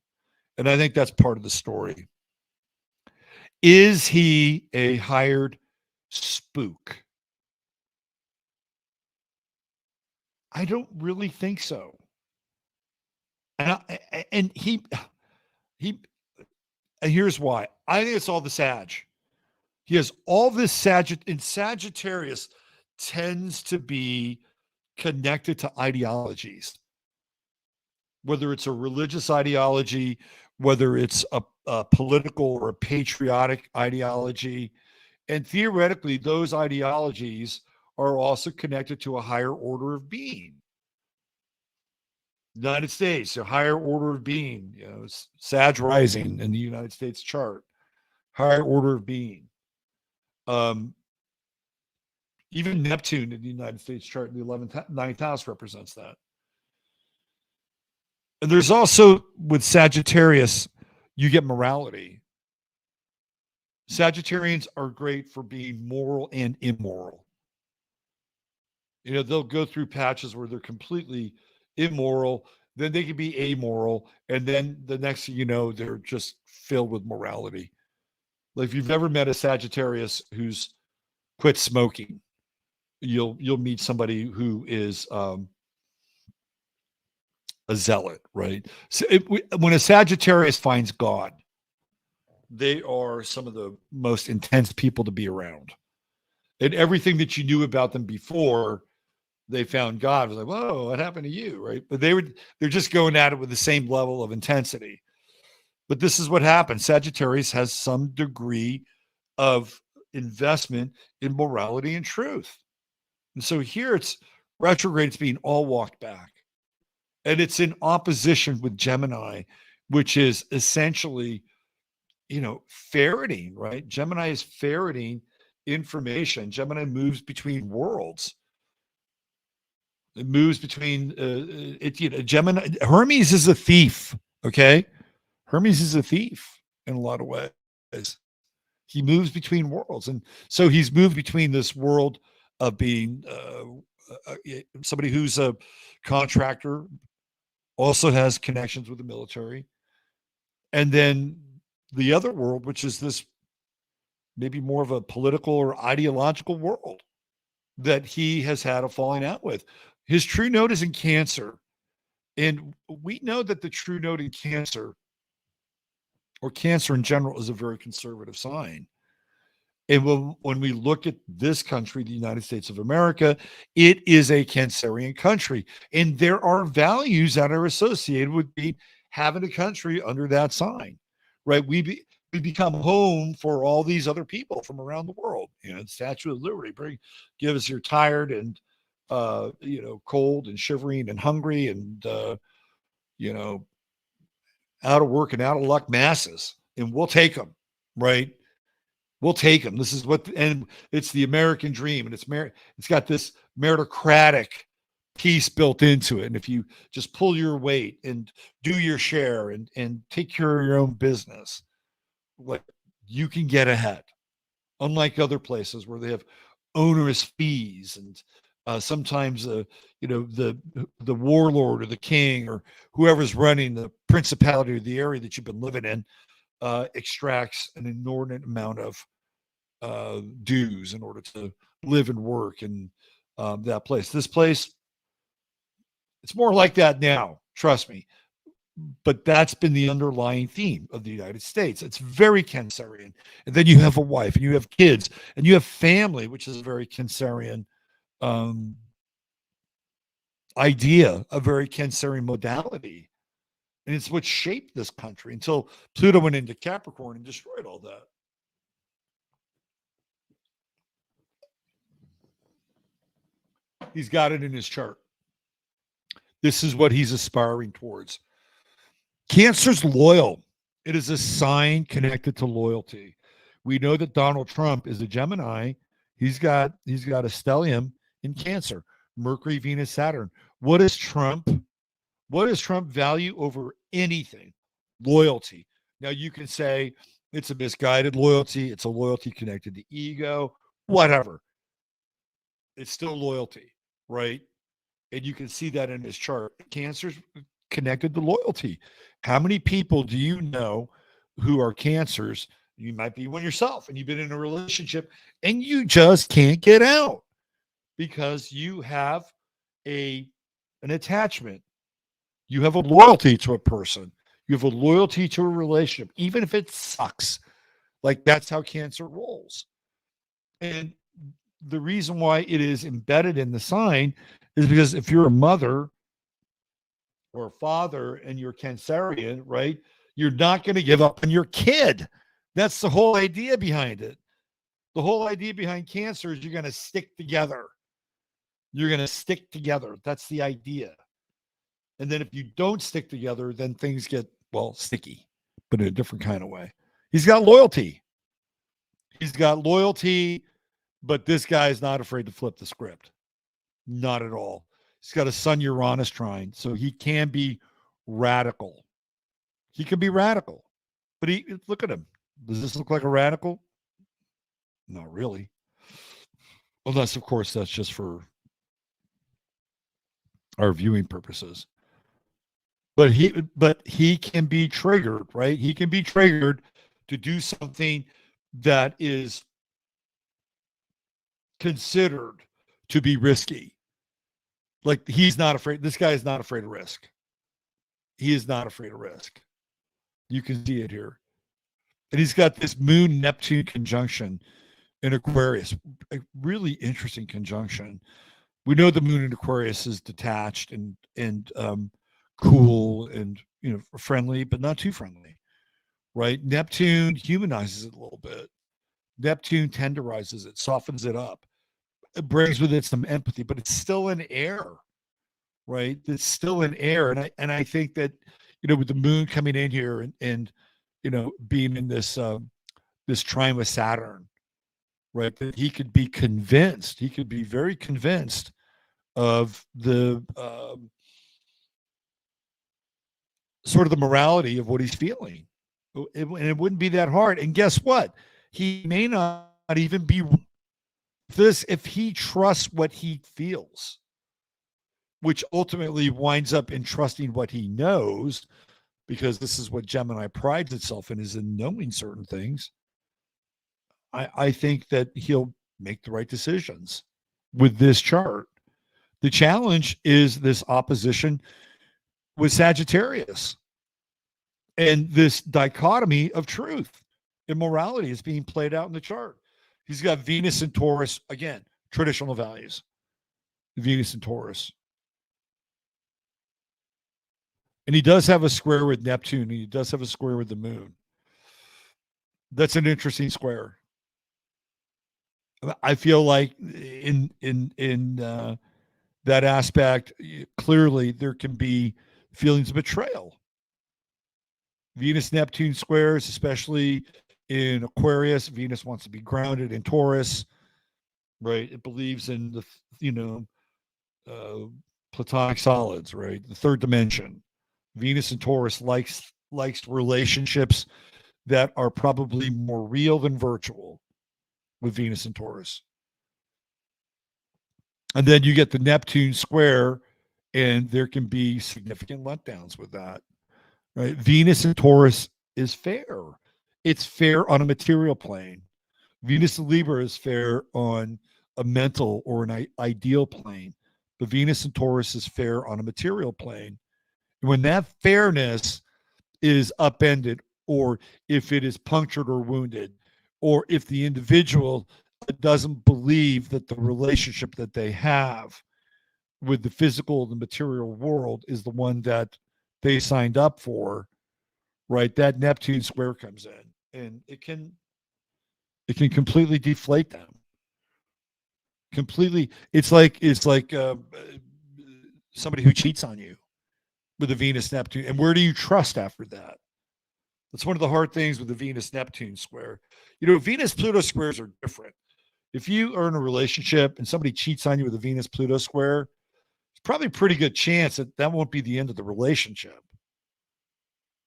And I think that's part of the story. Is he a hired spook? I don't really think so. And here's why. I think it's all the Sag. He has all this Sagittarius tends to be connected to ideologies, whether it's a religious ideology, whether it's a political or a patriotic ideology. And theoretically, those ideologies are also connected to a higher order of being. United States, a higher order of being, Sag rising in the United States chart, higher order of being. Even Neptune in the United States chart in the 9th house represents that. And there's also, with Sagittarius, you get morality. Sagittarians are great for being moral and immoral. You know, they'll go through patches where they're completely immoral, then they can be amoral, and then the next thing you know, they're just filled with morality. Like if you've ever met a Sagittarius who's quit smoking, you'll meet somebody who is a zealot, right? So when a Sagittarius finds God, they are some of the most intense people to be around. And everything that you knew about them before they found God was like, whoa, what happened to you, right? But they're just going at it with the same level of intensity. But this is what happens. Sagittarius has some degree of investment in morality and truth. And so here it's retrograde, it's being all walked back. And it's in opposition with Gemini, which is essentially, you know, ferreting, right? Gemini is ferreting information. Gemini moves between worlds. It moves between Gemini. Hermes is a thief. Okay. Hermes is a thief in a lot of ways. He moves between worlds. And so he's moved between this world of being somebody who's a contractor, also has connections with the military. And then the other world, which is this maybe more of a political or ideological world that he has had a falling out with. His true node is in Cancer. And we know that the true node in Cancer, or Cancer in general, is a very conservative sign. And when we look at this country, the United States of America, it is a Cancerian country. And there are values that are associated with having a country under that sign, right? We become home for all these other people from around the world. You know, the Statue of Liberty give us you're tired and, cold and shivering and hungry and, out of work and out of luck masses. And we'll take them, right? We'll take them. This is and it's the American dream, and it's got this meritocratic piece built into it. And if you just pull your weight and do your share and take care of your own business, like you can get ahead. Unlike other places where they have onerous fees and sometimes the warlord or the king or whoever's running the principality or the area that you've been living in extracts an inordinate amount of dues in order to live and work in that place. This place, it's more like that now, trust me. But that's been the underlying theme of the United States. It's very Cancerian. And then you have a wife and you have kids and you have family, which is a very Cancerian idea, a very Cancerian modality. And it's what shaped this country until Pluto went into Capricorn and destroyed all that. He's got it in his chart. This is what he's aspiring towards. Cancer's loyal. It is a sign connected to loyalty. We know that Donald Trump is a Gemini. He's got a stellium in Cancer, Mercury, Venus, Saturn. What does Trump value over anything? Loyalty. Now you can say it's a misguided loyalty. It's a loyalty connected to ego, whatever. It's still loyalty, right? And you can see that in his chart. Cancer's connected to loyalty. How many people do you know who are Cancers? You might be one yourself and you've been in a relationship and you just can't get out because you have an attachment. You have a loyalty to a person. You have a loyalty to a relationship, even if it sucks. Like that's how Cancer rolls. And the reason why it is embedded in the sign is because if you're a mother or a father and you're Cancerian, right, you're not going to give up on your kid. That's the whole idea behind it. The whole idea behind Cancer is you're going to stick together. You're going to stick together. That's the idea. And then if you don't stick together, then things get, sticky, but in a different kind of way. He's got loyalty. He's got loyalty But this guy is not afraid to flip the script. Not at all. He's got a Sun Uranus trine, so he can be radical. He can be radical. But look at him. Does this look like a radical? Not really. Unless, of course, that's just for our viewing purposes. But he can be triggered, right? He can be triggered to do something that is considered to be risky. Like, he's not afraid. This guy is not afraid of risk. He is not afraid of risk. You can see it here. And he's got this Moon Neptune conjunction in Aquarius. A really interesting conjunction. We know the Moon in Aquarius is detached and cool and, you know, friendly, but not too friendly, right? Neptune humanizes it a little bit. Neptune tenderizes it, softens it up. It brings with it some empathy, but it's still in air, right? It's still in air. And I think that, you know, with the moon coming in here and you know, being in this this trine with Saturn, right? That he could be convinced, he could be very convinced of the sort of the morality of what he's feeling. And it wouldn't be that hard. And guess what? He may not even be this if he trusts what he feels, which ultimately winds up in trusting what he knows, because this is what Gemini prides itself in, is in knowing certain things. I think that he'll make the right decisions with this chart. The challenge is this opposition with Sagittarius and this dichotomy of truth and morality is being played out in the chart. He's got Venus and Taurus, again, traditional values. Venus and Taurus. And he does have a square with Neptune. And he does have a square with the moon. That's an interesting square. I feel like in that aspect, clearly there can be feelings of betrayal. Venus-Neptune squares, especially in Aquarius. Venus wants to be grounded in Taurus, right? It believes in the, you know, platonic solids, right? The third dimension. Venus and Taurus likes relationships that are probably more real than virtual with Venus and Taurus. And then you get the Neptune square, and there can be significant letdowns with that, right? Venus and Taurus is fair. It's fair on a material plane. Venus and Libra is fair on a mental or an ideal plane. But Venus and Taurus is fair on a material plane. And when that fairness is upended, or if it is punctured or wounded, or if the individual doesn't believe that the relationship that they have with the physical, the material world is the one that they signed up for, right? That Neptune square comes in, and it can completely deflate them. Completely. It's like somebody who cheats on you with a Venus Neptune. And where do you trust after that? That's one of the hard things with the Venus Neptune square. You know, Venus Pluto squares are different. If you are in a relationship and somebody cheats on you with a Venus Pluto square, it's probably a pretty good chance that that won't be the end of the relationship.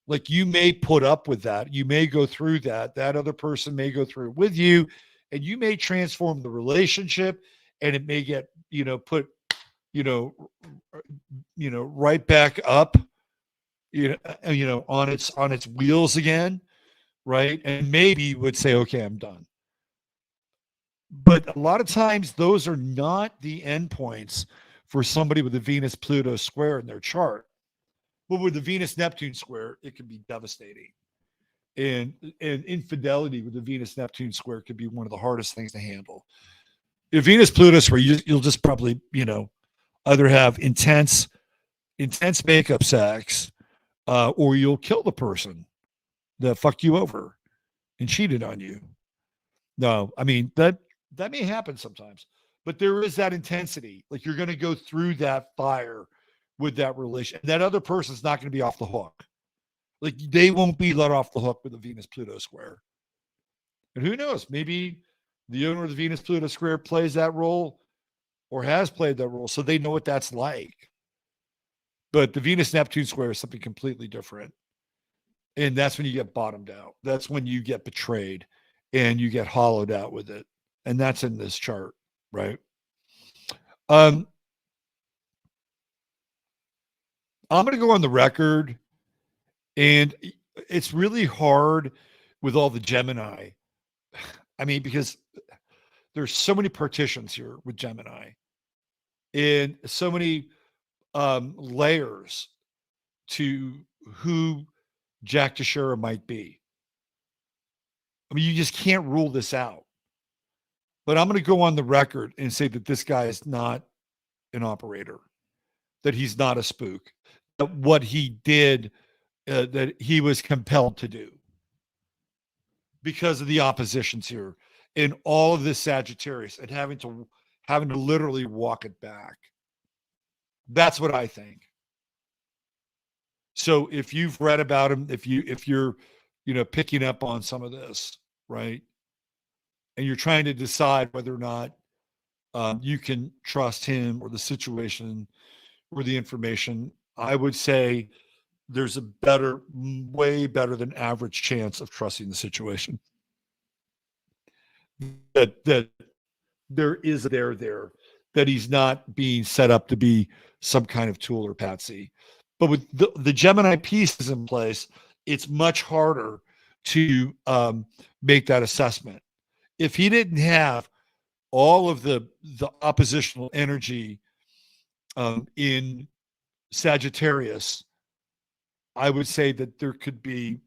Like, you may put up with that. You may go through that. That other person may go through it with you, and you may transform the relationship, and it may get, you know, put, you know, right back up, on its wheels again, right? And maybe you would say, okay, I'm done. But a lot of times those are not the endpoints for somebody with a Venus-Pluto square in their chart. But with the Venus-Neptune square, it can be devastating. And infidelity with the Venus-Neptune square could be one of the hardest things to handle. If Venus-Pluto square, you'll just probably, either have intense makeup sex, or you'll kill the person that fucked you over and cheated on you. No, I mean, that may happen sometimes, but there is that intensity. Like, you're going to go through that fire with that relation. That other person's not going to be off the hook. Like, they won't be let off the hook with a Venus-Pluto square. And who knows? Maybe The owner of the Venus-Pluto square plays that role or has played that role, so they know what that's like. But the Venus-Neptune square is something completely different. And that's when you get bottomed out. That's when you get betrayed and you get hollowed out with it. And that's in this chart, right? I'm going to go on the record, and it's really hard with all the Gemini. I mean, because there's so many partitions here with Gemini and so many layers to who Jack Teixeira might be. I mean, you just can't rule this out. But I'm going to go on the record and say that this guy is not an operator, that he's not a spook, that what he did, that he was compelled to do because of the oppositions here in all of this Sagittarius and having to literally walk it back. That's what I think. So if you've read about him, if you're picking up on some of this, right, and you're trying to decide whether or not you can trust him or the situation or the information, I would say there's a way better than average chance of trusting the situation. That there is there, that he's not being set up to be some kind of tool or patsy. But with the Gemini pieces in place, it's much harder to make that assessment. If he didn't have all of the oppositional energy in Sagittarius, I would say that there could be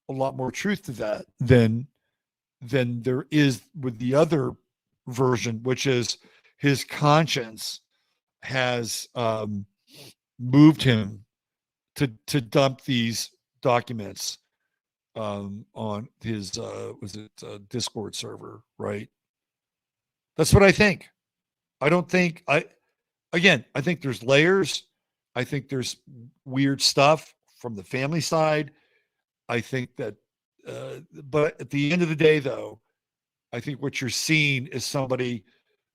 a lot more truth to that than there is with the other version, which is his conscience has moved him to dump these documents on his Discord server, right? That's what I think. I think there's layers. I think there's weird stuff from the family side. I think that, but at the end of the day, though, I think what you're seeing is somebody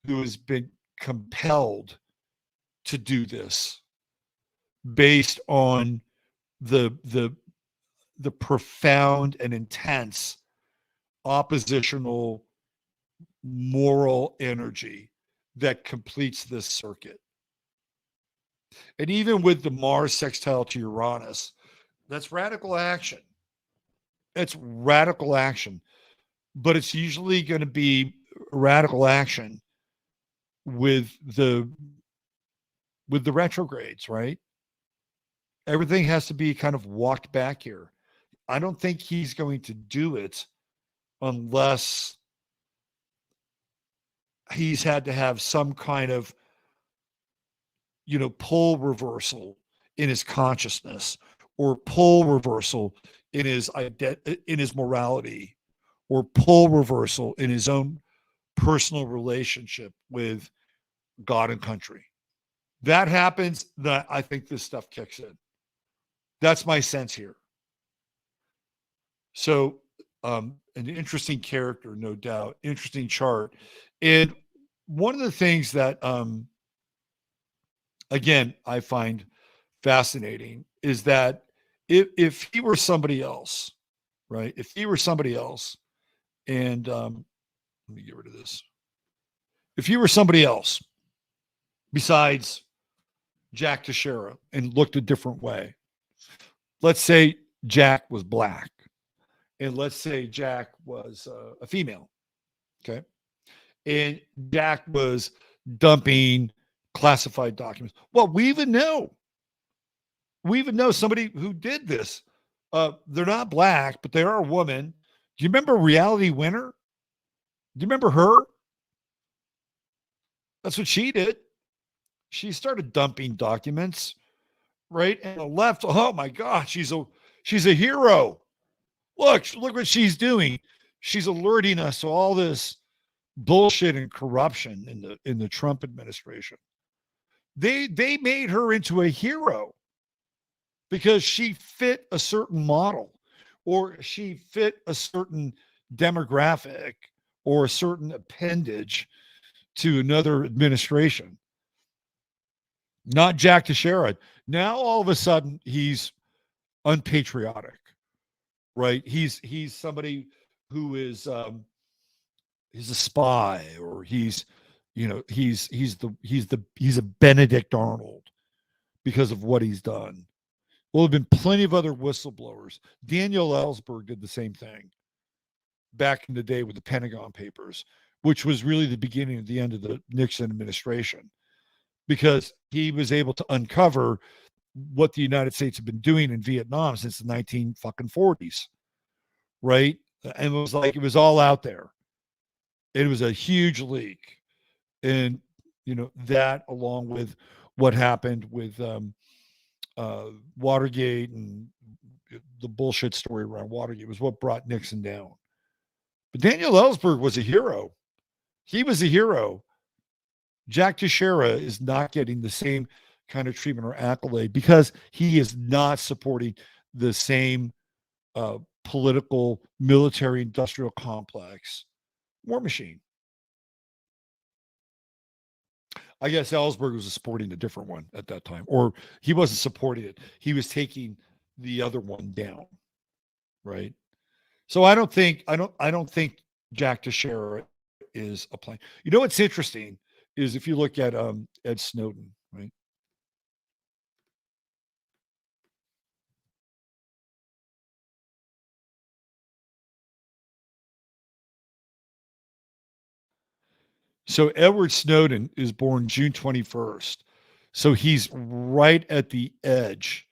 who has been compelled to do this based on the profound and intense oppositional moral energy that completes this circuit. And even with the Mars sextile to Uranus, that's radical action. It's radical action, but it's usually going to be radical action with the retrogrades, right? Everything has to be kind of walked back here. I don't think he's going to do it unless he's had to have some kind of, pole reversal in his consciousness, or pole reversal in his in his morality, or pole reversal in his own personal relationship with God and country. That happens, that I think this stuff kicks in. That's my sense here. So, an interesting character, no doubt, interesting chart. And one of the things that, again, I find fascinating is that if he were somebody else, right? If he were somebody else, and let me get rid of this. If he were somebody else besides Jack Teixeira and looked a different way, let's say Jack was black, and let's say Jack was a female, okay? And Jack was dumping classified documents. Well, we even know somebody who did this. They're not black, but they are a woman. Do you remember Reality Winner? Do you remember her? That's what she did. She started dumping documents, right? And the left, oh my God, she's a hero. Look what she's doing. She's alerting us to all this bullshit and corruption in the Trump administration. They made her into a hero because she fit a certain model, or she fit a certain demographic, or a certain appendage to another administration. Not Jack Teixeira. Now all of a sudden he's unpatriotic, right? He's somebody who is he's a spy, or he's a Benedict Arnold because of what he's done. Well, there have been plenty of other whistleblowers. Daniel Ellsberg did the same thing back in the day with the Pentagon Papers, which was really the beginning of the end of the Nixon administration, because he was able to uncover what the United States had been doing in Vietnam since the 1940s, right? And it was like, it was all out there. It was a huge leak. And, that along with what happened with Watergate and the bullshit story around Watergate was what brought Nixon down. But Daniel Ellsberg was a hero. He was a hero. Jack Teixeira is not getting the same kind of treatment or accolade because he is not supporting the same political, military, industrial complex war machine. I guess Ellsberg was supporting a different one at that time, or he wasn't supporting it. He was taking the other one down, right? So I don't think Jack Teixeira is applying. What's interesting is if you look at Ed Snowden, right? So Edward Snowden is born June 21st. So he's right at the edge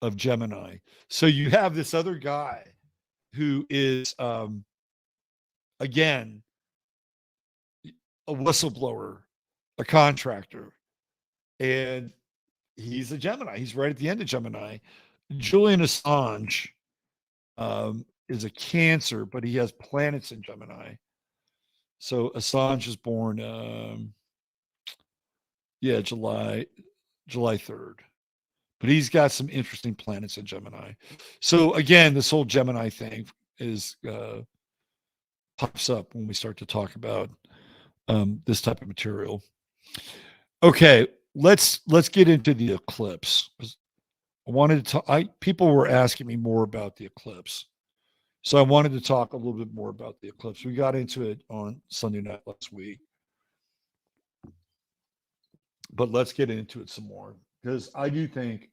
of Gemini. So you have this other guy who is, again, a whistleblower, a contractor, and he's a Gemini. He's right at the end of Gemini. Julian Assange is a Cancer, but he has planets in Gemini. So Assange is born, July 3rd. But he's got some interesting planets in Gemini. So again, this whole Gemini thing is pops up when we start to talk about this type of material. Okay, let's get into the eclipse. I wanted to people were asking me more about the eclipse. So I wanted to talk a little bit more about the eclipse. We got into it on Sunday night last week. But let's get into it some more, because I do think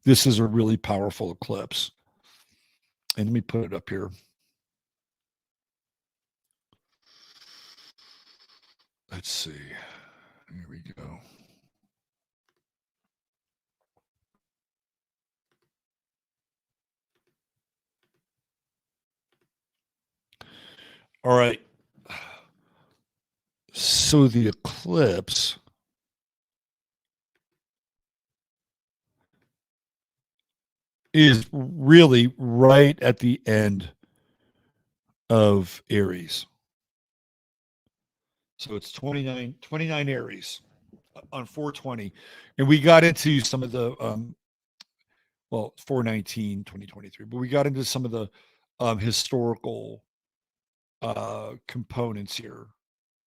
this is a really powerful eclipse. And let me put it up here. Let's see. Here we go. All right. So the eclipse is really right at the end of Aries. So it's 29 Aries on 420. And we got into some of the, 4/19/2023, but we got into some of the historical components here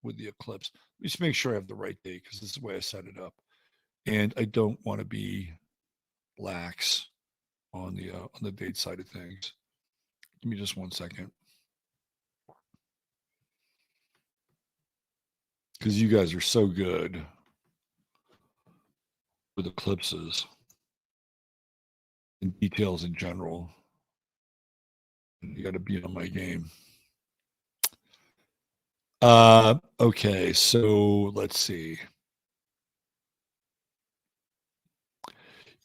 with the eclipse. Let me just make sure I have the right date, because this is the way I set it up. And I don't want to be lax on the date side of things. Give me just 1 second. Because you guys are so good with eclipses and details in general. You got to be on my game. Okay, so let's see.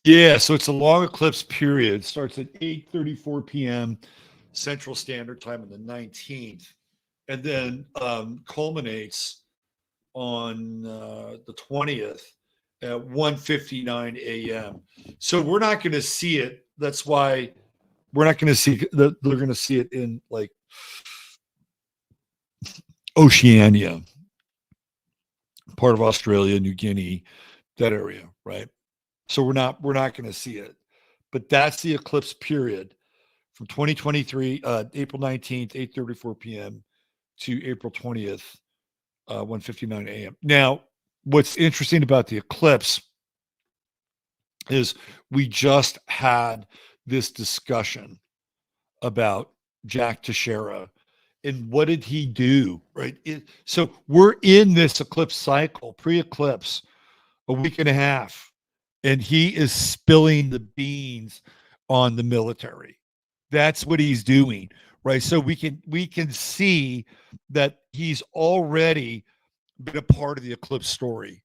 Yeah, so it's a long eclipse period. It starts at 8:34 p.m. Central Standard Time on the 19th, and then culminates on the 20th at 1:59 a.m. So we're not going to see it. That's why we're not going to see it. They're going to see it in like Oceania, part of Australia, New Guinea, that area, right? So we're not going to see it. But that's the eclipse period from 2023, April 19th, 8:34 p.m. to April 20th, 1:59 a.m. Now, what's interesting about the eclipse is we just had this discussion about Jack Teixeira and what did he do, right? So we're in this eclipse cycle, pre-eclipse, a week and a half, and he is spilling the beans on the military. That's what he's doing, right? So we can see that he's already been a part of the eclipse story.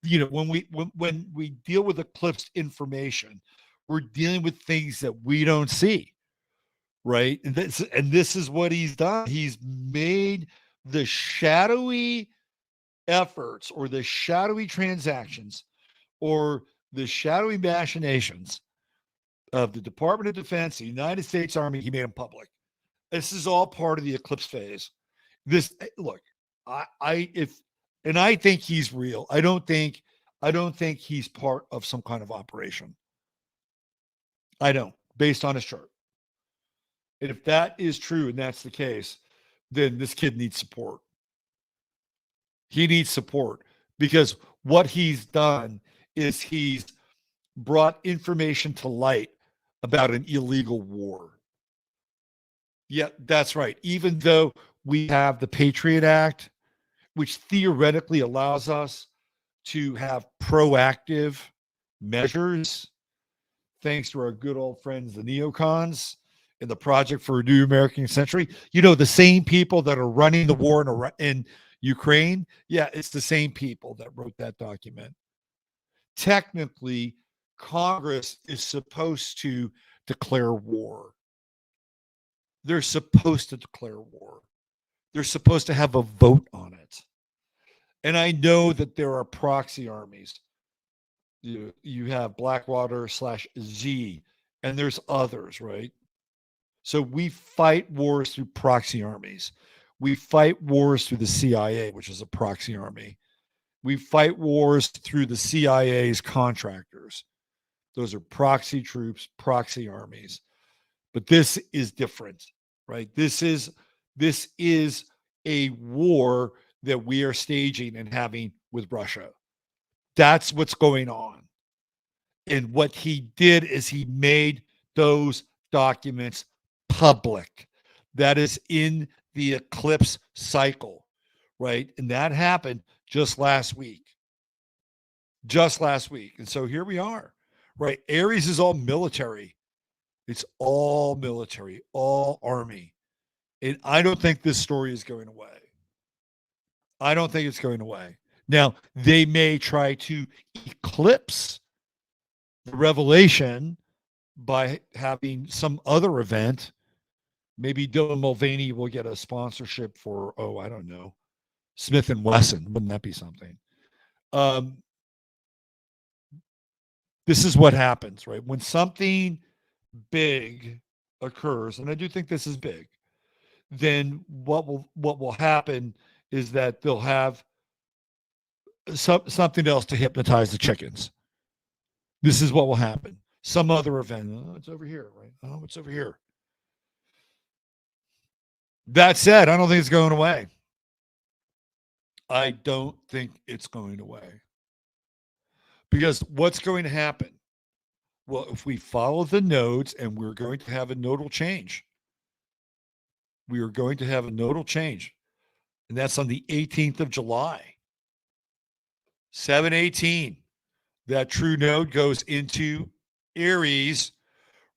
When we deal with eclipsed information, we're dealing with things that we don't see, right? And this is what he's done. He's made the shadowy efforts or the shadowy transactions or the shadowy machinations of the Department of Defense, the United States Army. He made them public. This is all part of the eclipse phase. I think he's real. I don't think he's part of some kind of operation. I don't, based on his chart. And if that is true and that's the case, then this kid needs support. He needs support because what he's done is he's brought information to light about an illegal war. Yeah, that's right. Even though we have the Patriot Act, which theoretically allows us to have proactive measures, thanks to our good old friends, the neocons, and the Project for a New American Century. The same people that are running the war in Ukraine, yeah, it's the same people that wrote that document. Technically, Congress is supposed to declare war. They're supposed to declare war. They're supposed to have a vote on it. And I know that there are proxy armies. You have Blackwater/Z, and there's others, right? So we fight wars through proxy armies. We fight wars through the CIA, which is a proxy army. We fight wars through the CIA's contractors. Those are proxy troops, proxy armies. But this is different, right? This is a war that we are staging and having with Russia. That's what's going on. And what he did is he made those documents public. That is in the eclipse cycle, right? And that happened just last week. And so here we are, right? Aries is all military. It's all military, all army. And I don't think this story is going away. I don't think it's going away. Now, they may try to eclipse the revelation by having some other event. Maybe Dylan Mulvaney will get a sponsorship for, I don't know, Smith & Wesson. Wouldn't that be something? This is what happens, right? When something big occurs, and I do think this is big, then what will happen is that they'll have something else to hypnotize the chickens. This is what will happen. Some other event. Oh, it's over here, right? Oh, it's over here. That said, I don't think it's going away. I don't think it's going away. Because what's going to happen? Well, if we follow the nodes, and we're going to have a nodal change. We are going to have a nodal change. And that's on the 18th of July. 7/18. That true node goes into Aries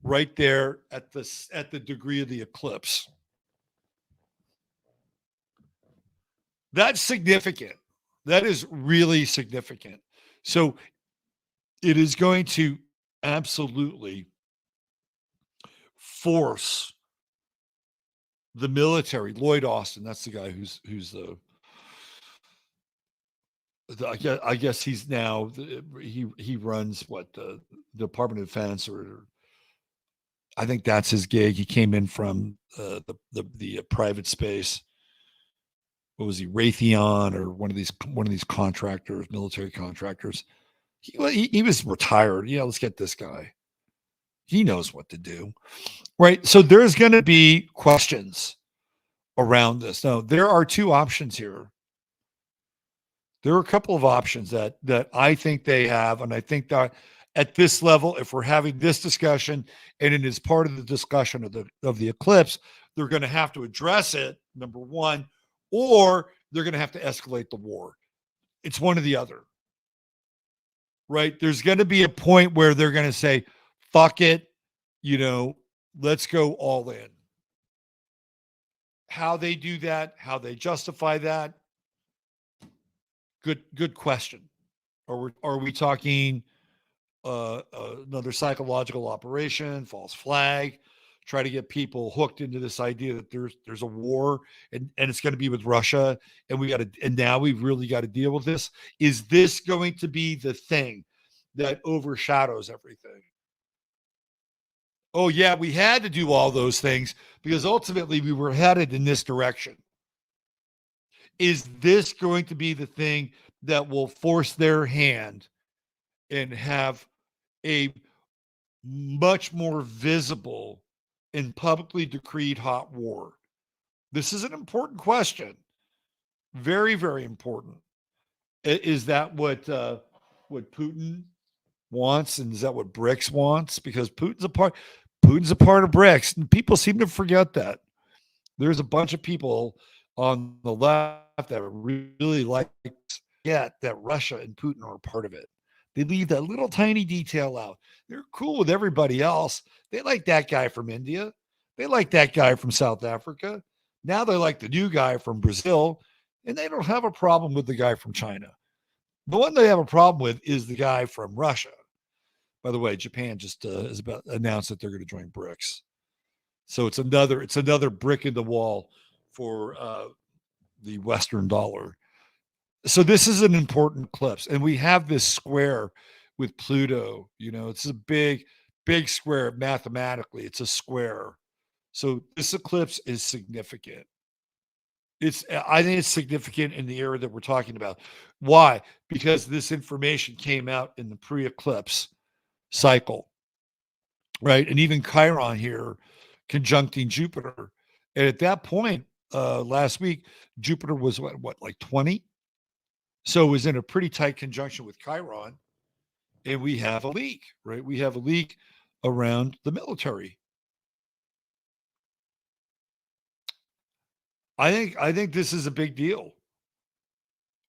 right there at the degree of the eclipse. That's significant. That is really significant. So it is going to absolutely force the military. Lloyd Austin, that's the guy who's I guess he's now he runs the Department of Defense, or I think that's his gig. He came in from the private space. What was he, Raytheon, or one of these contractors, military contractors? He was retired. Yeah, let's get this guy. He knows what to do, right? So there's going to be questions around this. Now, there are two options here. There are a couple of options that I think they have, and I think that at this level, if we're having this discussion and it is part of the discussion of the eclipse, they're going to have to address it, number one, or they're going to have to escalate the war. It's one or the other, right? There's going to be a point where they're going to say, fuck it, let's go all in. How they do that, how they justify that, good question. Are we talking another psychological operation, false flag, try to get people hooked into this idea that there's a war and it's going to be with Russia and now we've really got to deal with this? Is this going to be the thing that overshadows everything? Oh yeah, we had to do all those things because ultimately we were headed in this direction. Is this going to be the thing that will force their hand and have a much more visible and publicly decreed hot war? This is an important question. Very, very important. Is that what Putin wants, and is that what BRICS wants? Because Putin's a part of BRICS, and people seem to forget that. There's a bunch of people on the left that really like that Russia and Putin are a part of it. They leave that little tiny detail out. They're cool with everybody else. They like that guy from India. They like that guy from South Africa. Now they like the new guy from Brazil, and they don't have a problem with the guy from China. The one they have a problem with is the guy from Russia. By the way, Japan just is about announced that they're going to join BRICS. So it's another brick in the wall for the Western dollar. So this is an important eclipse, and we have this square with Pluto. It's a big square mathematically. It's a square. So this eclipse is significant. I think it's significant in the era that we're talking about. Why? Because this information came out in the pre-eclipse cycle, right? And even Chiron here conjuncting Jupiter. And at that point, last week, Jupiter was like 20? So it was in a pretty tight conjunction with Chiron. And we have a leak, right? We have a leak around the military. I think this is a big deal.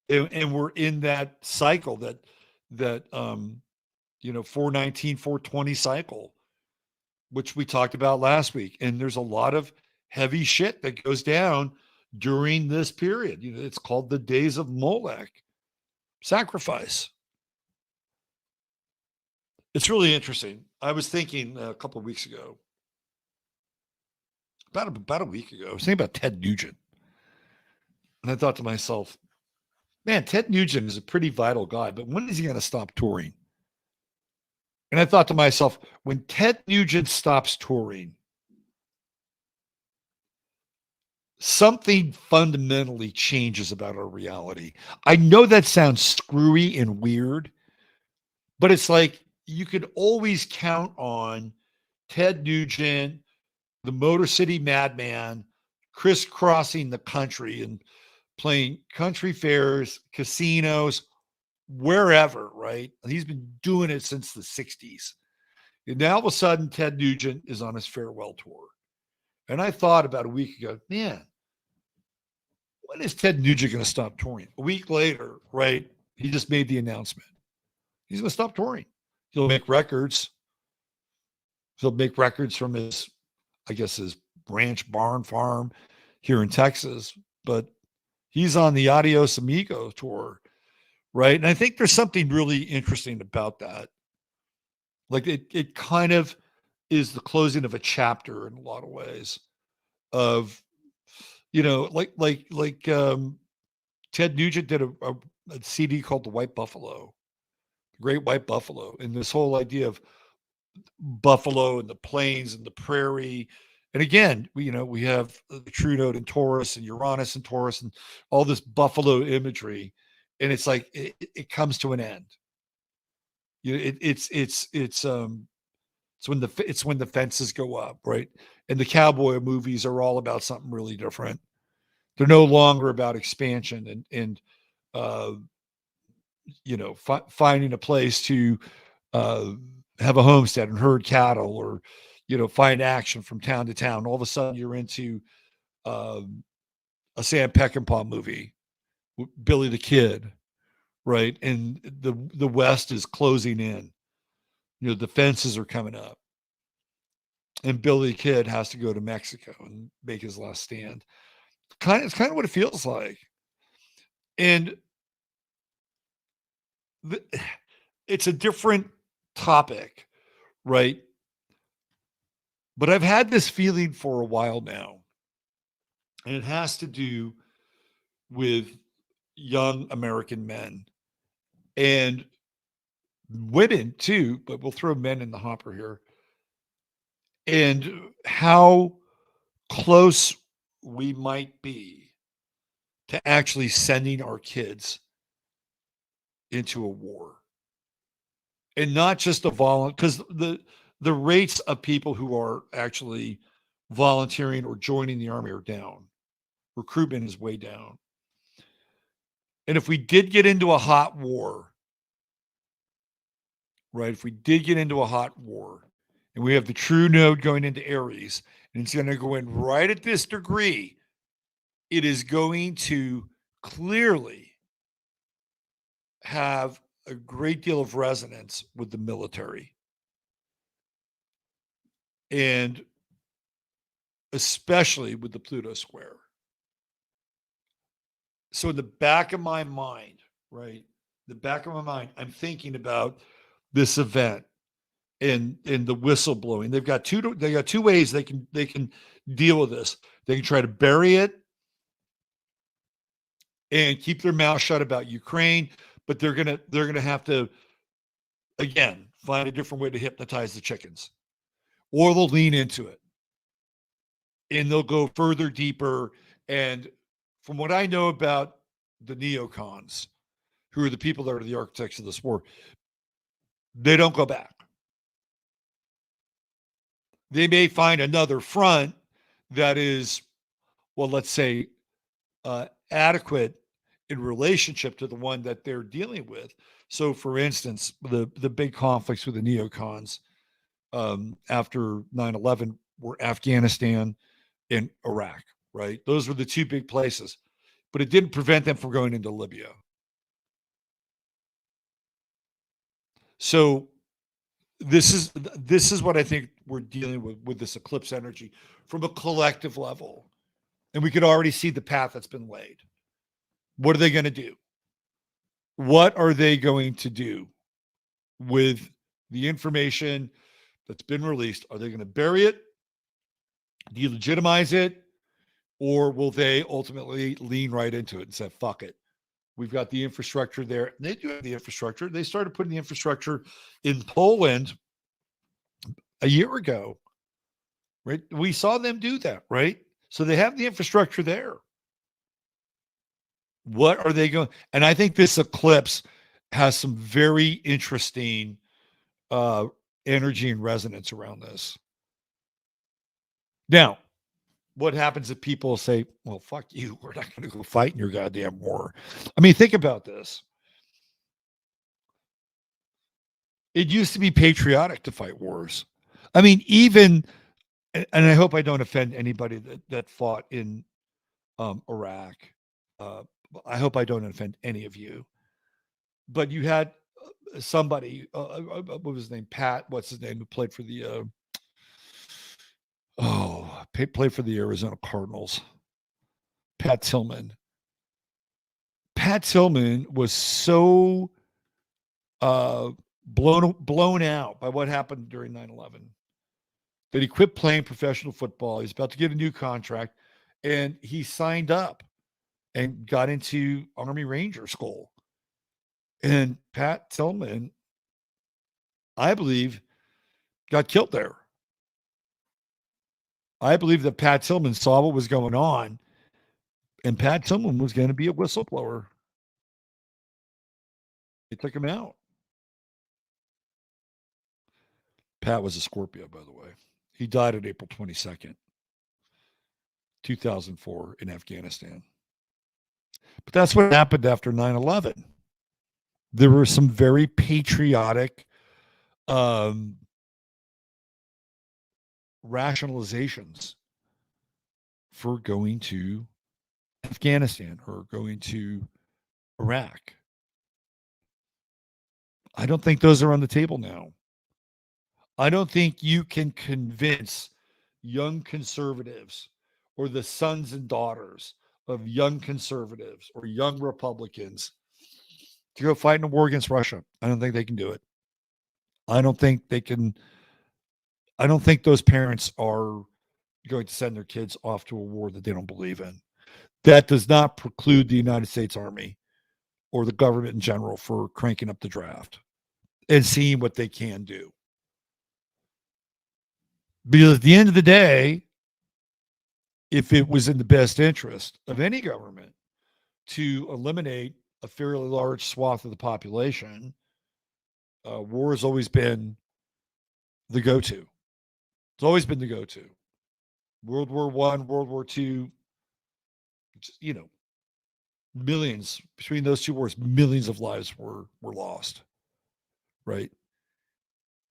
And we're in that cycle that 419, 420 cycle, which we talked about last week. And there's a lot of heavy shit that goes down during this period. It's called the days of Molech, sacrifice. It's really interesting. I was thinking a couple of weeks ago, about a week ago, I was thinking about Ted Nugent. And I thought to myself, man, Ted Nugent is a pretty vital guy, but when is he going to stop touring? And I thought to myself, when Ted Nugent stops touring, something fundamentally changes about our reality. I know that sounds screwy and weird, but it's like you could always count on Ted Nugent, the Motor City Madman, crisscrossing the country and playing country fairs, casinos, wherever, right? He's been doing it since the 60s. And now all of a sudden, Ted Nugent is on his farewell tour. And I thought about a week ago, man, when is Ted Nugent going to stop touring? A week later, right? He just made the announcement. He's going to stop touring. He'll make records. He'll make records from his ranch barn farm here in Texas. But he's on the Adios Amigo tour, right? And I think there's something really interesting about that. Like it kind of is the closing of a chapter in a lot of ways of, Ted Nugent did a CD called The White Buffalo, The Great White Buffalo. And this whole idea of buffalo and the plains and the prairie. And again, we have the true node in Taurus and Uranus and Taurus and all this buffalo imagery. And it's like, it comes to an end. It's It's when the fences go up, right? And the cowboy movies are all about something really different. They're no longer about expansion and finding a place to have a homestead and herd cattle, or find action from town to town. All of a sudden, you're into a Sam Peckinpah movie, Billy the Kid, right? And the West is closing in. The fences are coming up, and Billy the Kid has to go to Mexico and make his last stand. It's kind of what it feels like, and it's a different topic, right? But I've had this feeling for a while now, and it has to do with young American men and women too, but we'll throw men in the hopper here, and how close we might be to actually sending our kids into a war. And not just because the rates of people who are actually volunteering or joining the army are down. Recruitment is way down. And if we did get into a hot war, right? If we did get into a hot war, and we have the true node going into Aries, and it's going to go in right at this degree, it is going to clearly have a great deal of resonance with the military. And especially with the Pluto square. So in the back of my mind, right? The back of my mind, I'm thinking about this event and the whistleblowing. They got two ways they can deal with this. They can try to bury it and keep their mouth shut about Ukraine, but they're gonna have to, again, find a different way to hypnotize the chickens, or they'll lean into it and they'll go further, deeper. And from what I know about the neocons, who are the people that are the architects of this war, they don't go back. They may find another front that is, well, let's say, adequate in relationship to the one that they're dealing with. So, for instance, the big conflicts with the neocons after 9/11 were Afghanistan and Iraq, right? Those were the two big places, but it didn't prevent them from going into Libya. So this is what I think we're dealing with this eclipse energy from a collective level. And we could already see the path that's been laid. What are they going to do? What are they going to do with the information that's been released? Are they going to bury it, delegitimize it, or will they ultimately lean right into it and say, fuck it? We've got the infrastructure there. And they do have the infrastructure. They started putting the infrastructure in Poland a year ago, right? We saw them do that, right? So they have the infrastructure there. What are they going? And I think this eclipse has some very interesting energy and resonance around this. Now, what happens if people say, well, fuck you, we're not going to go fight in your goddamn war? I mean, think about this. It used to be patriotic to fight wars. I mean, even, and I hope I don't offend anybody that fought in Iraq. I hope I don't offend any of you. But you had somebody, what was his name? Pat, what's his name, who played for the, played for the Arizona Cardinals. Pat Tillman. Pat Tillman was so blown out by what happened during 9/11 that he quit playing professional football. He's about to get a new contract, and he signed up and got into Army Ranger School. And Pat Tillman, I believe, got killed there. I believe that Pat Tillman saw what was going on, and Pat Tillman was going to be a whistleblower. They took him out. Pat was a Scorpio, by the way. He died on April 22nd, 2004 in Afghanistan. But that's what happened after 9/11. There were some very patriotic rationalizations for going to Afghanistan or going to Iraq. I don't think those are on the table now. I don't think you can convince young conservatives or the sons and daughters of young conservatives or young Republicans to go fight in a war against Russia. I don't think they can do it. I don't think they can. I don't think those parents are going to send their kids off to a war that they don't believe in. That does not preclude the United States Army or the government in general for cranking up the draft and seeing what they can do. Because at the end of the day, if it was in the best interest of any government to eliminate a fairly large swath of the population, war has always been the go-to. It's always been the go-to. World War I, World War II, you know, millions between those two wars, millions of lives were lost, right?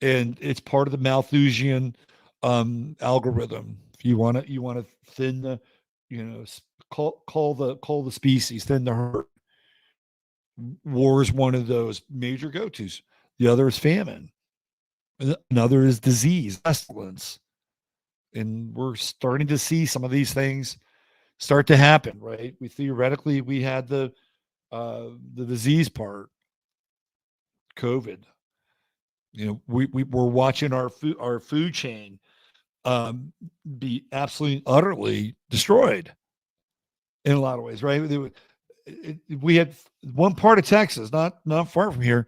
And it's part of the Malthusian algorithm. If you want to thin the, call the species, thin the herd. War is one of those major go-tos. The other is famine. Another is disease, pestilence. And we're starting to see some of these things start to happen, right? We had the disease part, COVID. We're watching our food chain be absolutely utterly destroyed in a lot of ways, right? We had one part of Texas, not far from here,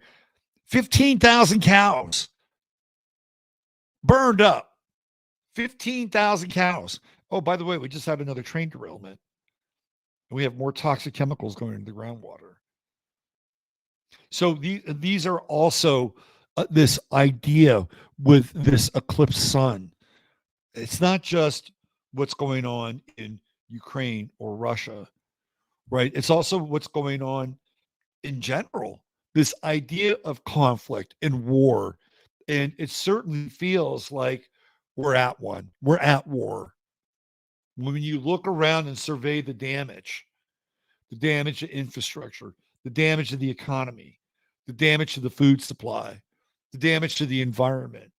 15,000 cows burned up. 15,000 cows. Oh, by the way, we just had another train derailment. We have more toxic chemicals going into the groundwater. So these are also this idea with this eclipse sun. It's not just what's going on in Ukraine or Russia, right? It's also what's going on in general. This idea of conflict and war. And it certainly feels like we're at one. We're at war. When you look around and survey the damage to infrastructure, the damage to the economy, the damage to the food supply, the damage to the environment,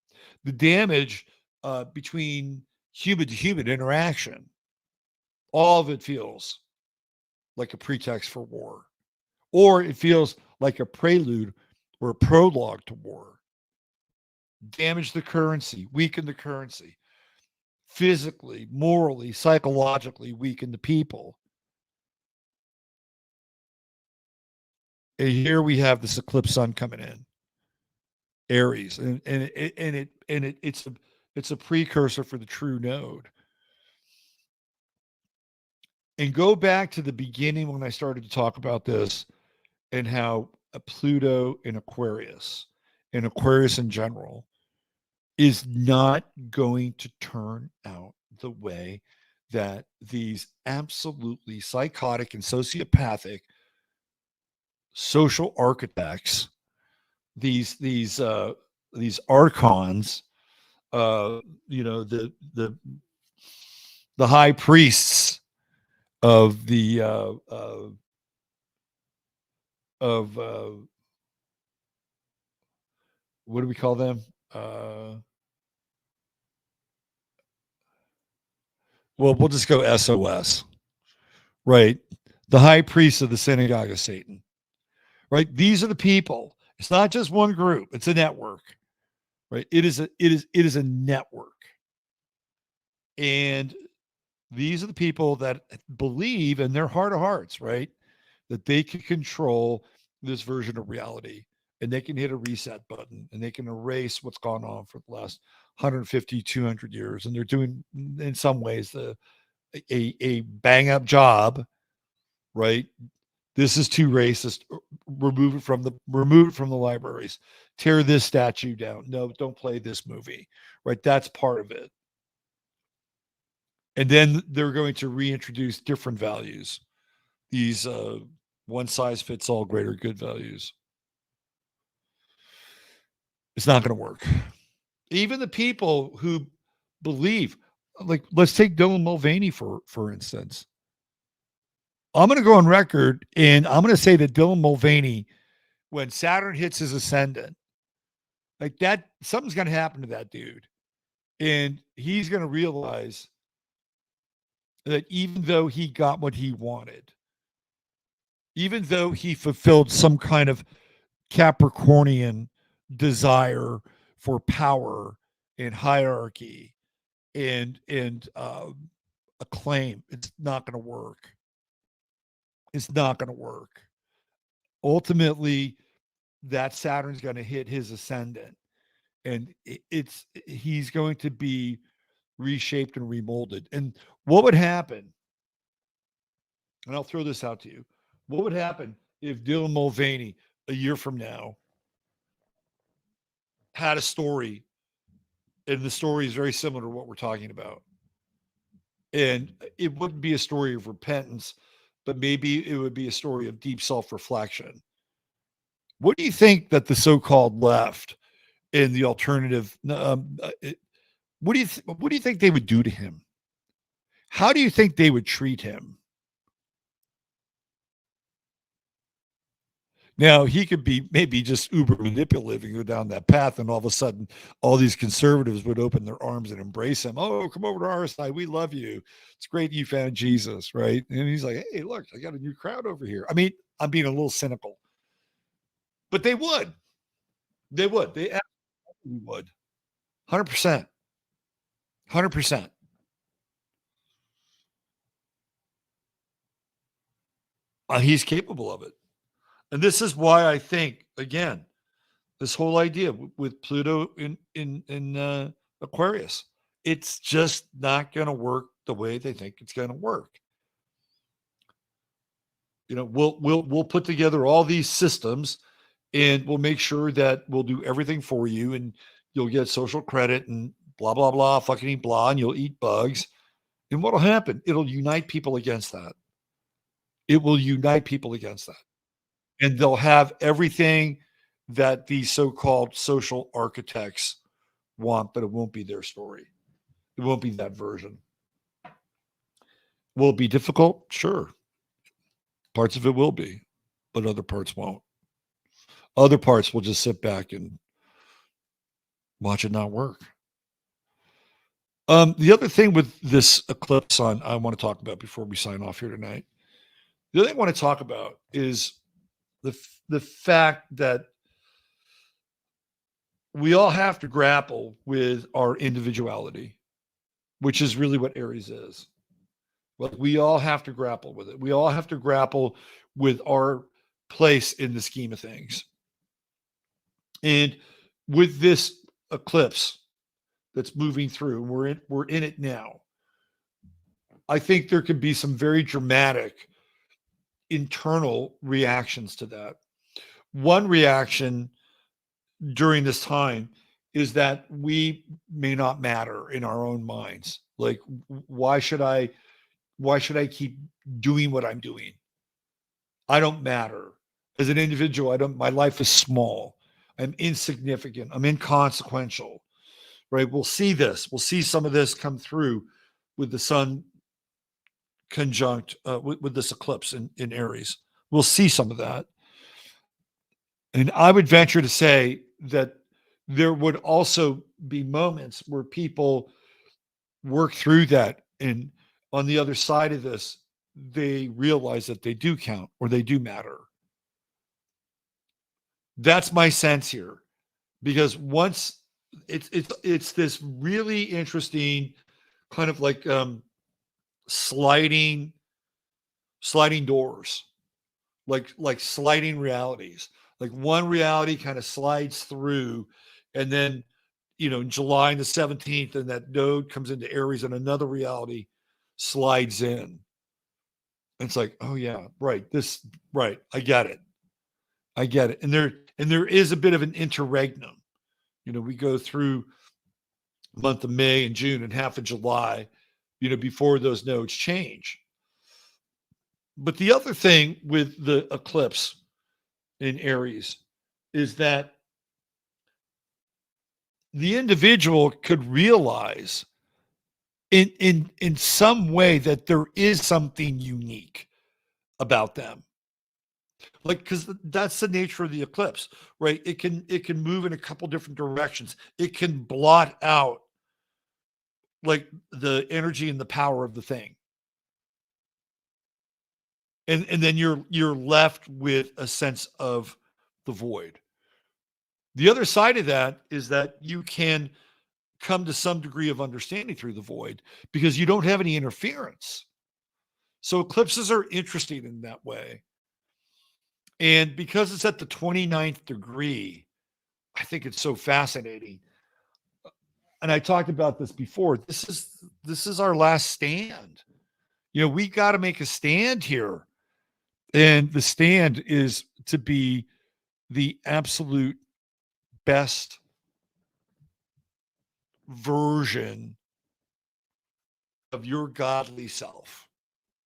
the damage between human to human interaction, all of it feels like a pretext for war. Or it feels like a prelude or a prologue to war. Damage the currency, weaken the currency, physically, morally, psychologically weaken the people. And here we have this eclipse sun coming in, Aries, and it's a precursor for the true node. And go back to the beginning when I started to talk about this and how Pluto in Aquarius, and Aquarius in general, is not going to turn out the way that these absolutely psychotic and sociopathic social architects, these archons, the high priests of the what do we call them? Well, we'll just go SOS, right? The high priest of the synagogue of Satan, right? These are the people. It's not just one group. It's a network, right? It is a network. And these are the people that believe in their heart of hearts, right? That they can control this version of reality, and they can hit a reset button, and they can erase what's gone on for the last 150, 200 years. And they're doing, in some ways, a bang up job, right? This is too racist. Remove it from the libraries. Tear this statue down. No, don't play this movie. Right? That's part of it. And then they're going to reintroduce different values. These one size fits all greater good values. It's not going to work. Even the people who believe, like, let's take Dylan Mulvaney for instance. I'm going to go on record and I'm going to say that Dylan Mulvaney, when Saturn hits his ascendant, like that, something's going to happen to that dude. And he's going to realize that even though he got what he wanted, even though he fulfilled some kind of Capricornian desire for power and hierarchy and acclaim, it's not going to work. It's not going to work. Ultimately, that Saturn's going to hit his ascendant, and he's going to be reshaped and remolded. And what would happen? And I'll throw this out to you. What would happen if Dylan Mulvaney, a year from now, had a story, and the story is very similar to what we're talking about? And it wouldn't be a story of repentance, but maybe it would be a story of deep self-reflection. What do you think that the so-called left and the alternative, what do you think they would do to him? How do you think they would treat him? Now, he could be maybe just uber manipulative and go down that path, and all of a sudden, all these conservatives would open their arms and embrace him. Oh, come over to our side. We love you. It's great you found Jesus, right? And he's like, hey, look, I got a new crowd over here. I mean, I'm being a little cynical. But they would. They would. They absolutely would. 100%. 100%. He's capable of it. And this is why I think, again, this whole idea with Pluto in Aquarius, it's just not going to work the way they think it's going to work. You know, we'll put together all these systems, and we'll make sure that we'll do everything for you, and you'll get social credit and blah blah blah, fucking blah, and you'll eat bugs. And what'll happen? It'll unite people against that. It will unite people against that. And they'll have everything that these so-called social architects want, but it won't be their story. It won't be that version. Will it be difficult? Sure. Parts of it will be, but other parts won't. Other parts will just sit back and watch it not work. The other thing with this eclipse I want to talk about before we sign off here tonight. The other thing I want to talk about is the fact that we all have to grapple with our individuality, which is really what Aries is. Well, we all have to grapple with it. We all have to grapple with our place in the scheme of things. And with this eclipse that's moving through, we're in it now. I think there could be some very dramatic internal reactions to that. One reaction during this time is that we may not matter in our own minds. Like, why should I keep doing what I'm doing? I don't matter. As an individual, my life is small. I'm insignificant. I'm inconsequential. Right? We'll see this. We'll see some of this come through with the sun conjunct with this eclipse in Aries. We'll see some of that. And I would venture to say that there would also be moments where people work through that, and on the other side of this, they realize that they do count or they do matter. That's my sense here, because once it's this really interesting kind of like sliding doors, like sliding realities. Like one reality kind of slides through, and then, in July the 17th, and that node comes into Aries, and another reality slides in. And it's like, oh yeah, right. This, right. I get it. And there is a bit of an interregnum. We go through month of May and June and half of July, before those nodes change. But the other thing with the eclipse in Aries is that the individual could realize in some way that there is something unique about them. Like, because that's the nature of the eclipse, right? It can move in a couple different directions. It can blot out like the energy and the power of the thing. And then you're left with a sense of the void. The other side of that is that you can come to some degree of understanding through the void because you don't have any interference. So eclipses are interesting in that way. And because it's at the 29th degree, I think it's so fascinating. And I talked about this before. This is our last stand. We got to make a stand here. And the stand is to be the absolute best version of your godly self.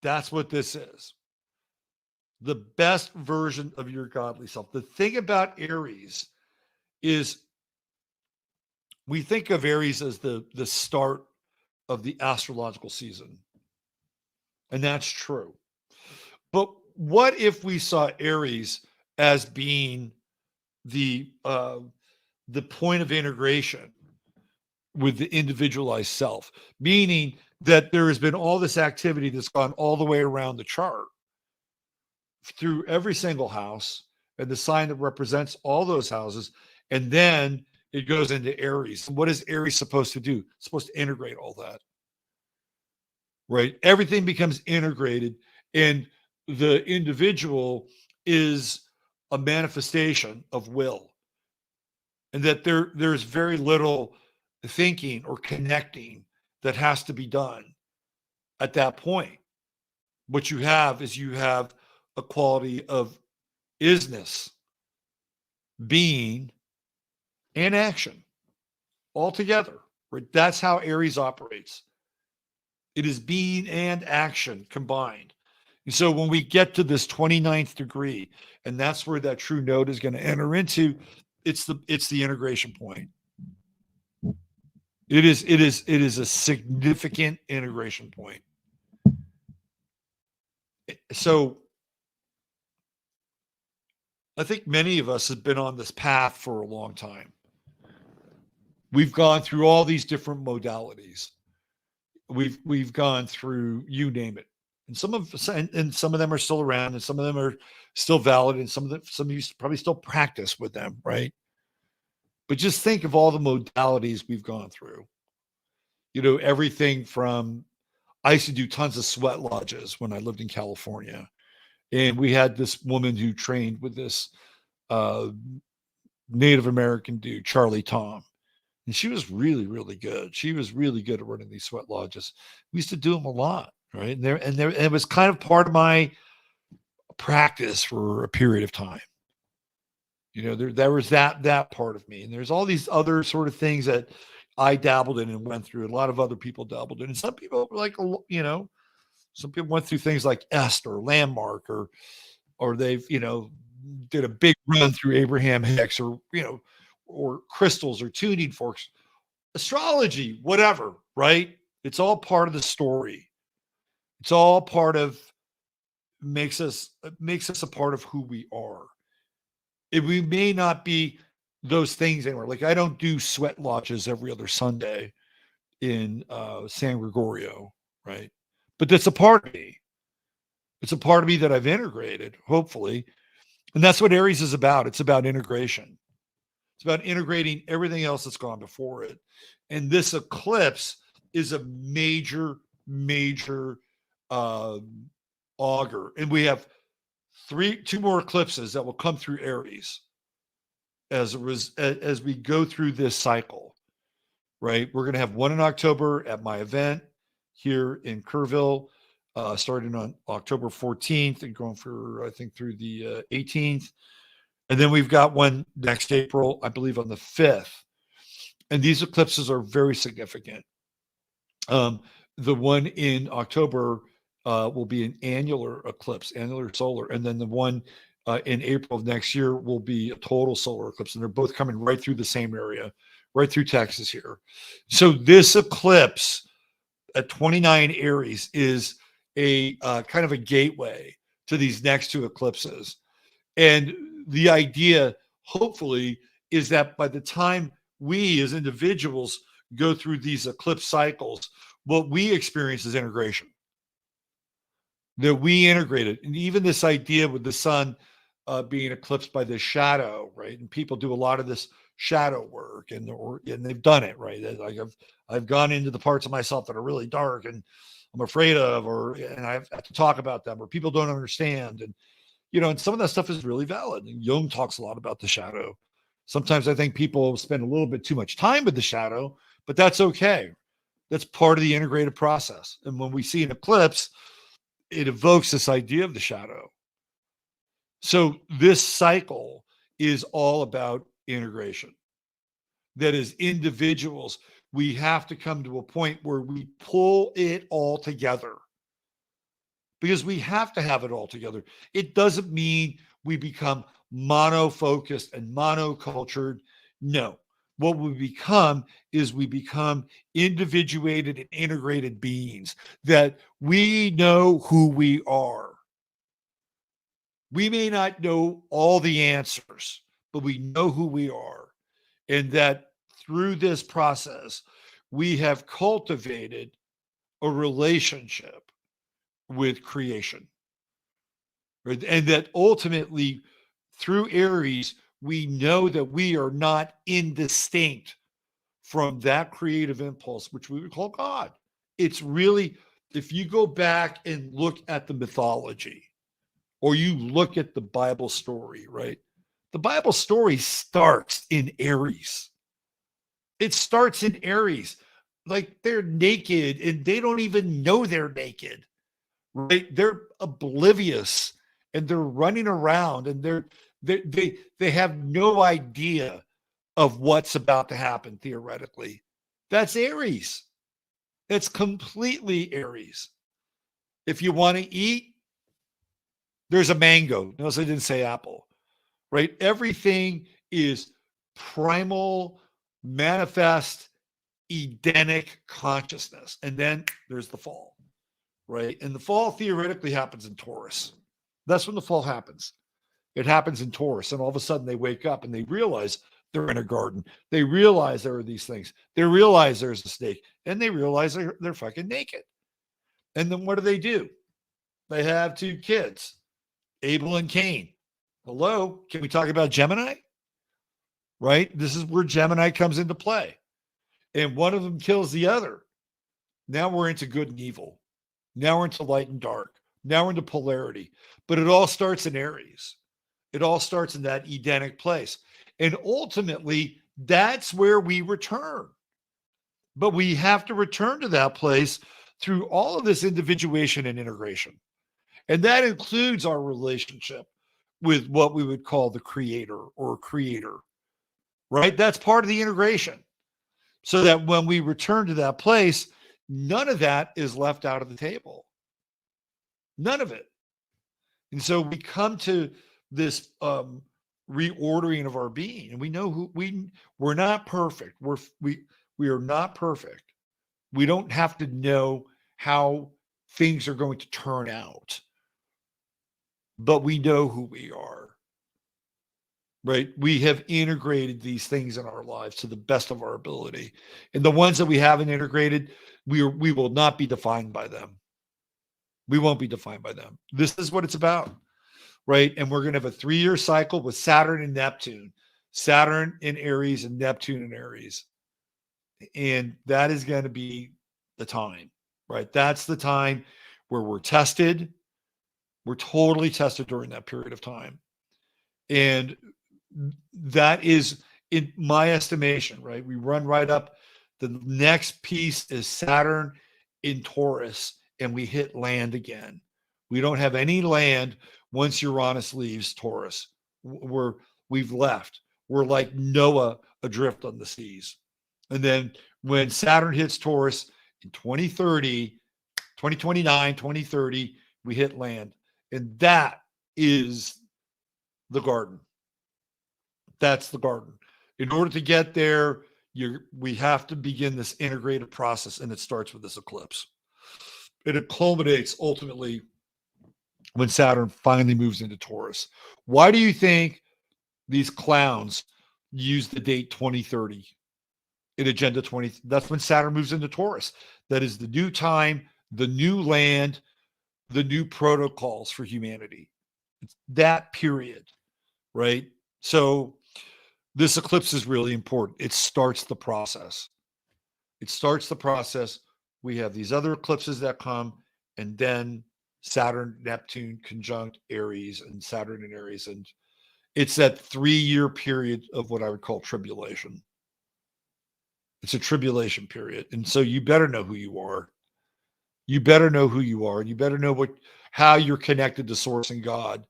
That's what this is. The best version of your godly self. The thing about Aries is we think of Aries as the start of the astrological season. And that's true. But what if we saw Aries as being the point of integration with the individualized self, meaning that there has been all this activity that's gone all the way around the chart through every single house and the sign that represents all those houses. And then it goes into Aries. And what is Aries supposed to do? It's supposed to integrate all that, right? Everything becomes integrated, and the individual is a manifestation of will. And that there's very little thinking or connecting that has to be done at that point. What you have is a quality of isness, being, and action all together. Right? That's how Aries operates. It is being and action combined. And so when we get to this 29th degree, and that's where that true node is going to enter into, it's the integration point. It is a significant integration point. So I think many of us have been on this path for a long time. We've gone through all these different modalities. We've gone through, you name it. And some of them are still around, and some of them are still valid, and some of you probably still practice with them, right? But just think of all the modalities we've gone through. Everything from, I used to do tons of sweat lodges when I lived in California. And we had this woman who trained with this Native American dude, Charlie Tom. And she was really, really good. She was really good at running these sweat lodges. We used to do them a lot, right? And it was kind of part of my practice for a period of time. There was that part of me. And there's all these other sort of things that I dabbled in and went through. A lot of other people dabbled in. And some people some people went through things like Est or Landmark, or they've, did a big run through Abraham Hicks, or crystals or tuning forks, astrology, whatever, right? It's all part of the story. It's all part of, makes us a part of who we are. We may not be those things anymore. Like, I don't do sweat lodges every other Sunday in San Gregorio, right? But that's a part of me. It's a part of me that I've integrated, hopefully. And that's what Aries is about. It's about integration. It's about integrating everything else that's gone before it. And this eclipse is a major, major augur. And we have two more eclipses that will come through Aries as we go through this cycle, right? We're going to have one in October at my event here in Kerrville. starting on October 14th and going for, I think, through the 18th. And then we've got one next April, I believe, on the 5th. And these eclipses are very significant. The one in October will be an annular eclipse, annular solar. And then the one in April of next year will be a total solar eclipse. And they're both coming right through the same area, right through Texas here. So this eclipse at 29 Aries is a kind of a gateway to these next two eclipses. And the idea, hopefully, is that by the time we as individuals go through these eclipse cycles, what we experience is integration. That we integrate it. And even this idea with the sun being eclipsed by this shadow, right? And people do a lot of this shadow work, and they've done it, right? Like I've gone into the parts of myself that are really dark and I'm afraid of, and I've had to talk about them, or people don't understand. And and some of that stuff is really valid. And Jung talks a lot about the shadow. Sometimes I think people spend a little bit too much time with the shadow, but that's okay. That's part of the integrated process. And when we see an eclipse, it evokes this idea of the shadow. So this cycle is all about integration. That as individuals, we have to come to a point where we pull it all together. Because we have to have it all together. It doesn't mean we become mono-focused and monocultured. No. What we become is we become individuated and integrated beings, that we know who we are. We may not know all the answers, but we know who we are. And that through this process, we have cultivated a relationship with creation. And that ultimately, through Aries, we know that we are not indistinct from that creative impulse, which we would call God. It's really, if you go back and look at the mythology, or you look at the Bible story, right? The Bible story starts in Aries. It starts in Aries. Like they're naked and they don't even know they're naked, right? They're oblivious and they're running around and they have no idea of what's about to happen theoretically. That's Aries. It's completely Aries. If you want to eat, there's a mango. Notice I didn't say apple, right? Everything is primal, manifest, Edenic consciousness. And then there's the fall, right? And the fall theoretically happens in Taurus. That's when the fall happens. It happens in Taurus. And all of a sudden they wake up and they realize they're in a garden. They realize there are these things. They realize there's a snake. And they realize they're fucking naked. And then what do? They have two kids, Abel and Cain. Hello, can we talk about Gemini? Right? This is where Gemini comes into play. And one of them kills the other. Now we're into good and evil. Now we're into light and dark. Now we're into polarity. But it all starts in Aries. It all starts in that Edenic place. And ultimately, that's where we return. But we have to return to that place through all of this individuation and integration. And that includes our relationship with what we would call the creator or creator, right? That's part of the integration. So that when we return to that place, none of that is left out of the table. None of it. And so we come to this reordering of our being, and we know who we're not perfect. We are not perfect. We don't have to know how things are going to turn out, but we know who we are. Right? We have integrated these things in our lives to the best of our ability. And the ones that we haven't integrated, we will not be defined by them. We won't be defined by them. This is what it's about. Right? And we're going to have a 3-year cycle with Saturn and Neptune. Saturn in Aries and Neptune in Aries. And that is going to be the time. Right? That's the time where we're tested. We're totally tested during that period of time. And that is, in my estimation, right? We run right up. The next piece is Saturn in Taurus and we hit land again. We don't have any land once Uranus leaves Taurus. We've left. We're like Noah adrift on the seas. And then when Saturn hits Taurus in 2029, 2030, we hit land. And that is the garden. That's the garden. In order to get there, we have to begin this integrated process, and it starts with this eclipse. And it culminates ultimately when Saturn finally moves into Taurus. Why do you think these clowns use the date 2030 in Agenda 20? That's when Saturn moves into Taurus. That is the new time, the new land, the new protocols for humanity. It's that period, right? So this eclipse is really important. It starts the process. We have these other eclipses that come, and then Saturn, Neptune conjunct Aries, and Saturn and Aries. And it's that 3-year period of what I would call tribulation. It's a tribulation period. And so you better know who you are. You better know who you are. And you better know how you're connected to Source and God.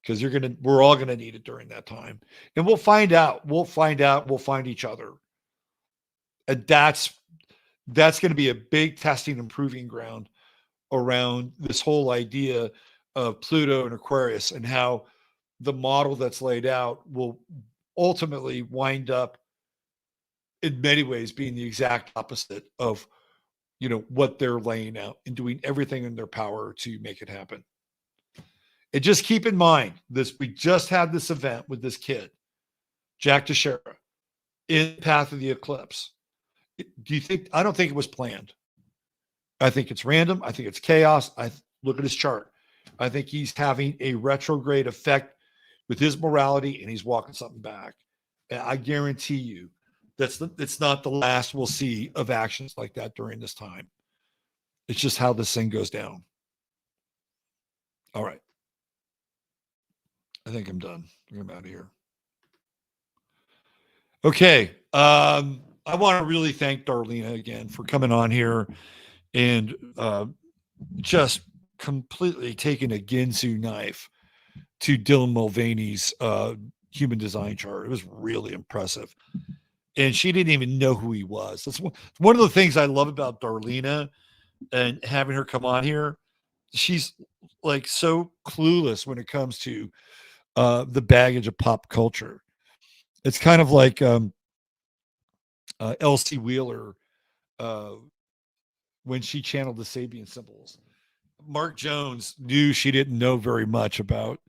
Because we're all going to need it during that time. And we'll find out. We'll find each other. And that's going to be a big testing and proving ground around this whole idea of Pluto and Aquarius, and how the model that's laid out will ultimately wind up in many ways being the exact opposite of, what they're laying out, and doing everything in their power to make it happen. And just keep in mind this, we just had this event with this kid, Jack Teixeira, in the path of the eclipse. I don't think it was planned. I think it's random. I think it's chaos. Look at his chart. I think he's having a retrograde effect with his morality, and he's walking something back. And I guarantee you it's not the last we'll see of actions like that during this time. It's just how this thing goes down. All right. I think I'm done. I'm out of here. Okay. I want to really thank Darlena again for coming on here and just completely taking a Ginsu knife to Dylan Mulvaney's human design chart. It was really impressive. And she didn't even know who he was. That's one of the things I love about Darlena and having her come on here. She's like so clueless when it comes to the baggage of pop culture. It's kind of like Elsie Wheeler when she channeled the Sabian symbols. Mark Jones knew she didn't know very much about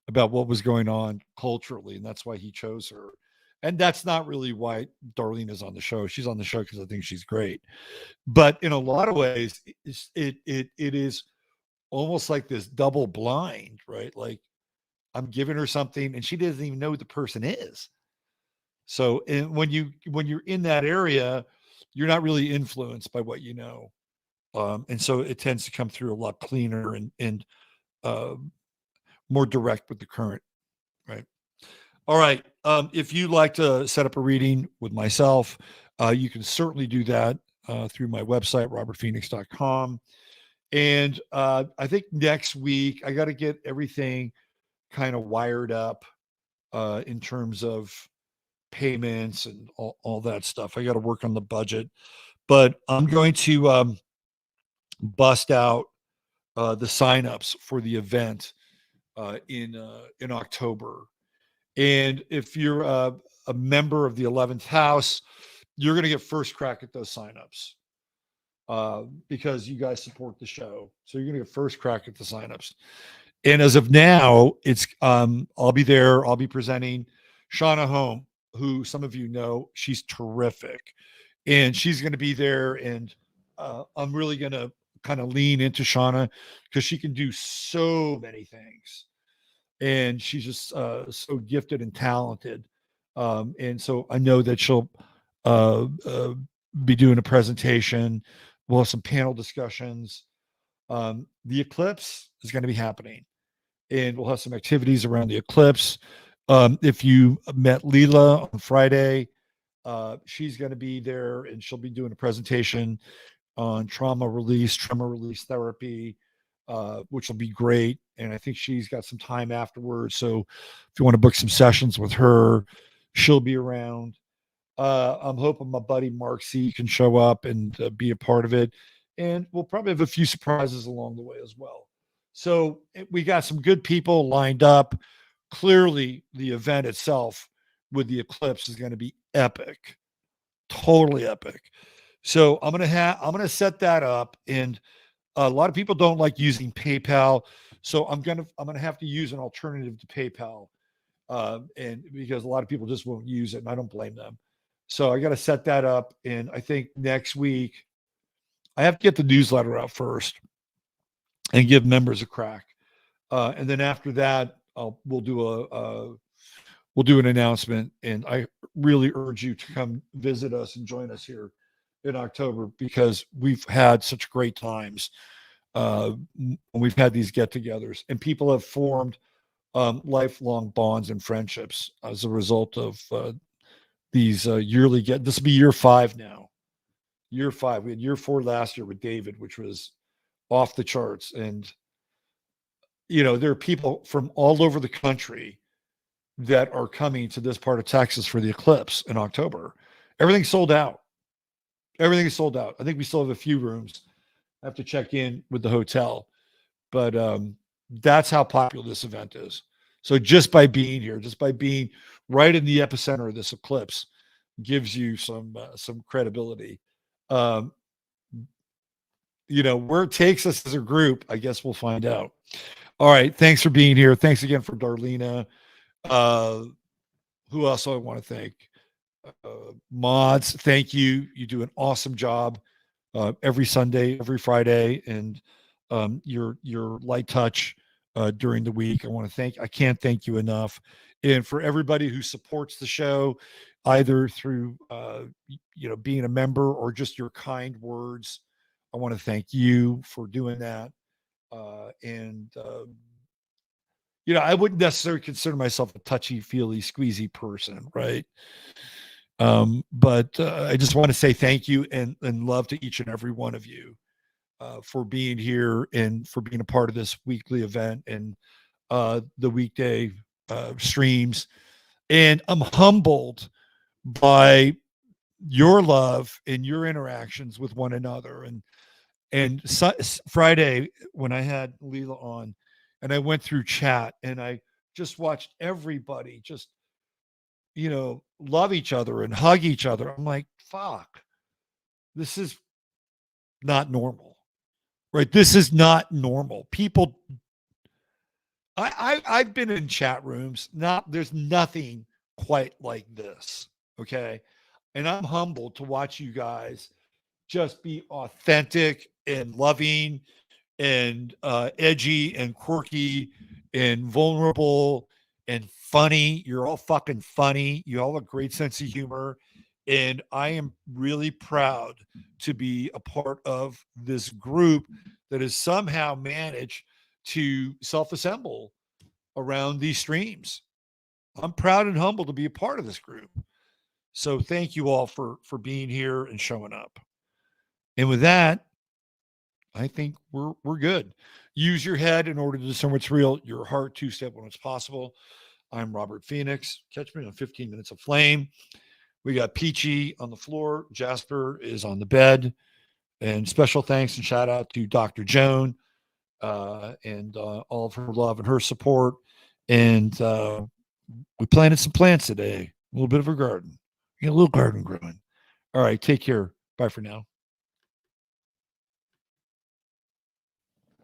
what was going on culturally, and that's why he chose her. And that's not really why Darlena's on the show. She's on the show because I think she's great. But in a lot of ways, it is almost like this double blind, right? Like I'm giving her something and she doesn't even know who the person is. So and when you're in that area, you're not really influenced by what you know. And so it tends to come through a lot cleaner and more direct with the current, right? All right. If you'd like to set up a reading with myself, you can certainly do that through my website, robertphoenix.com. And I think next week, I got to get everything kind of wired up in terms of payments and all that stuff. I got to work on the budget. But I'm going to bust out the signups for the event in October. And if you're a member of the 11th house, you're going to get first crack at those signups because you guys support the show. So you're going to get first crack at the signups. And as of now, it's I'll be there. I'll be presenting Shauna Home, who some of you know. She's terrific. And she's going to be there. And I'm really going to kind of lean into Shauna because she can do so many things. And she's just so gifted and talented. And so I know that she'll be doing a presentation. We'll have some panel discussions. The eclipse is going to be happening. And we'll have some activities around the eclipse. If you met Leela on Friday, she's going to be there and she'll be doing a presentation on trauma release, tremor release therapy, which will be great. And I think she's got some time afterwards. So if you want to book some sessions with her, she'll be around. I'm hoping my buddy Mark C can show up and be a part of it. And we'll probably have a few surprises along the way as well. So we got some good people lined up. Clearly, the event itself with the eclipse is going to be epic, totally epic. So I'm gonna set that up, and a lot of people don't like using PayPal, so I'm gonna have to use an alternative to PayPal, and because a lot of people just won't use it, and I don't blame them. So I got to set that up, and I think next week I have to get the newsletter out first and give members a crack, and then after that we'll do an announcement, and I really urge you to come visit us and join us here in October because we've had such great times when we've had these get-togethers, and people have formed lifelong bonds and friendships as a result of these yearly this will be year 5 now. Year 5. We had year 4 last year with David, which was off the charts. And, there are people from all over the country that are coming to this part of Texas for the eclipse in October. Everything's sold out. Everything is sold out. I think we still have a few rooms. I have to check in with the hotel. But that's how popular this event is. So just by being here, just by being right in the epicenter of this eclipse, gives you some credibility. Where it takes us as a group, I guess we'll find out. All right. Thanks for being here. Thanks again for Darlena. Who else do I want to thank? Mods, thank you. You do an awesome job every Sunday, every Friday, and your light touch during the week. I can't thank you enough. And for everybody who supports the show, either through being a member or just your kind words, I want to thank you for doing that. I wouldn't necessarily consider myself a touchy-feely, squeezy person, right? But I just want to say thank you and love to each and every one of you for being here and for being a part of this weekly event and the weekday streams. And I'm humbled by your love and your interactions with one another. And Friday, when I had Leela on, and I went through chat and I just watched everybody just, love each other and hug each other. I'm like, fuck, this is not normal, right? This is not normal. People, I've been in chat rooms. There's nothing quite like this. Okay. And I'm humbled to watch you guys just be authentic and loving and edgy and quirky and vulnerable and funny. You're all fucking funny. You all have a great sense of humor. And I am really proud to be a part of this group that has somehow managed to self-assemble around these streams. I'm proud and humbled to be a part of this group. So thank you all for being here and showing up. And with that, I think we're good. Use your head in order to discern what's real, your heart to step when it's possible. I'm Robert Phoenix. Catch me on 15 Minutes of Flame. We got Peachy on the floor. Jasper is on the bed. And special thanks and shout out to Dr. Joan and all of her love and her support. And we planted some plants today. A little bit of a garden. We got a little garden growing. All right. Take care. Bye for now.